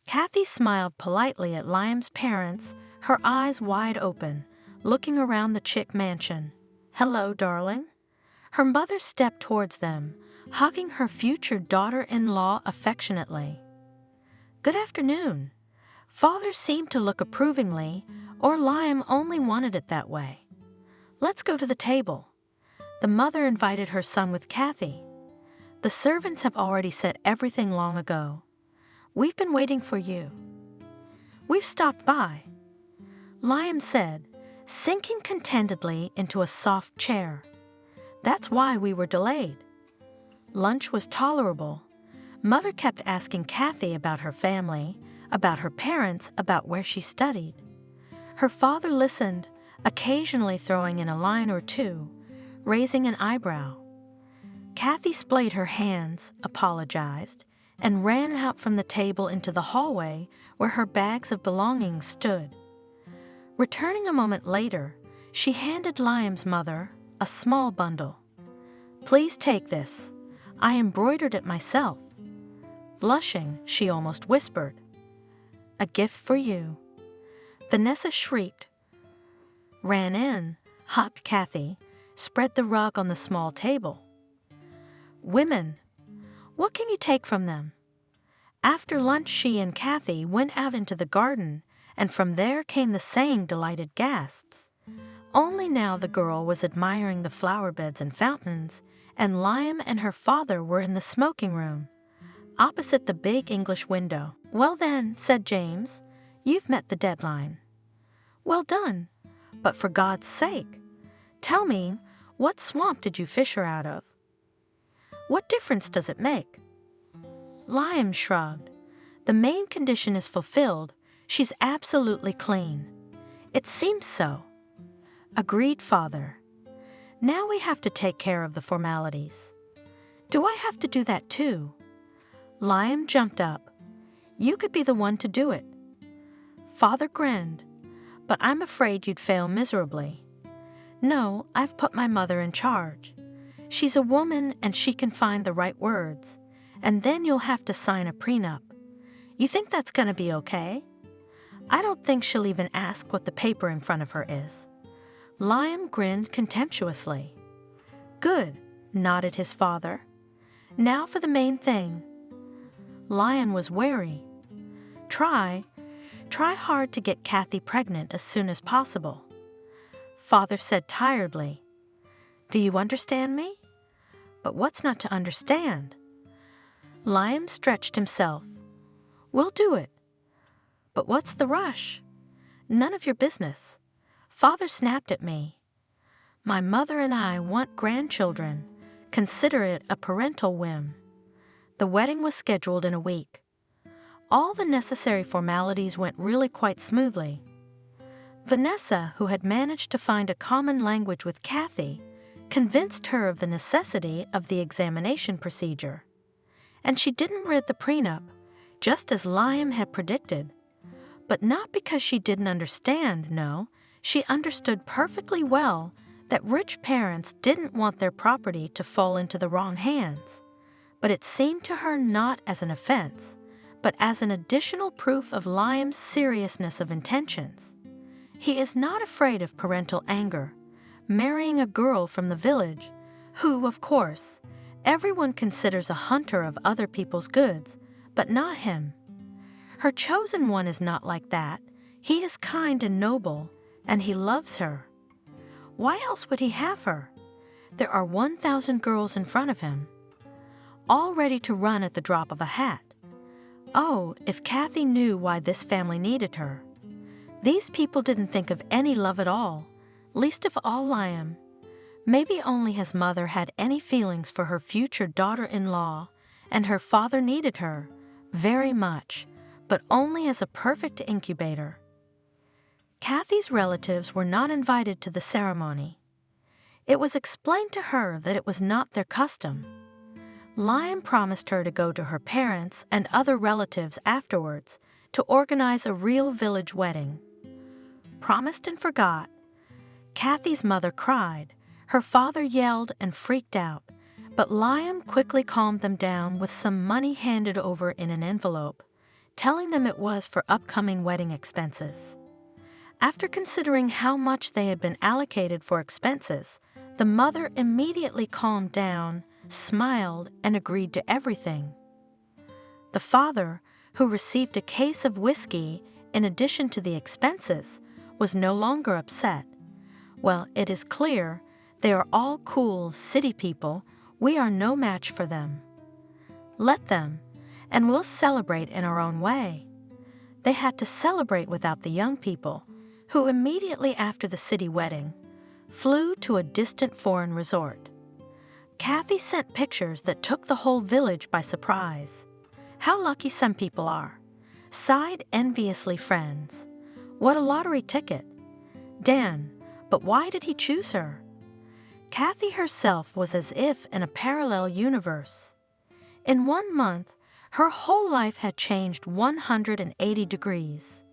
Kathy smiled politely at Liam's parents, her eyes wide open, looking around the chic mansion. "Hello, darling." Her mother stepped towards them, hugging her future daughter-in-law affectionately. "Good afternoon." Father seemed to look approvingly, or Liam only wanted it that way. "Let's go to the table." The mother invited her son with Kathy. "The servants have already set everything long ago. We've been waiting for you." "We've stopped by," Liam said, sinking contentedly into a soft chair. "That's why we were delayed." Lunch was tolerable. Mother kept asking Kathy about her family, about her parents, about where she studied. Her father listened, occasionally throwing in a line or two, raising an eyebrow. Kathy splayed her hands, apologized, and ran out from the table into the hallway where her bags of belongings stood. Returning a moment later, she handed Liam's mother a small bundle. "Please take this. I embroidered it myself." Blushing, she almost whispered, "A gift for you." Vanessa shrieked, ran in, hugged Kathy, spread the rug on the small table. "Women, what can you take from them?" After lunch, she and Kathy went out into the garden, and from there came the same delighted gasps. Only now the girl was admiring the flower beds and fountains, and Liam and her father were in the smoking room, opposite the big English window. "Well then," said James, "you've met the deadline." "Well done, but for God's sake, tell me, what swamp did you fish her out of?" "What difference does it make?" Liam shrugged. "The main condition is fulfilled. She's absolutely clean." "It seems so." Agreed, Father. "Now we have to take care of the formalities." "Do I have to do that too?" Liam jumped up. "You could be the one to do it." Father grinned. "But I'm afraid you'd fail miserably." "No, I've put my mother in charge. She's a woman and she can find the right words. And then you'll have to sign a prenup. You think that's going to be okay?" "I don't think she'll even ask what the paper in front of her is." Liam grinned contemptuously. "Good," nodded his father. "Now for the main thing." Liam was wary. Try hard to get Kathy pregnant as soon as possible." Father said tiredly, "Do you understand me?" "But what's not to understand?" Liam stretched himself. "We'll do it." "But what's the rush?" "None of your business." Father snapped at me. "My mother and I want grandchildren. Consider it a parental whim." The wedding was scheduled in a week. All the necessary formalities went really quite smoothly. Vanessa, who had managed to find a common language with Kathy, convinced her of the necessity of the examination procedure. And she didn't read the prenup, just as Liam had predicted. But not because she didn't understand, no, She understood perfectly well that rich parents didn't want their property to fall into the wrong hands, but it seemed to her not as an offense, but as an additional proof of Liam's seriousness of intentions. He is not afraid of parental anger, marrying a girl from the village, who, of course, everyone considers a hunter of other people's goods, but not him. Her chosen one is not like that. He is kind and noble, and he loves her. Why else would he have her? There are 1,000 girls in front of him, all ready to run at the drop of a hat. Oh, if Kathy knew why this family needed her. These people didn't think of any love at all, least of all Liam. Maybe only his mother had any feelings for her future daughter-in-law, and her father needed her, very much, but only as a perfect incubator. Kathy's relatives were not invited to the ceremony. It was explained to her that it was not their custom. Liam promised her to go to her parents and other relatives afterwards to organize a real village wedding. Promised and forgot. Kathy's mother cried, her father yelled and freaked out, but Liam quickly calmed them down with some money handed over in an envelope, telling them it was for upcoming wedding expenses. After considering how much they had been allocated for expenses, the mother immediately calmed down, smiled, and agreed to everything. The father, who received a case of whiskey in addition to the expenses, was no longer upset. Well, it is clear they are all cool city people. We are no match for them. Let them, and we'll celebrate in our own way. They had to celebrate without the young people, who immediately after the city wedding flew to a distant foreign resort. Kathy sent pictures that took the whole village by surprise. How lucky some people are, sighed enviously friends. What a lottery ticket. Dan, but why did he choose her? Kathy herself was as if in a parallel universe. In 1 month, her whole life had changed 180 degrees.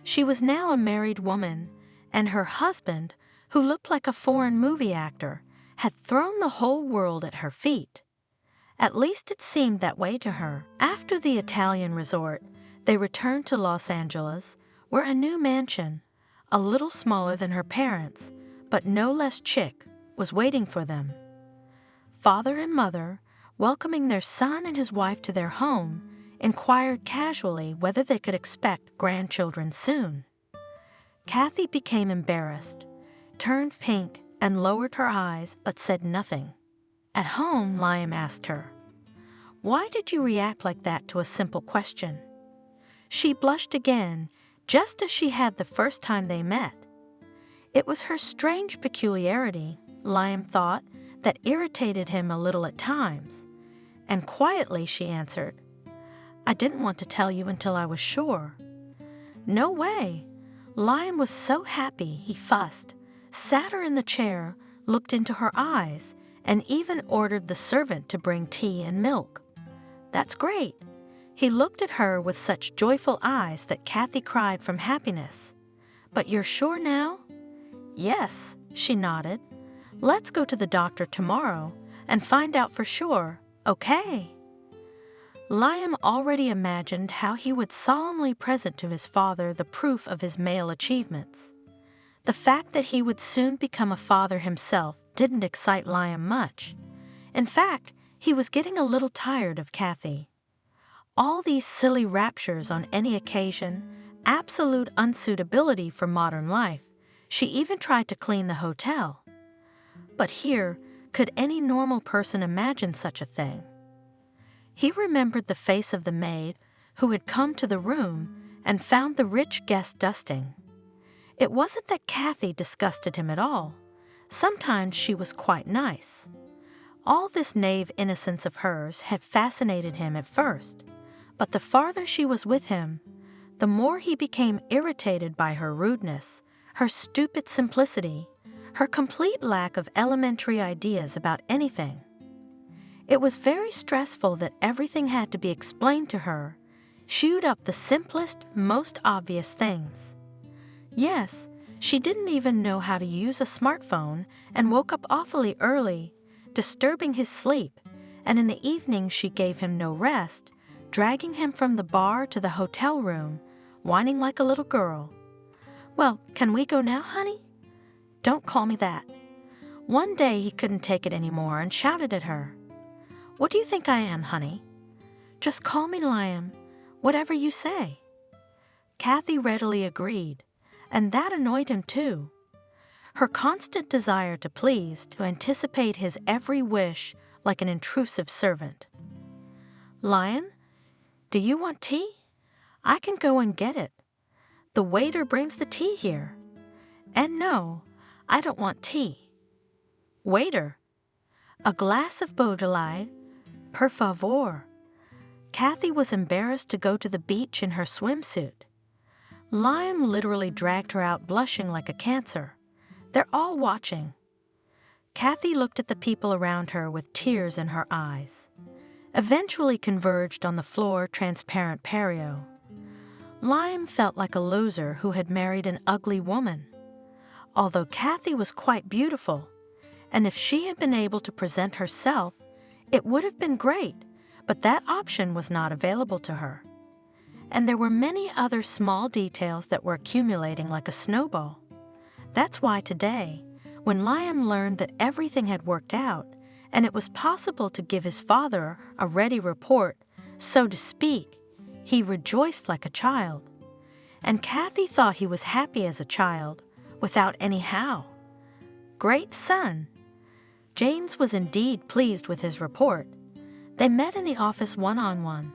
She was now a married woman, and her husband, who looked like a foreign movie actor, had thrown the whole world at her feet. At least it seemed that way to her. After the Italian resort, they returned to Los Angeles, where a new mansion, a little smaller than her parents', but no less chic, was waiting for them. Father and mother, welcoming their son and his wife to their home, inquired casually whether they could expect grandchildren soon. Kathy became embarrassed, turned pink, and lowered her eyes but said nothing. At home, Liam asked her, "Why did you react like that to a simple question?" She blushed again, just as she had the first time they met. It was her strange peculiarity, Liam thought, that irritated him a little at times, and quietly she answered, "I didn't want to tell you until I was sure." No way! Liam was so happy he fussed, sat her in the chair, looked into her eyes, and even ordered the servant to bring tea and milk. That's great! He looked at her with such joyful eyes that Kathy cried from happiness. "But you're sure now?" "Yes," she nodded. "Let's go to the doctor tomorrow and find out for sure, okay?" Liam already imagined how he would solemnly present to his father the proof of his male achievements. The fact that he would soon become a father himself didn't excite Liam much. In fact, he was getting a little tired of Kathy. All these silly raptures on any occasion, absolute unsuitability for modern life. She even tried to clean the hotel. But here, could any normal person imagine such a thing? He remembered the face of the maid who had come to the room and found the rich guest dusting. It wasn't that Kathy disgusted him at all. Sometimes she was quite nice. All this naive innocence of hers had fascinated him at first, but the farther she was with him, the more he became irritated by her rudeness, her stupid simplicity, her complete lack of elementary ideas about anything. It was very stressful that everything had to be explained to her, chewed up the simplest, most obvious things. Yes, She didn't even know how to use a smartphone and woke up awfully early, disturbing his sleep, and in the evening she gave him no rest, dragging him from the bar to the hotel room, whining like a little girl. "Well, can we go now, honey?" "Don't call me that." One day he couldn't take it anymore and shouted at her. "What do you think I am, honey?" "Just call me Liam, whatever you say." Kathy readily agreed, and that annoyed him too. Her constant desire to please, to anticipate his every wish like an intrusive servant. "Lion, do you want tea? I can go and get it. The waiter brings the tea here." "And no, I don't want tea." "Waiter, a glass of Beaujolais, per favor." Kathy was embarrassed to go to the beach in her swimsuit. Liam literally dragged her out blushing like a cancer. They're all watching. Kathy looked at the people around her with tears in her eyes, eventually converged on the floor transparent perio. Liam felt like a loser who had married an ugly woman. Although Kathy was quite beautiful, and if she had been able to present herself, it would have been great, but that option was not available to her. And there were many other small details that were accumulating like a snowball. That's why today, when Liam learned that everything had worked out, and it was possible to give his father a ready report, so to speak, he rejoiced like a child. And Kathy thought he was happy as a child, without any how. Great son! James was indeed pleased with his report. They met in the office one-on-one.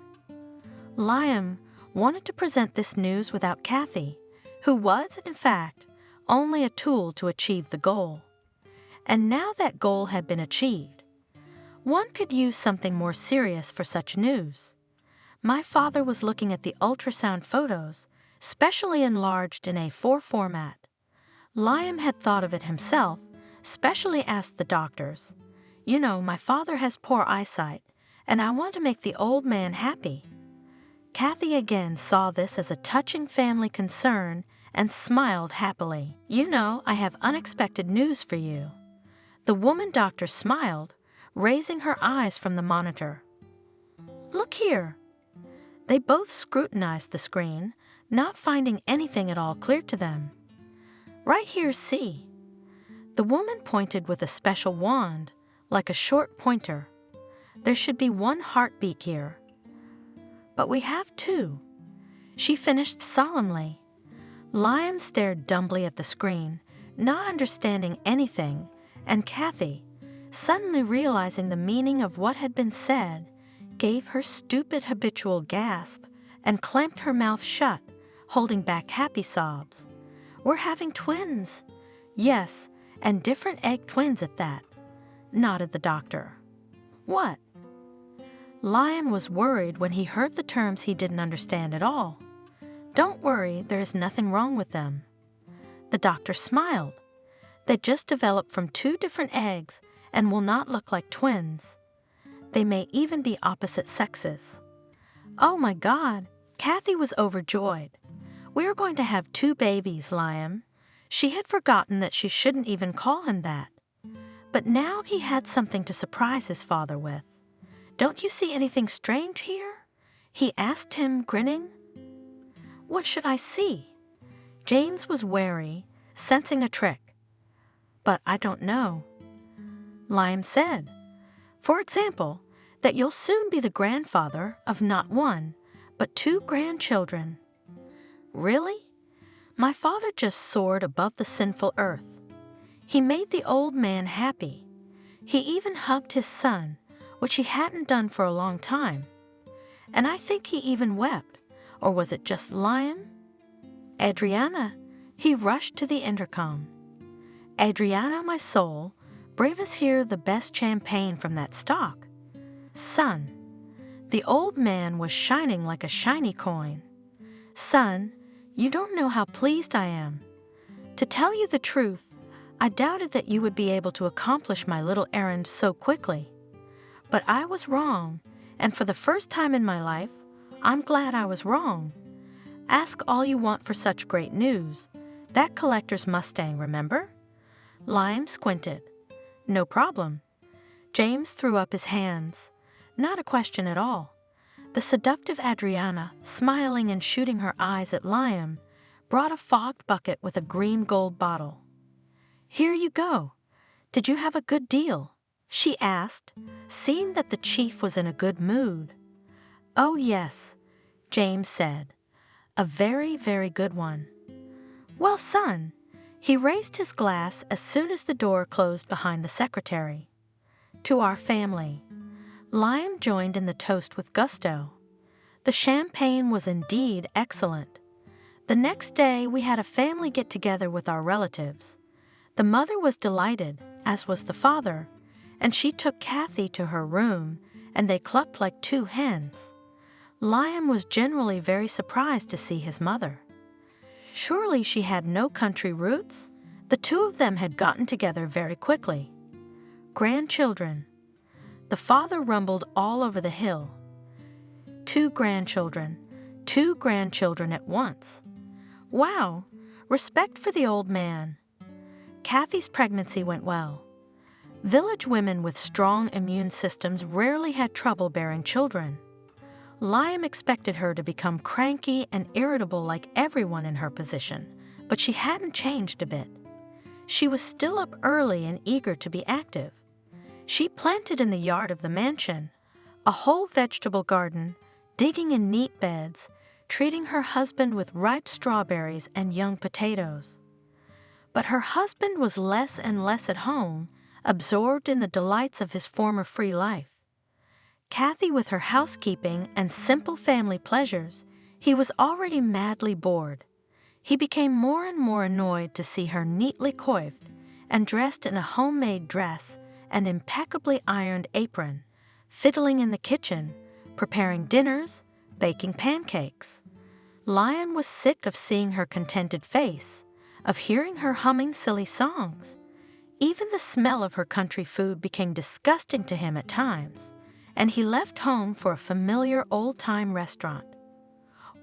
Liam wanted to present this news without Kathy, who was, in fact, only a tool to achieve the goal. And now that goal had been achieved, one could use something more serious for such news. My father was looking at the ultrasound photos, specially enlarged in A4 format. Liam had thought of it himself, specially asked the doctors. "You know, my father has poor eyesight, and I want to make the old man happy." Kathy again saw this as a touching family concern and smiled happily. "You know, I have unexpected news for you." The woman doctor smiled, raising her eyes from the monitor. "Look here." They both scrutinized the screen, not finding anything at all clear to them. "Right here, see." The woman pointed with a special wand, like a short pointer. "There should be one heartbeat here." "But we have two," she finished solemnly. Liam stared dumbly at the screen, not understanding anything, and Kathy, suddenly realizing the meaning of what had been said, gave her stupid habitual gasp and clamped her mouth shut, holding back happy sobs. "We're having twins." "Yes, and different egg twins at that," nodded the doctor. "What?" Liam was worried when he heard the terms he didn't understand at all. "Don't worry, there is nothing wrong with them." The doctor smiled. "They just developed from two different eggs and will not look like twins. They may even be opposite sexes." "Oh my God!" Kathy was overjoyed. "We are going to have two babies, Liam." She had forgotten that she shouldn't even call him that. But now he had something to surprise his father with. "Don't you see anything strange here?" he asked him, grinning. "What should I see?" James was wary, sensing a trick. "But I don't know." Liam said, "For example, that you'll soon be the grandfather of not one, but two grandchildren." "Really?" My father just soared above the sinful earth. He made the old man happy. He even hugged his son, which he hadn't done for a long time. And I think he even wept, or was it just Liam? "Adriana," he rushed to the intercom. "Adriana, my soul, bring us here the best champagne from that stock." "Son." The old man was shining like a shiny coin. "Son, you don't know how pleased I am. To tell you the truth, I doubted that you would be able to accomplish my little errand so quickly. But I was wrong, and for the first time in my life, I'm glad I was wrong. Ask all you want for such great news. That collector's Mustang, remember? Liam squinted. No problem. James threw up his hands. Not a question at all. The seductive Adriana, smiling and shooting her eyes at Liam, brought a fogged bucket with a green gold bottle. Here you go. Did you have a good deal? She asked, seeing that the chief was in a good mood. Oh yes, James said. A very, very good one. Well, son, he raised his glass as soon as the door closed behind the secretary. To our family. Liam joined in the toast with gusto. The champagne was indeed excellent. The next day we had a family get-together with our relatives. The mother was delighted, as was the father, and she took Kathy to her room, and they clucked like two hens. Liam was generally very surprised to see his mother. Surely she had no country roots? The two of them had gotten together very quickly. Grandchildren. The father rumbled all over the hill. 2 grandchildren at once. Wow, respect for the old man. Kathy's pregnancy went well. Village women with strong immune systems rarely had trouble bearing children. Liam expected her to become cranky and irritable like everyone in her position, but she hadn't changed a bit. She was still up early and eager to be active. She planted in the yard of the mansion a whole vegetable garden, digging in neat beds, treating her husband with ripe strawberries and young potatoes. But her husband was less and less at home, absorbed in the delights of his former free life. Kathy with her housekeeping and simple family pleasures, he was already madly bored. He became more and more annoyed to see her neatly coiffed and dressed in a homemade dress and impeccably ironed apron, fiddling in the kitchen, preparing dinners, baking pancakes. Liam was sick of seeing her contented face, of hearing her humming silly songs. Even the smell of her country food became disgusting to him at times, and he left home for a familiar old-time restaurant.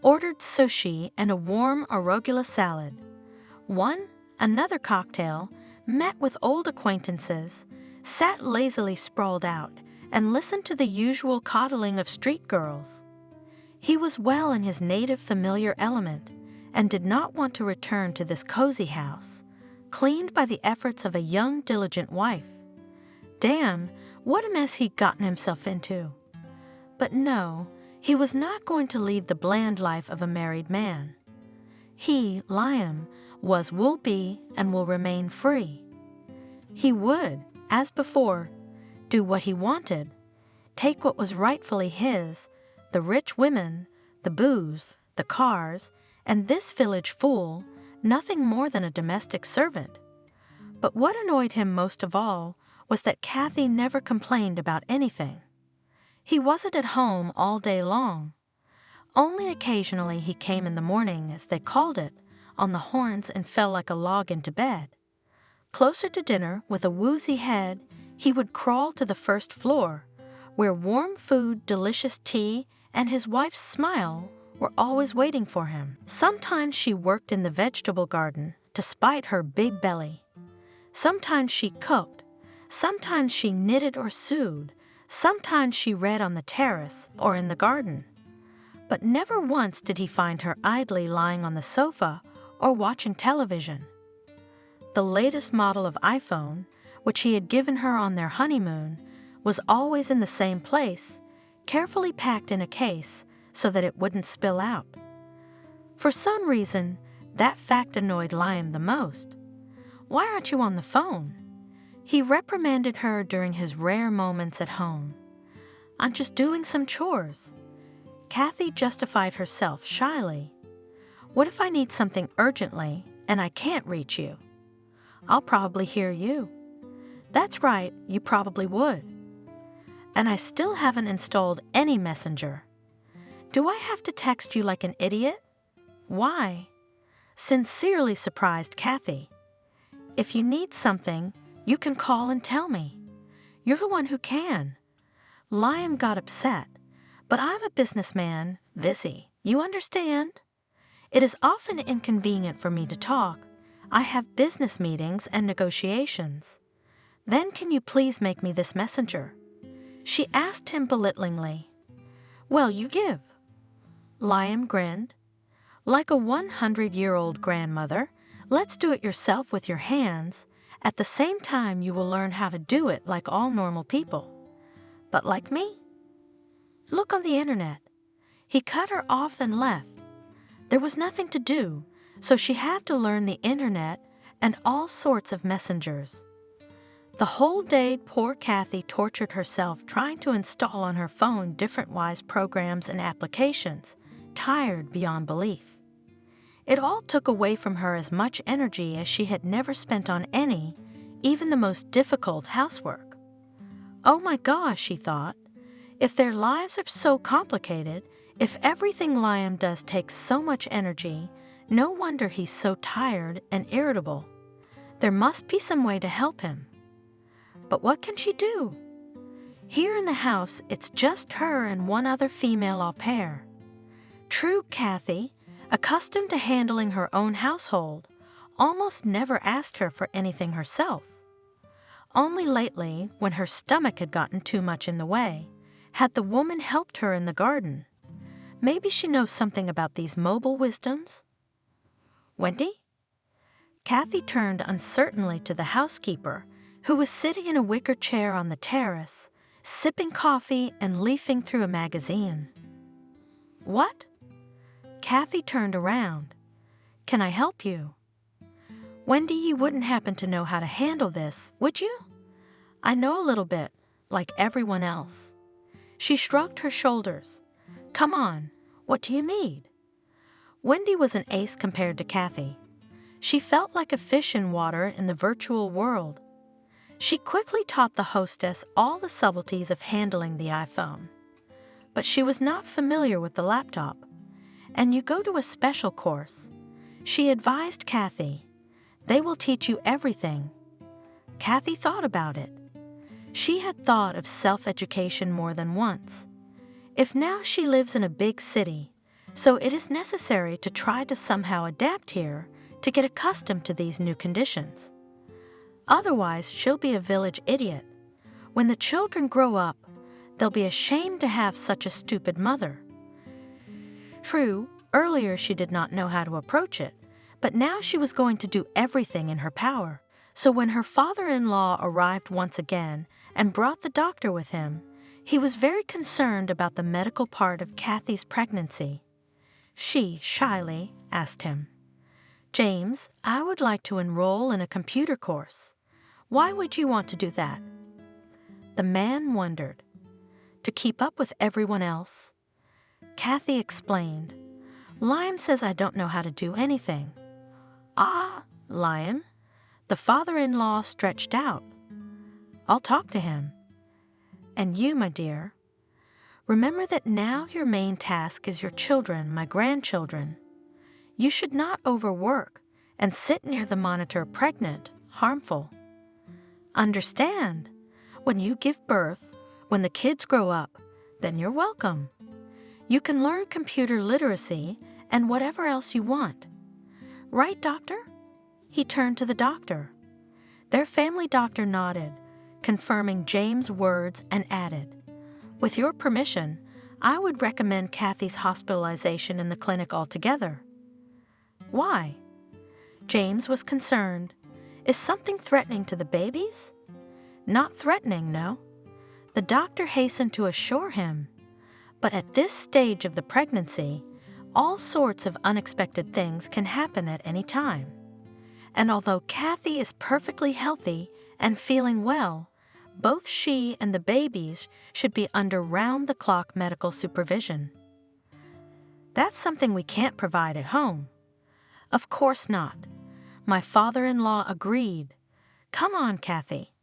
Ordered sushi and a warm arugula salad. Another cocktail, met with old acquaintances, sat lazily sprawled out, and listened to the usual coddling of street girls. He was well in his native familiar element, and did not want to return to this cozy house, cleaned by the efforts of a young, diligent wife. Damn, what a mess he'd gotten himself into. But no, he was not going to lead the bland life of a married man. He, Liam, will be, and will remain free. He would, as before, do what he wanted, take what was rightfully his, the rich women, the booze, the cars, and this village fool, nothing more than a domestic servant. But what annoyed him most of all was that Kathy never complained about anything. He wasn't at home all day long. Only occasionally he came in the morning, as they called it, on the horns and fell like a log into bed. Closer to dinner, with a woozy head, he would crawl to the first floor, where warm food, delicious tea, and his wife's smile were always waiting for him. Sometimes she worked in the vegetable garden to spite her big belly. Sometimes she cooked. Sometimes she knitted or sewed. Sometimes she read on the terrace or in the garden. But never once did he find her idly lying on the sofa or watching television. The latest model of iPhone, which he had given her on their honeymoon, was always in the same place, carefully packed in a case so that it wouldn't spill out. For some reason, that fact annoyed Liam the most. Why aren't you on the phone? He reprimanded her during his rare moments at home. I'm just doing some chores. Kathy justified herself shyly. What if I need something urgently and I can't reach you? I'll probably hear you. That's right, you probably would. And I still haven't installed any messenger. Do I have to text you like an idiot? Why? Sincerely surprised Kathy. If you need something, you can call and tell me. You're the one who can. Liam got upset, but I'm a businessman, Vissy. You understand? It is often inconvenient for me to talk, I have business meetings and negotiations. Then can you please make me this messenger?" She asked him belittlingly. "Well, you give." Liam grinned. "Like a 100-year-old grandmother, let's do it yourself with your hands. At the same time, you will learn how to do it like all normal people. But like me? Look on the internet." He cut her off and left. There was nothing to do, so she had to learn the internet and all sorts of messengers. The whole day, poor Kathy tortured herself trying to install on her phone different wise programs and applications, tired beyond belief. It all took away from her as much energy as she had never spent on any, even the most difficult housework. "Oh my gosh," she thought, "if their lives are so complicated, if everything Liam does takes so much energy, no wonder he's so tired and irritable. There must be some way to help him." But what can she do? Here in the house, it's just her and one other female au pair. True Kathy, accustomed to handling her own household, almost never asked her for anything herself. Only lately, when her stomach had gotten too much in the way, had the woman helped her in the garden. Maybe she knows something about these mobile wisdoms? "Wendy?" Kathy turned uncertainly to the housekeeper, who was sitting in a wicker chair on the terrace, sipping coffee and leafing through a magazine. "What?" Kathy turned around. "Can I help you?" "Wendy, you wouldn't happen to know how to handle this, would you?" "I know a little bit, like everyone else." She shrugged her shoulders. "Come on, what do you need?" Wendy was an ace compared to Kathy. She felt like a fish in water in the virtual world. She quickly taught the hostess all the subtleties of handling the iPhone. But she was not familiar with the laptop. "And you go to a special course," she advised Kathy. "They will teach you everything." Kathy thought about it. She had thought of self-education more than once. If now she lives in a big city, so it is necessary to try to somehow adapt here to get accustomed to these new conditions. Otherwise, she'll be a village idiot. When the children grow up, they'll be ashamed to have such a stupid mother. True, earlier she did not know how to approach it, but now she was going to do everything in her power. So when her father-in-law arrived once again and brought the doctor with him, he was very concerned about the medical part of Kathy's pregnancy. She shyly asked him, "James, I would like to enroll in a computer course. Why would you want to do that?" The man wondered. "To keep up with everyone else." Kathy explained, "Liam says I don't know how to do anything." "Ah, Liam?" The father-in-law stretched out. "I'll talk to him." "And you, my dear, remember that now your main task is your children, my grandchildren. You should not overwork and sit near the monitor pregnant, harmful. Understand, when you give birth, when the kids grow up, then you're welcome. You can learn computer literacy and whatever else you want. Right, doctor?" He turned to the doctor. Their family doctor nodded, confirming James' words, and added, "With your permission, I would recommend Kathy's hospitalization in the clinic altogether." "Why?" James was concerned. "Is something threatening to the babies?" "Not threatening, no." The doctor hastened to assure him. But at this stage of the pregnancy, all sorts of unexpected things can happen at any time. And although Kathy is perfectly healthy and feeling well, both she and the babies should be under round-the-clock medical supervision. "That's something we can't provide at home." "Of course not." My father-in-law agreed. "Come on, Kathy.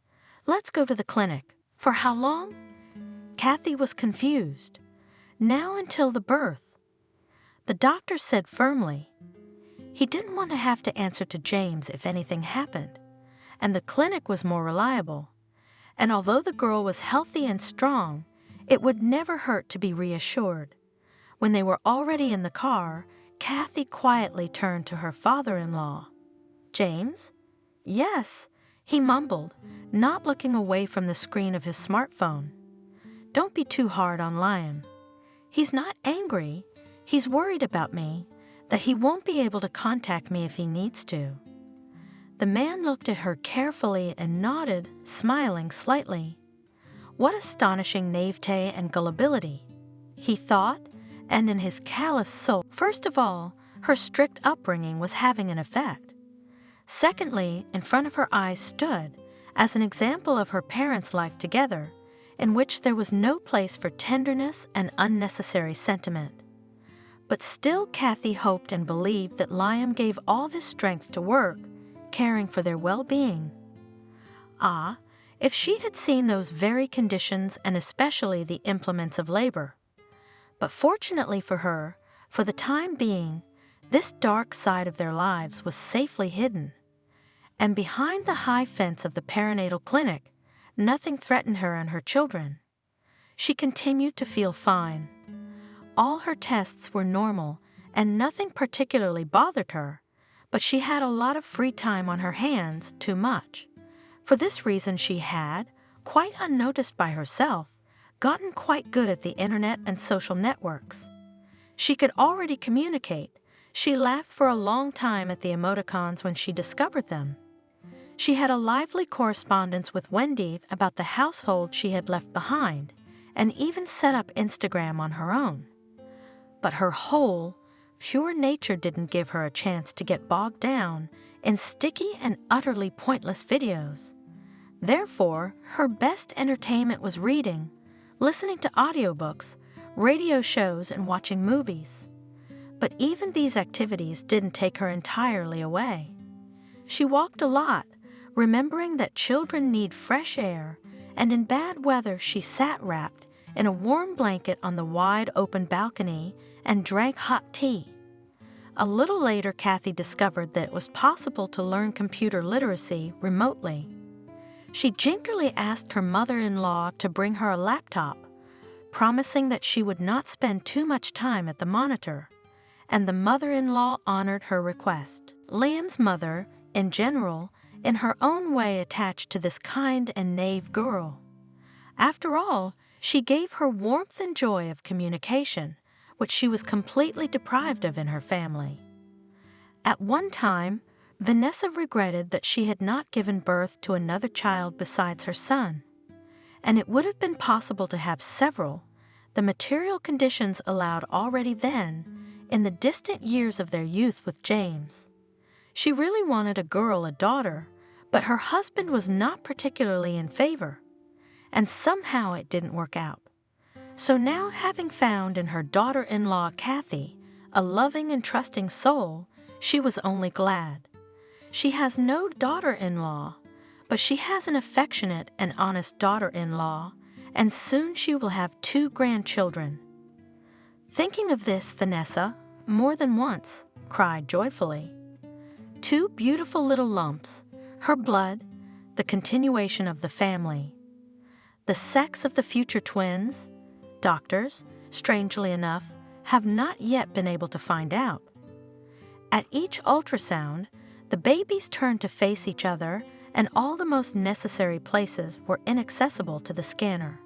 Let's go to the clinic." "For how long?" Kathy was confused. "Now until the birth." The doctor said firmly. He didn't want to have to answer to James if anything happened, and the clinic was more reliable. And although the girl was healthy and strong, it would never hurt to be reassured. When they were already in the car, Kathy quietly turned to her father-in-law. James?" "Yes," he mumbled, not looking away from the screen of his smartphone. "Don't be too hard on Liam. He's not angry. He's worried about me, that he won't be able to contact me if he needs to." The man looked at her carefully and nodded, smiling slightly. What astonishing naivete and gullibility, he thought, and in his callous soul. First of all, her strict upbringing was having an effect. Secondly, in front of her eyes stood, as an example of her parents' life together, in which there was no place for tenderness and unnecessary sentiment. But still Kathy hoped and believed that Liam gave all of his strength to work, caring for their well-being. Ah, if she had seen those very conditions and especially the implements of labor. But fortunately for her, for the time being, this dark side of their lives was safely hidden. And behind the high fence of the perinatal clinic, nothing threatened her and her children. She continued to feel fine. All her tests were normal and nothing particularly bothered her, but she had a lot of free time on her hands, too much. For this reason she had, quite unnoticed by herself, gotten quite good at the internet and social networks. She could already communicate. She laughed for a long time at the emoticons when she discovered them. She had a lively correspondence with Wendy about the household she had left behind, and even set up Instagram on her own. But her whole, pure nature didn't give her a chance to get bogged down in sticky and utterly pointless videos. Therefore, her best entertainment was reading, listening to audiobooks, radio shows, and watching movies. But even these activities didn't take her entirely away. She walked a lot, remembering that children need fresh air, and in bad weather she sat wrapped in a warm blanket on the wide open balcony and drank hot tea. A little later, Kathy discovered that it was possible to learn computer literacy remotely. She gingerly asked her mother-in-law to bring her a laptop, promising that she would not spend too much time at the monitor, and the mother-in-law honored her request. Liam's mother, in general, in her own way attached to this kind and naive girl. After all, she gave her warmth and joy of communication, which she was completely deprived of in her family. At one time, Vanessa regretted that she had not given birth to another child besides her son, and it would have been possible to have several. The material conditions allowed already then, in the distant years of their youth with James. She really wanted a girl, a daughter, but her husband was not particularly in favor, and somehow it didn't work out. So now, having found in her daughter-in-law Kathy a loving and trusting soul, she was only glad. She has no daughter-in-law, but she has an affectionate and honest daughter-in-law, and soon she will have 2 grandchildren. Thinking of this, Vanessa, more than once, cried joyfully. 2 beautiful little lumps, her blood, the continuation of the family. The sex of the future twins, doctors, strangely enough, have not yet been able to find out. At each ultrasound, the babies turned to face each other, and all the most necessary places were inaccessible to the scanner.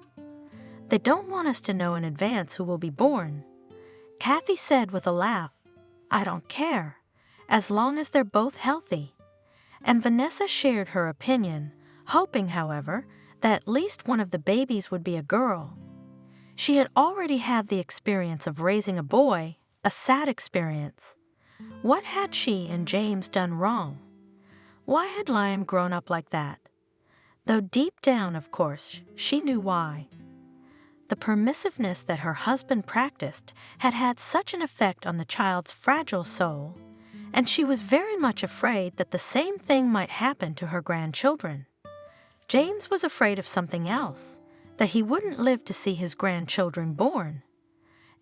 They don't want us to know in advance who will be born. Kathy said with a laugh, "I don't care, as long as they're both healthy." And Vanessa shared her opinion, hoping, however, that at least one of the babies would be a girl. She had already had the experience of raising a boy, a sad experience. What had she and James done wrong? Why had Liam grown up like that? Though deep down, of course, she knew why. The permissiveness that her husband practiced had had such an effect on the child's fragile soul, and she was very much afraid that the same thing might happen to her grandchildren. James was afraid of something else, that he wouldn't live to see his grandchildren born.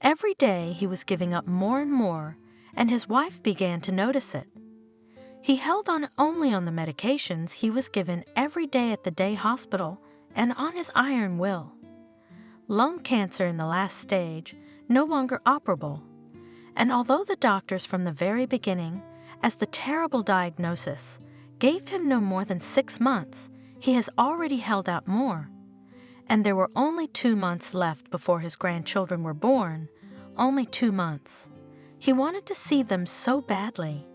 Every day he was giving up more and more, and his wife began to notice it. He held on only on the medications he was given every day at the day hospital and on his iron will. Lung cancer in the last stage, no longer operable. And although the doctors from the very beginning, as the terrible diagnosis gave him no more than 6 months, he has already held out more. And there were only 2 months left before his grandchildren were born, only 2 months. He wanted to see them so badly.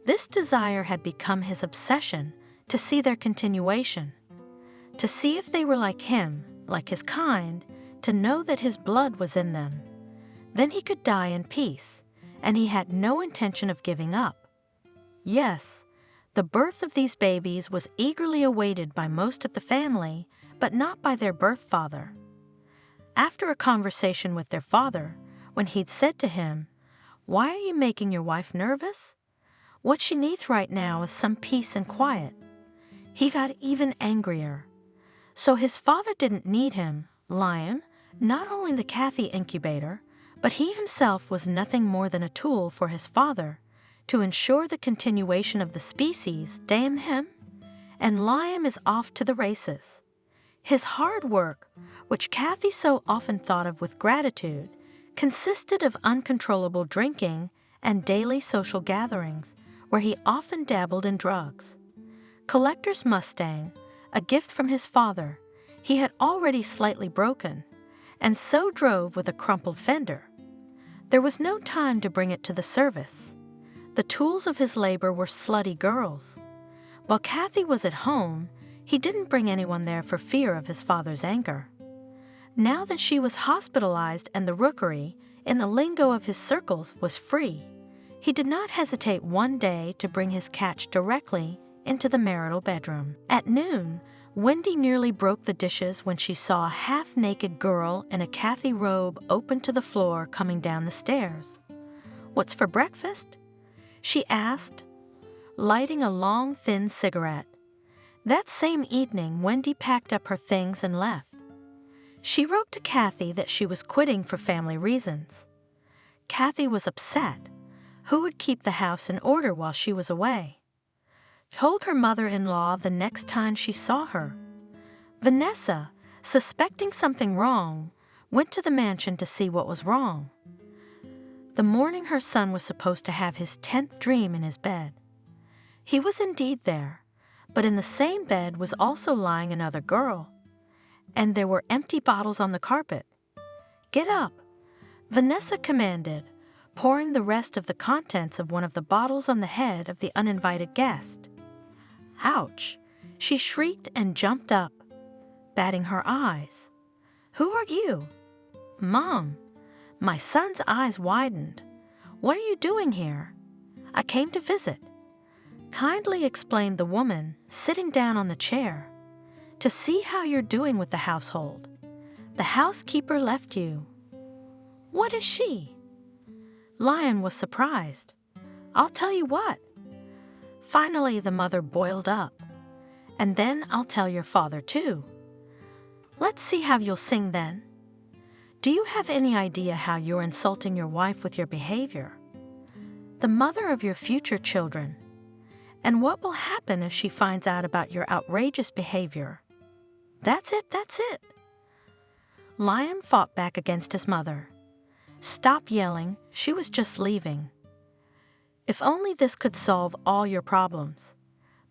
This desire had become his obsession, to see their continuation, to see if they were like him, like his kind, to know that his blood was in them. Then he could die in peace, and he had no intention of giving up. Yes, the birth of these babies was eagerly awaited by most of the family, but not by their birth father. After a conversation with their father, when he'd said to him, "Why are you making your wife nervous? What she needs right now is some peace and quiet," he got even angrier. So his father didn't need him, Liam, not only the Kathy incubator, but he himself was nothing more than a tool for his father to ensure the continuation of the species, damn him, and Liam is off to the races. His hard work, which Kathy so often thought of with gratitude, consisted of uncontrollable drinking and daily social gatherings, where he often dabbled in drugs. Collector's Mustang, a gift from his father, he had already slightly broken, and so drove with a crumpled fender. There was no time to bring it to the service. The tools of his labor were slutty girls. While Kathy was at home, he didn't bring anyone there for fear of his father's anger. Now that she was hospitalized and the rookery, in the lingo of his circles, was free, he did not hesitate one day to bring his catch directly into the marital bedroom. At noon, Wendy nearly broke the dishes when she saw a half-naked girl in a Kathy robe open to the floor coming down the stairs. "What's for breakfast?" she asked, lighting a long, thin cigarette. That same evening, Wendy packed up her things and left. She wrote to Kathy that she was quitting for family reasons. Kathy was upset. Who would keep the house in order while she was away? Told her mother-in-law the next time she saw her. Vanessa, suspecting something wrong, went to the mansion to see what was wrong. The morning her son was supposed to have his 10th dream in his bed. He was indeed there, but in the same bed was also lying another girl, and there were empty bottles on the carpet. "Get up," Vanessa commanded, pouring the rest of the contents of one of the bottles on the head of the uninvited guest. "Ouch!" she shrieked and jumped up, batting her eyes. "Who are you?" "Mom." My son's eyes widened. "What are you doing here?" "I came to visit," kindly explained the woman, sitting down on the chair. "To see how you're doing with the household. The housekeeper left you." "What is she?" Lion was surprised. "I'll tell you what." Finally, the mother boiled up. "And then I'll tell your father, too." "Let's see how you'll sing then." "Do you have any idea how you're insulting your wife with your behavior? The mother of your future children. And what will happen if she finds out about your outrageous behavior?" "That's it, that's it." Lion fought back against his mother. "Stop yelling, she was just leaving." "If only this could solve all your problems."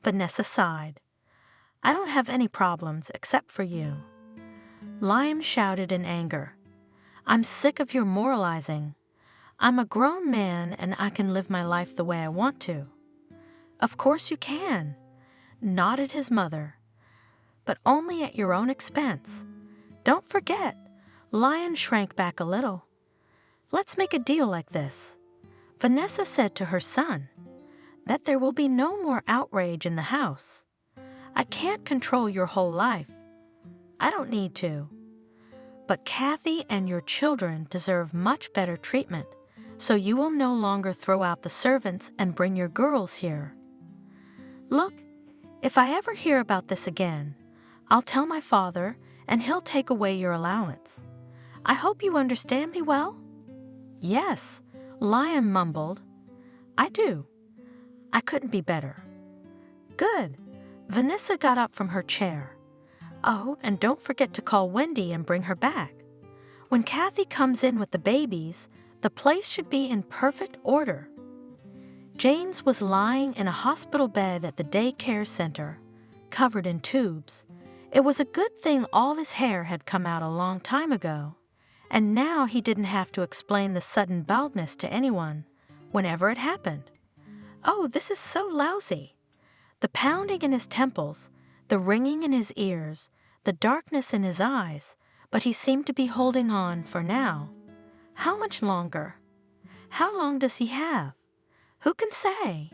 Vanessa sighed. "I don't have any problems except for you." Liam shouted in anger. "I'm sick of your moralizing. I'm a grown man and I can live my life the way I want to." "Of course you can," nodded his mother. "But only at your own expense. Don't forget." Lion shrank back a little. "Let's make a deal like this," Vanessa said to her son, "that there will be no more outrage in the house. I can't control your whole life. I don't need to. But Kathy and your children deserve much better treatment, so you will no longer throw out the servants and bring your girls here. Look, if I ever hear about this again, I'll tell my father and he'll take away your allowance. I hope you understand me well?" "Yes," Liam mumbled. "I do. I couldn't be better." "Good." Vanessa got up from her chair. "Oh, and don't forget to call Wendy and bring her back. When Kathy comes in with the babies, the place should be in perfect order." James was lying in a hospital bed at the daycare center, covered in tubes. It was a good thing all his hair had come out a long time ago, and now he didn't have to explain the sudden baldness to anyone, whenever it happened. Oh, this is so lousy. The pounding in his temples, the ringing in his ears, the darkness in his eyes, but he seemed to be holding on for now. How much longer? How long does he have? Who can say?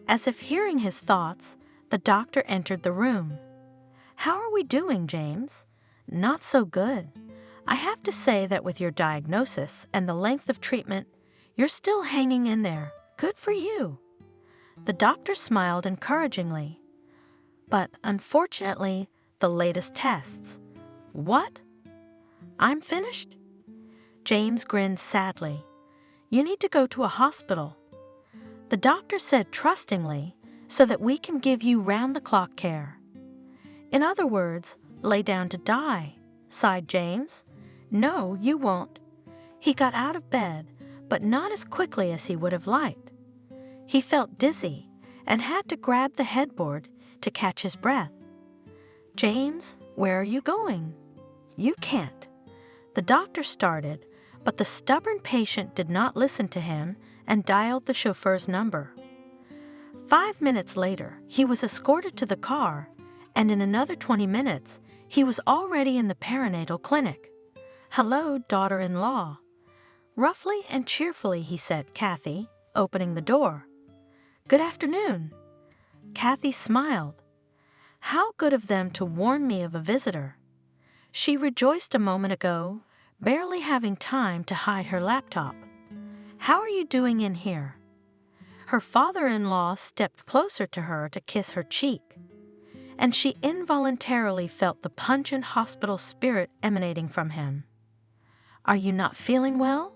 As if hearing his thoughts, the doctor entered the room. How are we doing, James? Not so good. I have to say that with your diagnosis and the length of treatment, you're still hanging in there. Good for you. The doctor smiled encouragingly. But unfortunately, the latest tests. What? I'm finished? James grinned sadly. You need to go to a hospital. The doctor said trustingly, so that we can give you round-the-clock care. In other words, lay down to die, sighed James. No, you won't. He got out of bed, but not as quickly as he would have liked. He felt dizzy and had to grab the headboard to catch his breath. James, where are you going? You can't. The doctor started, but the stubborn patient did not listen to him and dialed the chauffeur's number. 5 minutes later, he was escorted to the car, and in another 20 minutes, he was already in the perinatal clinic. Hello, daughter-in-law. Roughly and cheerfully, he said, Kathy, opening the door. Good afternoon. Kathy smiled. How good of them to warn me of a visitor. She rejoiced a moment ago, barely having time to hide her laptop. How are you doing in here? Her father-in-law stepped closer to her to kiss her cheek, and she involuntarily felt the pungent hospital spirit emanating from him. Are you not feeling well?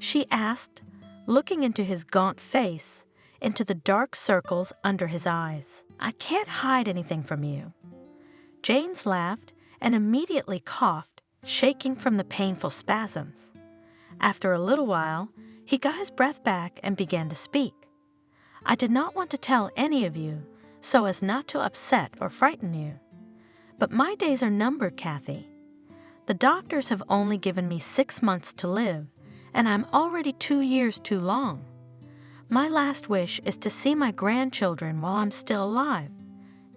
She asked, looking into his gaunt face, into the dark circles under his eyes. I can't hide anything from you. James laughed and immediately coughed, shaking from the painful spasms. After a little while, he got his breath back and began to speak. I did not want to tell any of you, so as not to upset or frighten you. But my days are numbered, Kathy. The doctors have only given me 6 months to live, and I'm already 2 years too long. My last wish is to see my grandchildren while I'm still alive.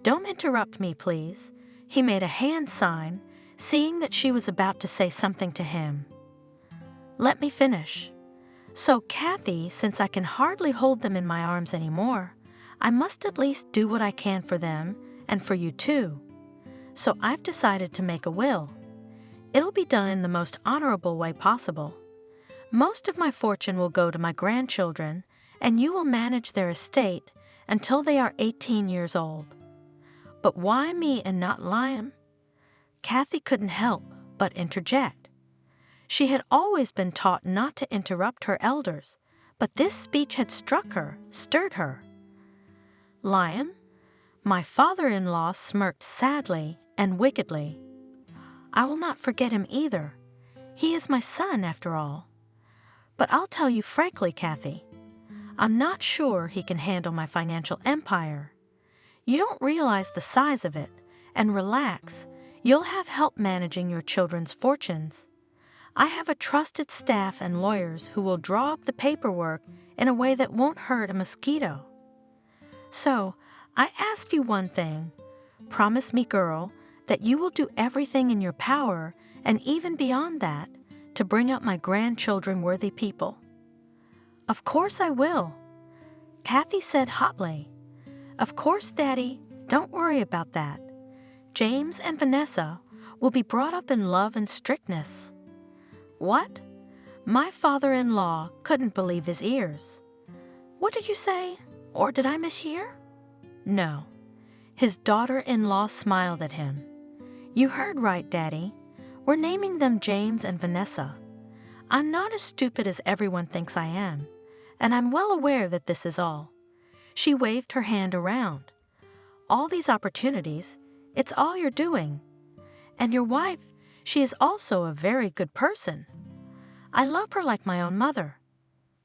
Don't interrupt me, please. He made a hand sign, seeing that she was about to say something to him. Let me finish. So, Kathy, since I can hardly hold them in my arms anymore, I must at least do what I can for them and for you too. So I've decided to make a will. It'll be done in the most honorable way possible. Most of my fortune will go to my grandchildren, and you will manage their estate until they are 18 years old. But why me and not Liam? Kathy couldn't help but interject. She had always been taught not to interrupt her elders, but this speech had struck her, stirred her. Liam? My father-in-law smirked sadly and wickedly. I will not forget him either. He is my son, after all. But I'll tell you frankly, Kathy, I'm not sure he can handle my financial empire. You don't realize the size of it, and relax, you'll have help managing your children's fortunes. I have a trusted staff and lawyers who will draw up the paperwork in a way that won't hurt a mosquito. So, I ask you one thing. Promise me, girl, that you will do everything in your power, and even beyond that, to bring up my grandchildren worthy people. Of course I will. Kathy said hotly. Of course, Daddy, don't worry about that. James and Vanessa will be brought up in love and strictness. What? My father-in-law couldn't believe his ears. What did you say? Or did I mishear? No. His daughter-in-law smiled at him. You heard right, Daddy. We're naming them James and Vanessa. I'm not as stupid as everyone thinks I am, and I'm well aware that this is all. She waved her hand around. All these opportunities, it's all you're doing. And your wife, she is also a very good person. I love her like my own mother.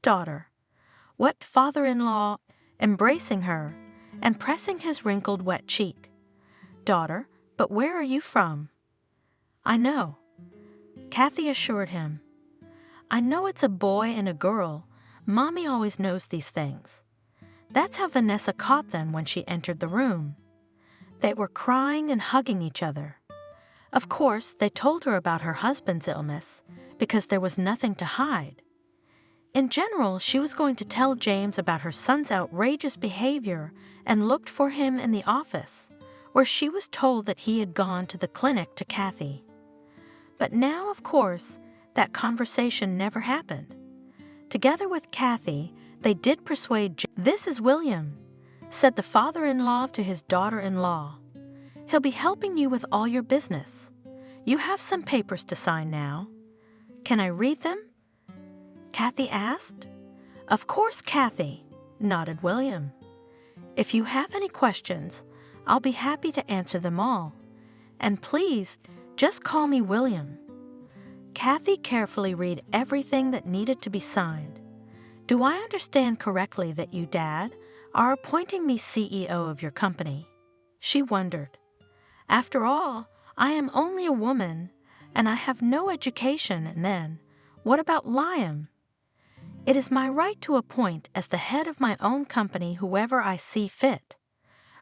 Daughter, wept father-in-law, embracing her and pressing his wrinkled wet cheek. "Daughter, but where are you from?" "I know," Kathy assured him. "I know it's a boy and a girl. Mommy always knows these things." That's how Vanessa caught them when she entered the room. They were crying and hugging each other. Of course, they told her about her husband's illness because there was nothing to hide. In general, she was going to tell James about her son's outrageous behavior and looked for him in the office, where she was told that he had gone to the clinic to Kathy. But now, of course, that conversation never happened. Together with Kathy, they did persuade "This is William," said the father-in-law to his daughter-in-law. "He'll be helping you with all your business. You have some papers to sign now." "Can I read them?" Kathy asked. "Of course, Kathy," nodded William. "If you have any questions, I'll be happy to answer them all. And please, just call me William." Kathy carefully read everything that needed to be signed. "Do I understand correctly that you, Dad, are appointing me CEO of your company?" She wondered. "After all, I am only a woman, and I have no education, and then, what about Liam? It is my right to appoint as the head of my own company whoever I see fit."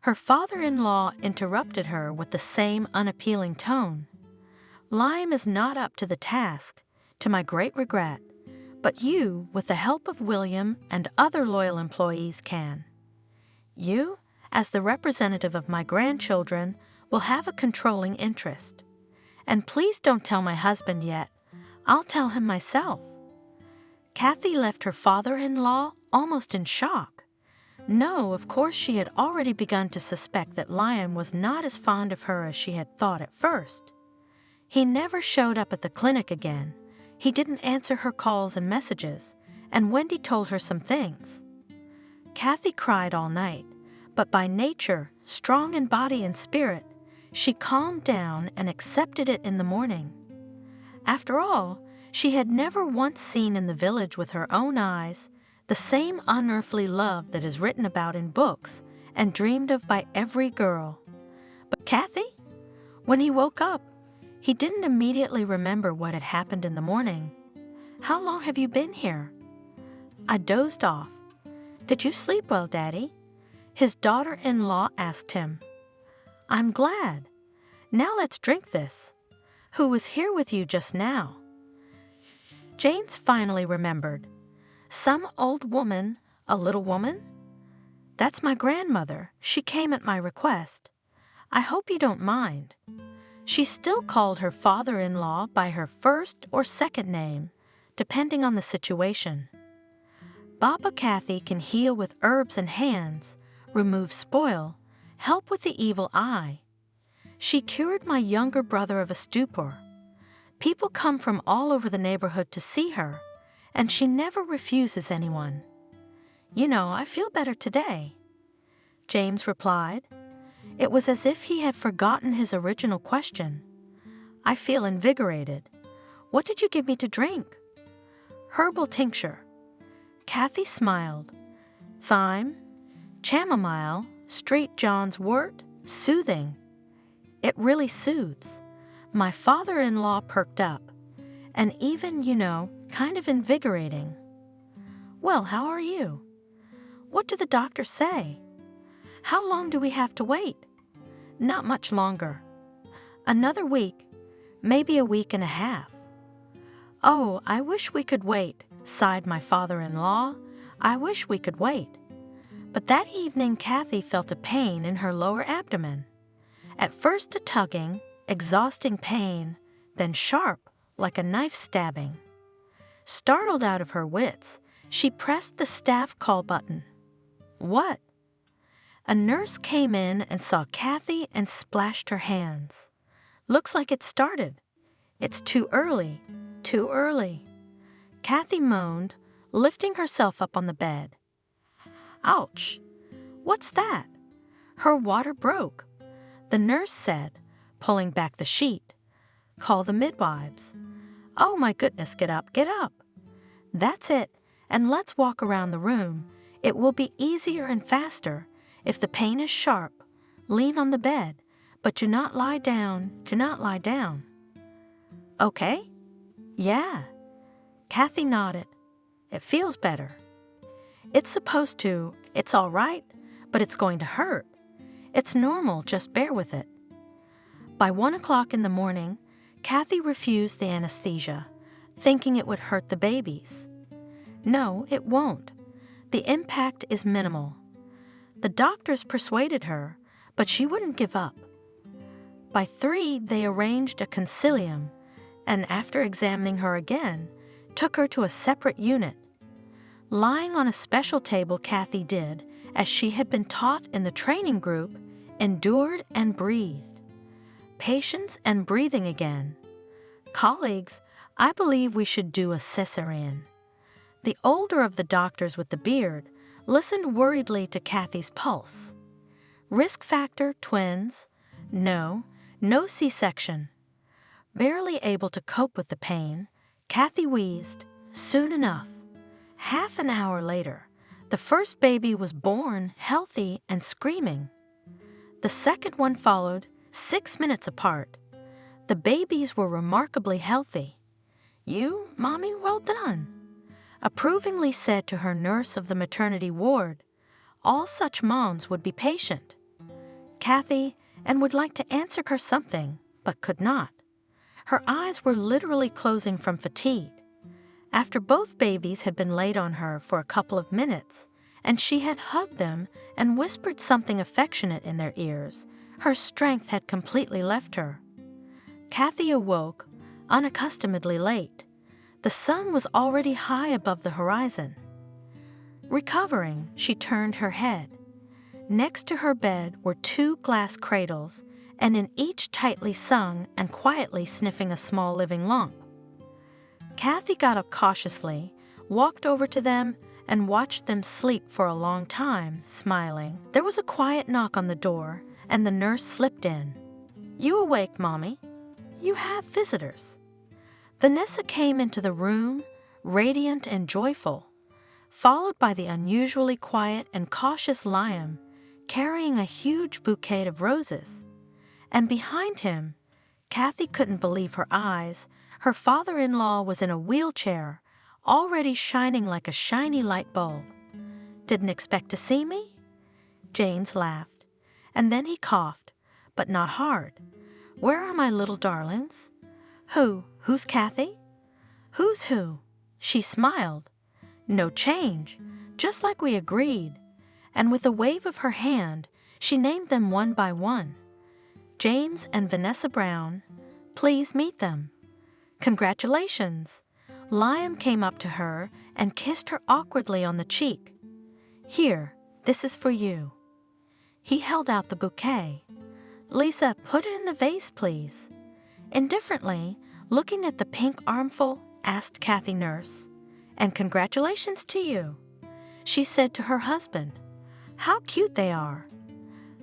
Her father-in-law interrupted her with the same unappealing tone. "Liam is not up to the task, to my great regret, but you, with the help of William and other loyal employees, can. You, as the representative of my grandchildren, will have a controlling interest. And please don't tell my husband yet. I'll tell him myself." Kathy left her father-in-law almost in shock. No, of course she had already begun to suspect that Liam was not as fond of her as she had thought at first. He never showed up at the clinic again. He didn't answer her calls and messages, and Wendy told her some things. Kathy cried all night, but by nature, strong in body and spirit, she calmed down and accepted it in the morning. After all, she had never once seen in the village with her own eyes the same unearthly love that is written about in books and dreamed of by every girl. But Kathy? When he woke up, he didn't immediately remember what had happened in the morning. "How long have you been here?" "I dozed off." "Did you sleep well, Daddy?" his daughter-in-law asked him. "I'm glad. Now let's drink this. Who was here with you just now?" James finally remembered. "Some old woman, a little woman?" "That's my grandmother. She came at my request. I hope you don't mind." She still called her father-in-law by her first or second name, depending on the situation. "Baba Kathy can heal with herbs and hands, remove spoil, help with the evil eye. She cured my younger brother of a stupor. People come from all over the neighborhood to see her, and she never refuses anyone. You know, I feel better today," James replied. It was as if he had forgotten his original question. "I feel invigorated. What did you give me to drink?" "Herbal tincture." Kathy smiled. "Thyme, chamomile, St. John's wort, soothing. It really soothes." My father-in-law perked up. "And even, kind of invigorating." "Well, how are you?" "What do the doctors say?" "How long do we have to wait?" "Not much longer." "Another week, maybe a week and a half." "Oh, I wish we could wait," sighed my father-in-law. "I wish we could wait." But that evening Kathy felt a pain in her lower abdomen. At first a tugging, exhausting pain, then sharp, like a knife stabbing. Startled out of her wits, she pressed the staff call button. What? A nurse came in and saw Kathy and splashed her hands. "Looks like it started. It's too early, too early." Kathy moaned, lifting herself up on the bed. "Ouch! What's that?" Her water broke. The nurse said, pulling back the sheet, "Call the midwives." "Oh my goodness, get up, get up." "That's it. and let's walk around the room. It will be easier and faster. If the pain is sharp, lean on the bed, but do not lie down. Do not lie down. Okay? Yeah. Kathy nodded. It feels better. It's supposed to. It's all right, but it's going to hurt. It's normal, just bear with it. By 1 o'clock in the morning, Kathy refused the anesthesia, thinking it would hurt the babies. No, it won't. The impact is minimal. The doctors persuaded her, but she wouldn't give up. By 3, they arranged a concilium, and after examining her again, took her to a separate unit. Lying on a special table, Kathy did, as she had been taught in the training group, endured and breathed. Patience and breathing again. Colleagues, I believe we should do a cesarean. The older of the doctors with the beard listened worriedly to Kathy's pulse. Risk factor, twins? No C-section. Barely able to cope with the pain, Kathy wheezed, soon enough. Half an hour later, the first baby was born, healthy and screaming. The second one followed, 6 minutes apart. The babies were remarkably healthy. You, Mommy, well done. Approvingly said to her nurse of the maternity ward. All such moms would be patient. Kathy, and would like to answer her something, but could not. Her eyes were literally closing from fatigue. After both babies had been laid on her for a couple of minutes, and she had hugged them and whispered something affectionate in their ears, her strength had completely left her. Kathy awoke, unaccustomedly late. The sun was already high above the horizon. Recovering, she turned her head. Next to her bed were 2 glass cradles, and in each tightly sung and quietly sniffing a small living lump. Kathy got up cautiously, walked over to them, and watched them sleep for a long time, smiling. There was a quiet knock on the door, and the nurse slipped in. You awake, Mommy? You have visitors. Vanessa came into the room, radiant and joyful, followed by the unusually quiet and cautious Liam, carrying a huge bouquet of roses. And behind him, Kathy couldn't believe her eyes. Her father-in-law was in a wheelchair, already shining like a shiny light bulb. Didn't expect to see me? James laughed, and then he coughed, but not hard. Where are my little darlings? Who's Kathy? Who's who? She smiled. No change, just like we agreed. And with a wave of her hand, she named them one by one. James and Vanessa Brown, please meet them. Congratulations. Liam came up to her and kissed her awkwardly on the cheek. Here, this is for you. He held out the bouquet. Lisa, put it in the vase, please. Indifferently, looking at the pink armful, asked Kathy nurse. And congratulations to you, she said to her husband. How cute they are.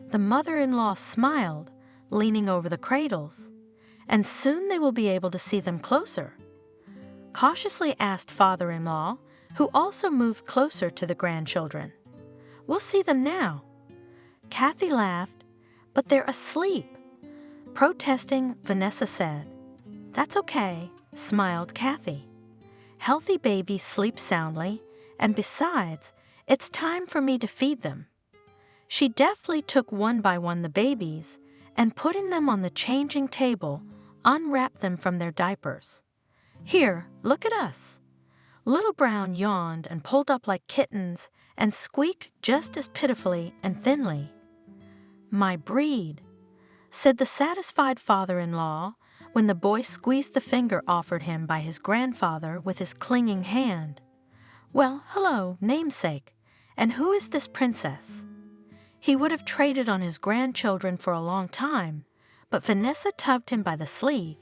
The mother-in-law smiled, leaning over the cradles. And soon they will be able to see them closer. Cautiously asked father-in-law, who also moved closer to the grandchildren. We'll see them now. Kathy laughed, but they're asleep. Protesting, Vanessa said. That's okay, smiled Kathy. Healthy babies sleep soundly, and besides, it's time for me to feed them. She deftly took one by one the babies, and putting them on the changing table, unwrapped them from their diapers. Here, look at us. Little Brown yawned and pulled up like kittens and squeaked just as pitifully and thinly. My breed, said the satisfied father-in-law when the boy squeezed the finger offered him by his grandfather with his clinging hand. Well, hello, namesake, and who is this princess? He would have traded on his grandchildren for a long time, but Vanessa tugged him by the sleeve.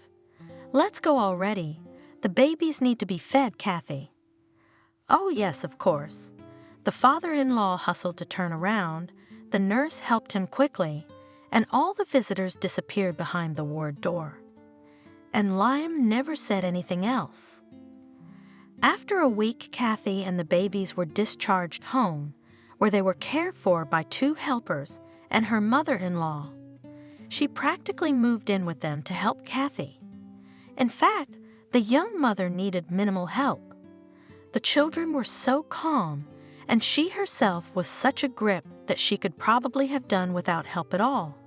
Let's go already. The babies need to be fed, Kathy. Oh, yes, of course. The father-in-law hustled to turn around, the nurse helped him quickly, and all the visitors disappeared behind the ward door. And Liam never said anything else. After a week, Kathy and the babies were discharged home, where they were cared for by 2 helpers and her mother-in-law. She practically moved in with them to help Kathy. In fact, the young mother needed minimal help. The children were so calm, and she herself was such a grip that she could probably have done without help at all.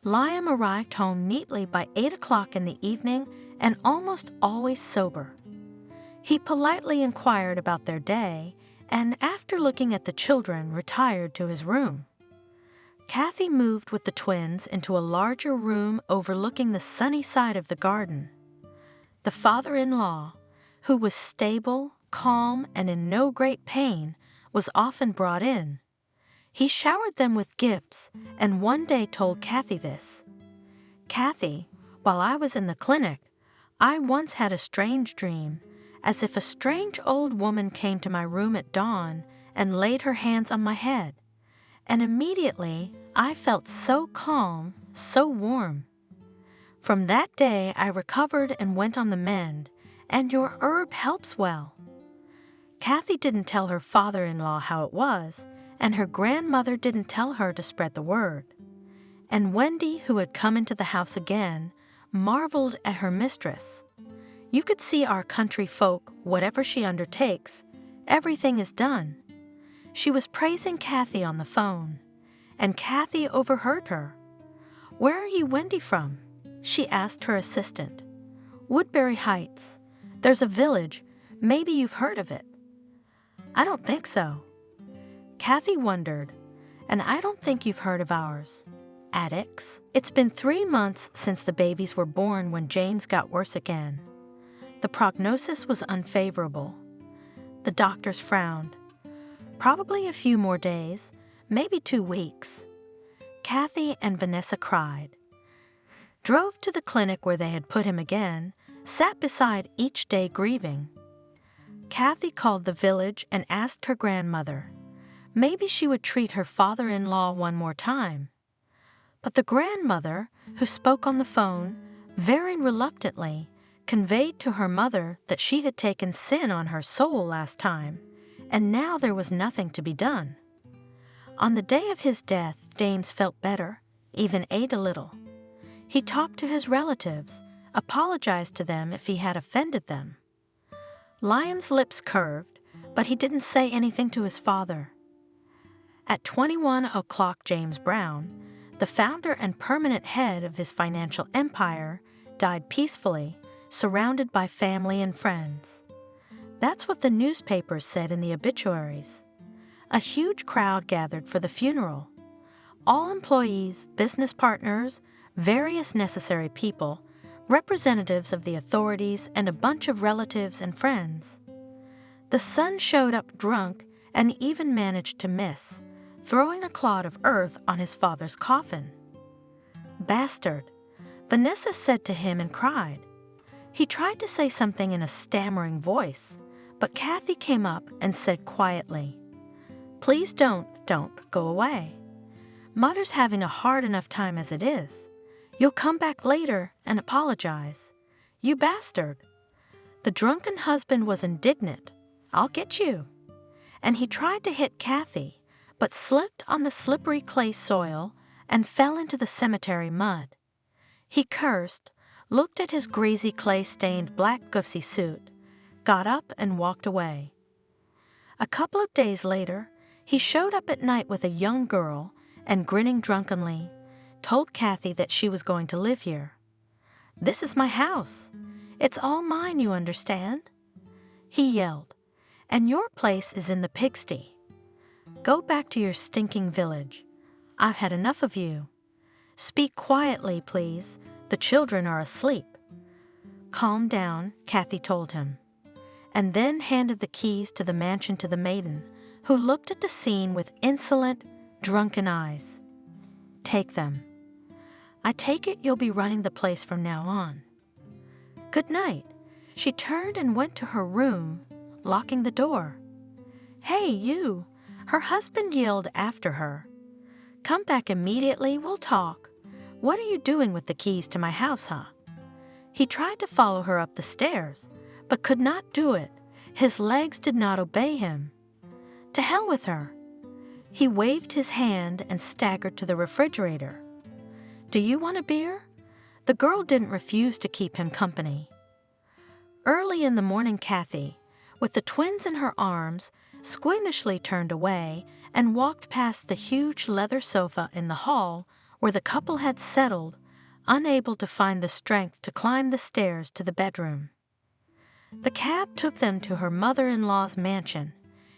Liam arrived home neatly by 8 o'clock in the evening and almost always sober. He politely inquired about their day and, after looking at the children, retired to his room. Kathy moved with the twins into a larger room overlooking the sunny side of the garden. The father-in-law, who was stable, calm, and in no great pain, was often brought in. He showered them with gifts and one day told Kathy this. "Kathy, while I was in the clinic, I once had a strange dream, as if a strange old woman came to my room at dawn and laid her hands on my head, and immediately I felt so calm, so warm. From that day I recovered and went on the mend, and your herb helps well." Kathy didn't tell her father-in-law how it was, and her grandmother didn't tell her to spread the word. And Wendy, who had come into the house again, marveled at her mistress. You could see our country folk, whatever she undertakes, everything is done. She was praising Kathy on the phone, and Kathy overheard her. "Where are you Wendy from?" she asked her assistant. "Woodbury Heights. There's a village. Maybe you've heard of it." "I don't think so." Kathy wondered, "And I don't think you've heard of ours. Addicts." It's been 3 months since the babies were born when James got worse again. The prognosis was unfavorable. The doctors frowned. Probably a few more days, maybe 2 weeks. Kathy and Vanessa cried. Drove to the clinic where they had put him again, sat beside each day grieving. Kathy called the village and asked her grandmother. Maybe she would treat her father-in-law one more time. But the grandmother, who spoke on the phone, very reluctantly, conveyed to her mother that she had taken sin on her soul last time, and now there was nothing to be done. On the day of his death, James felt better, even ate a little. He talked to his relatives, apologized to them if he had offended them. Liam's lips curved, but he didn't say anything to his father. At 21 o'clock, James Brown, the founder and permanent head of his financial empire, died peacefully, surrounded by family and friends. That's what the newspapers said in the obituaries. A huge crowd gathered for the funeral. All employees, business partners, various necessary people, representatives of the authorities, and a bunch of relatives and friends. The son showed up drunk and even managed to miss, throwing a clod of earth on his father's coffin. "Bastard," Vanessa said to him and cried. He tried to say something in a stammering voice, but Kathy came up and said quietly, "Please don't go away. Mother's having a hard enough time as it is. You'll come back later and apologize. You bastard." The drunken husband was indignant. "I'll get you." And he tried to hit Kathy, but slipped on the slippery clay soil and fell into the cemetery mud. He cursed, looked at his greasy clay-stained black gussie suit, got up and walked away. A couple of days later, he showed up at night with a young girl and, grinning drunkenly, told Kathy that she was going to live here. "This is my house. It's all mine, you understand?" He yelled, "And your place is in the pigsty. Go back to your stinking village. I've had enough of you. Speak quietly, please. The children are asleep." "Calm down," Kathy told him, and then handed the keys to the mansion to the maiden, who looked at the scene with insolent, drunken eyes. "Take them. I take it you'll be running the place from now on. Good night." She turned and went to her room, locking the door. "Hey, you!" her husband yelled after her. "Come back immediately, we'll talk. What are you doing with the keys to my house, huh?" He tried to follow her up the stairs, but could not do it, His legs did not obey him. To hell with her. He waved his hand and staggered to the refrigerator. Do you want a beer? The girl didn't refuse to keep him company. Early in the morning, Kathy, with the twins in her arms, squeamishly turned away and walked past the huge leather sofa in the hall where the couple had settled, unable to find the strength to climb the stairs to the bedroom. The cab took them to her mother-in-law's mansion,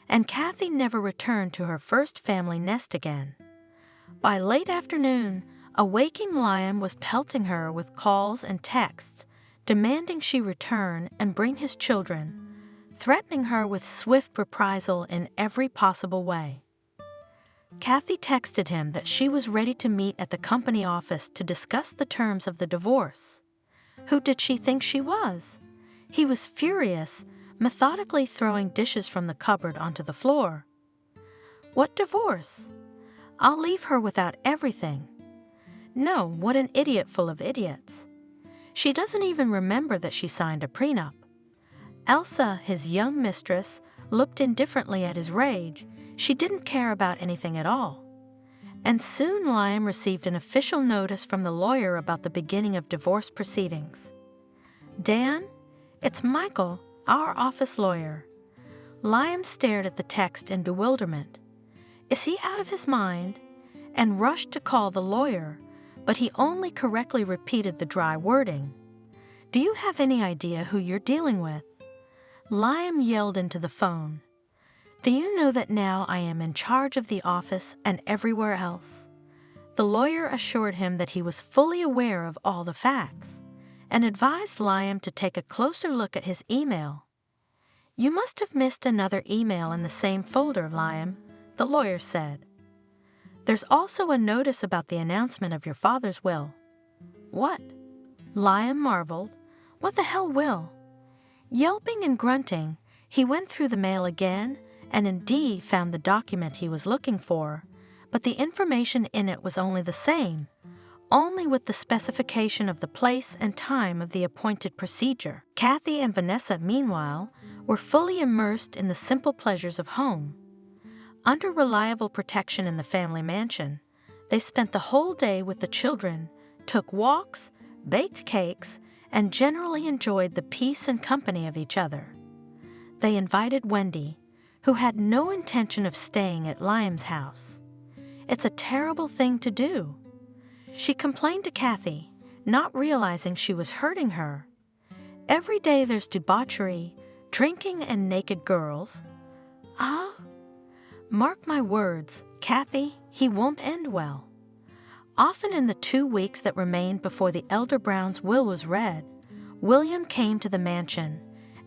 and Kathy never returned to her first family nest again. By late afternoon, a waking Liam was pelting her with calls and texts, demanding she return and bring his children, threatening her with swift reprisal in every possible way. Kathy texted him that she was ready to meet at the company office to discuss the terms of the divorce. Who did she think she was? He was furious, methodically throwing dishes from the cupboard onto the floor. What divorce? I'll leave her without everything. No, what an idiot full of idiots. She doesn't even remember that she signed a prenup. Elsa, his young mistress, looked indifferently at his rage. She didn't care about anything at all. And soon Liam received an official notice from the lawyer about the beginning of divorce proceedings. Dan, it's Michael, our office lawyer. Liam stared at the text in bewilderment. Is he out of his mind? And rushed to call the lawyer, but he only correctly repeated the dry wording. Do you have any idea who you're dealing with? Liam yelled into the phone. Do you know that now I am in charge of the office and everywhere else? The lawyer assured him that he was fully aware of all the facts, and advised Liam to take a closer look at his email. You must have missed another email in the same folder, Liam, the lawyer said. There's also a notice about the announcement of your father's will. What? Liam marveled. What the hell will? Yelping and grunting, he went through the mail again and indeed found the document he was looking for, but the information in it was only the same, only with the specification of the place and time of the appointed procedure. Kathy and Vanessa, meanwhile, were fully immersed in the simple pleasures of home. Under reliable protection in the family mansion, they spent the whole day with the children, took walks, baked cakes, and generally enjoyed the peace and company of each other. They invited Wendy, who had no intention of staying at Liam's house. It's a terrible thing to do. She complained to Kathy, not realizing she was hurting her. Every day there's debauchery, drinking, and naked girls. Mark my words, Kathy, he won't end well. Often in the 2 weeks that remained before the elder Brown's will was read, William came to the mansion,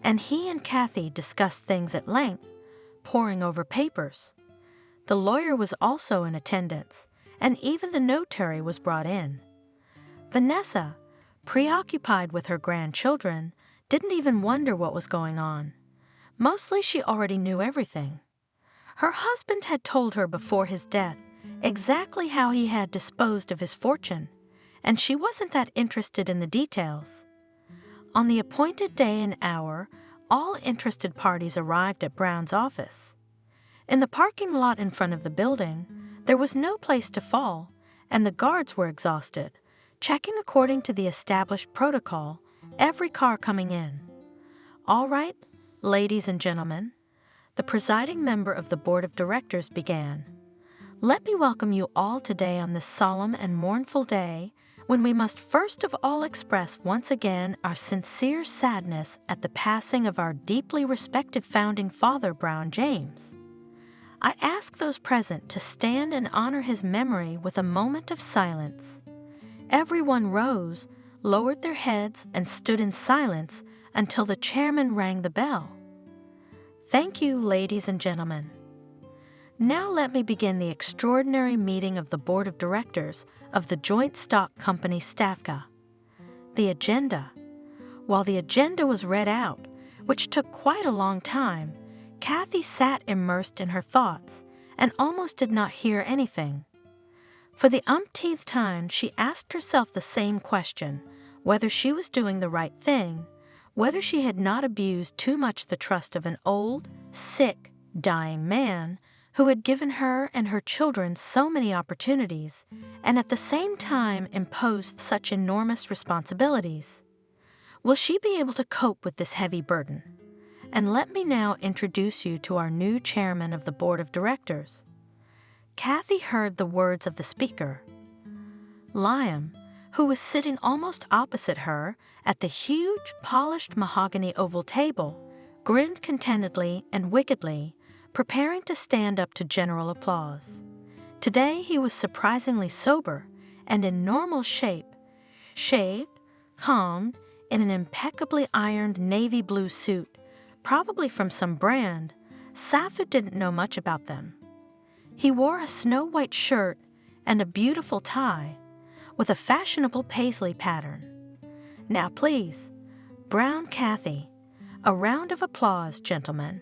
and he and Kathy discussed things at length, poring over papers. The lawyer was also in attendance, and even the notary was brought in. Vanessa, preoccupied with her grandchildren, didn't even wonder what was going on. Mostly she already knew everything. Her husband had told her before his death exactly how he had disposed of his fortune, and she wasn't that interested in the details. On the appointed day and hour, all interested parties arrived at Brown's office. In the parking lot in front of the building, there was no place to fall, and the guards were exhausted, checking according to the established protocol every car coming in. All right, ladies and gentlemen, the presiding member of the board of directors began. Let me welcome you all today on this solemn and mournful day, when we must first of all express once again our sincere sadness at the passing of our deeply respected founding father, Brown James. I ask those present to stand and honor his memory with a moment of silence. Everyone rose, lowered their heads, and stood in silence until the chairman rang the bell. Thank you, ladies and gentlemen. Now let me begin the extraordinary meeting of the Board of Directors of the Joint Stock Company Stavka. The agenda. While the agenda was read out, which took quite a long time, Kathy sat immersed in her thoughts and almost did not hear anything. For the umpteenth time she asked herself the same question, whether she was doing the right thing, whether she had not abused too much the trust of an old, sick, dying man who had given her and her children so many opportunities and at the same time imposed such enormous responsibilities. Will she be able to cope with this heavy burden? And let me now introduce you to our new chairman of the board of directors. Kathy heard the words of the speaker. Liam, who was sitting almost opposite her at the huge, polished mahogany oval table, grinned contentedly and wickedly, preparing to stand up to general applause. Today he was surprisingly sober and in normal shape, shaved, combed, in an impeccably ironed navy blue suit, probably from some brand. Safu didn't know much about them. He wore a snow-white shirt and a beautiful tie with a fashionable paisley pattern. Now please, Brown Kathy, a round of applause, gentlemen.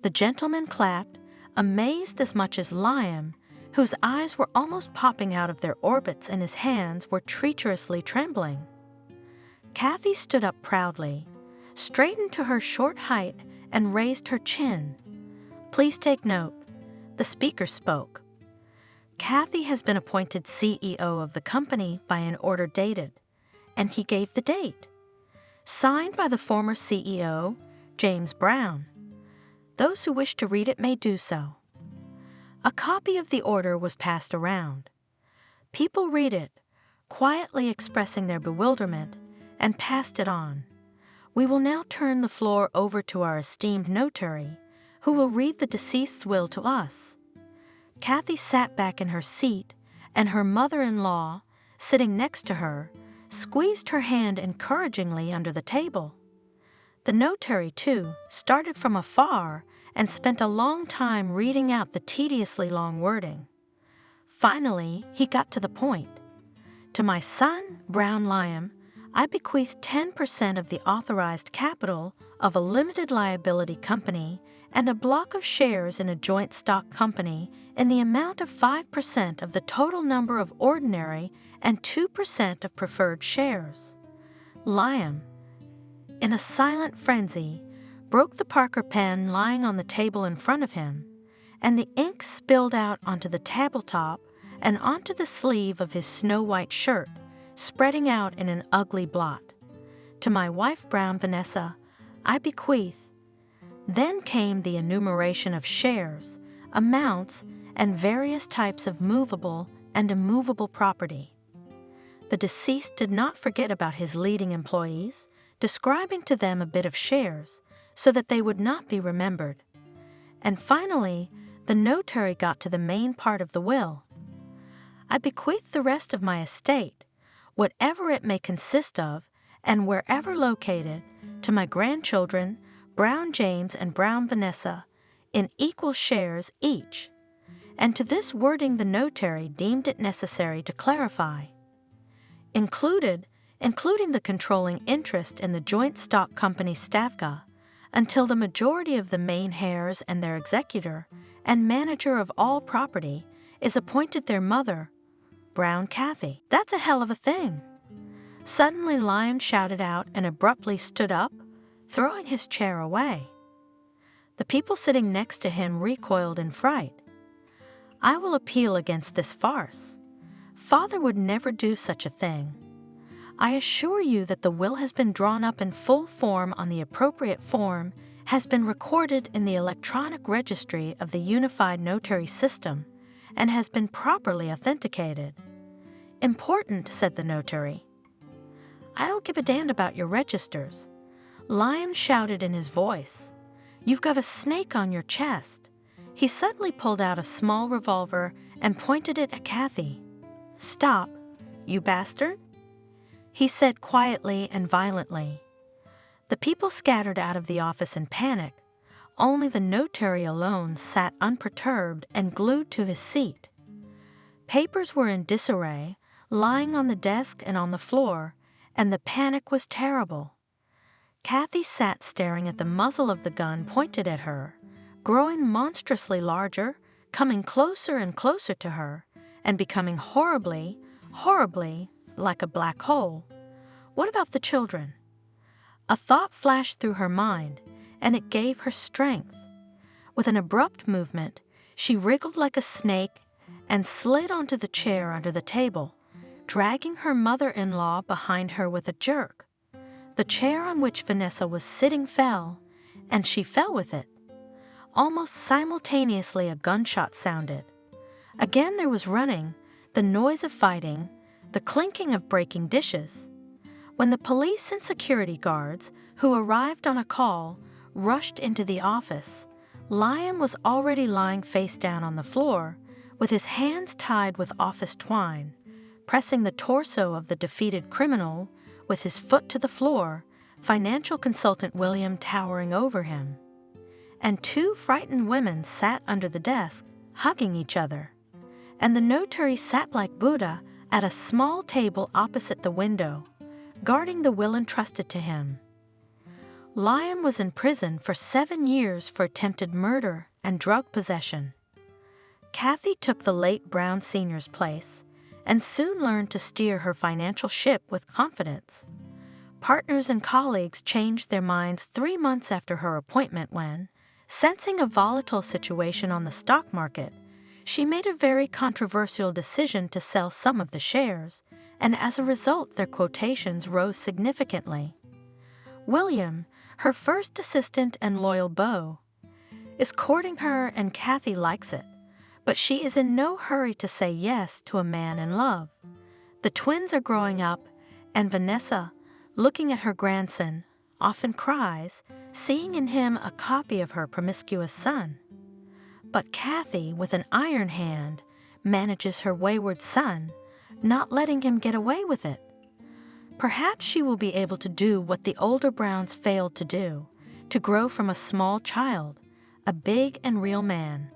The gentlemen clapped, amazed as much as Liam, whose eyes were almost popping out of their orbits and his hands were treacherously trembling. Kathy stood up proudly, straightened to her short height, and raised her chin. Please take note. The speaker spoke. Kathy has been appointed CEO of the company by an order dated, and he gave the date. Signed by the former CEO, James Brown. Those who wish to read it may do so. A copy of the order was passed around. People read it, quietly expressing their bewilderment, and passed it on. We will now turn the floor over to our esteemed notary, who will read the deceased's will to us. Kathy sat back in her seat, and her mother-in-law, sitting next to her, squeezed her hand encouragingly under the table. The notary, too, started from afar and spent a long time reading out the tediously long wording. Finally, he got to the point. To my son, Brown Liam, I bequeath 10% of the authorized capital of a limited liability company and a block of shares in a joint stock company in the amount of 5% of the total number of ordinary and 2% of preferred shares. Liam, in a silent frenzy, broke the Parker pen lying on the table in front of him, and the ink spilled out onto the tabletop and onto the sleeve of his snow-white shirt, spreading out in an ugly blot. To my wife, Brown Vanessa, I bequeath. Then came the enumeration of shares, amounts, and various types of movable and immovable property. The deceased did not forget about his leading employees, describing to them a bit of shares so that they would not be remembered. And finally, the notary got to the main part of the will. I bequeath the rest of my estate, whatever it may consist of, and wherever located, to my grandchildren, Brown James and Brown Vanessa, in equal shares each. And to this wording the notary deemed it necessary to clarify. Including the controlling interest in the joint stock company Stavka, until the majority of the main heirs and their executor and manager of all property is appointed their mother, Brown Kathy. That's a hell of a thing. Suddenly Liam shouted out and abruptly stood up, throwing his chair away. The people sitting next to him recoiled in fright. I will appeal against this farce. Father would never do such a thing. I assure you that the will has been drawn up in full form on the appropriate form, has been recorded in the electronic registry of the Unified Notary System, and has been properly authenticated. Important, said the notary. I don't give a damn about your registers. Liam shouted in his voice. You've got a snake on your chest. He suddenly pulled out a small revolver and pointed it at Kathy. Stop, you bastard, he said quietly and violently. The people scattered out of the office in panic. Only the notary alone sat unperturbed and glued to his seat. Papers were in disarray, lying on the desk and on the floor, and the panic was terrible. Kathy sat staring at the muzzle of the gun pointed at her, growing monstrously larger, coming closer and closer to her, and becoming horribly, horribly like a black hole. What about the children? A thought flashed through her mind, and it gave her strength. With an abrupt movement, she wriggled like a snake and slid onto the chair under the table, dragging her mother-in-law behind her with a jerk. The chair on which Vanessa was sitting fell, and she fell with it. Almost simultaneously, a gunshot sounded. Again there was running, the noise of fighting, the clinking of breaking dishes. When the police and security guards, who arrived on a call, rushed into the office, Liam was already lying face down on the floor, with his hands tied with office twine, pressing the torso of the defeated criminal, with his foot to the floor, financial consultant William towering over him. And two frightened women sat under the desk, hugging each other. And the notary sat like Buddha at a small table opposite the window, guarding the will entrusted to him. Liam was in prison for 7 years for attempted murder and drug possession. Kathy took the late Brown Sr.'s place and soon learned to steer her financial ship with confidence. Partners and colleagues changed their minds 3 months after her appointment when, sensing a volatile situation on the stock market, she made a very controversial decision to sell some of the shares, and as a result their quotations rose significantly. William, her first assistant and loyal beau, is courting her, and Kathy likes it, but she is in no hurry to say yes to a man in love. The twins are growing up, and Vanessa, looking at her grandson, often cries, seeing in him a copy of her promiscuous son. But Kathy, with an iron hand, manages her wayward son, not letting him get away with it. Perhaps she will be able to do what the older Browns failed to do, to grow from a small child, a big and real man.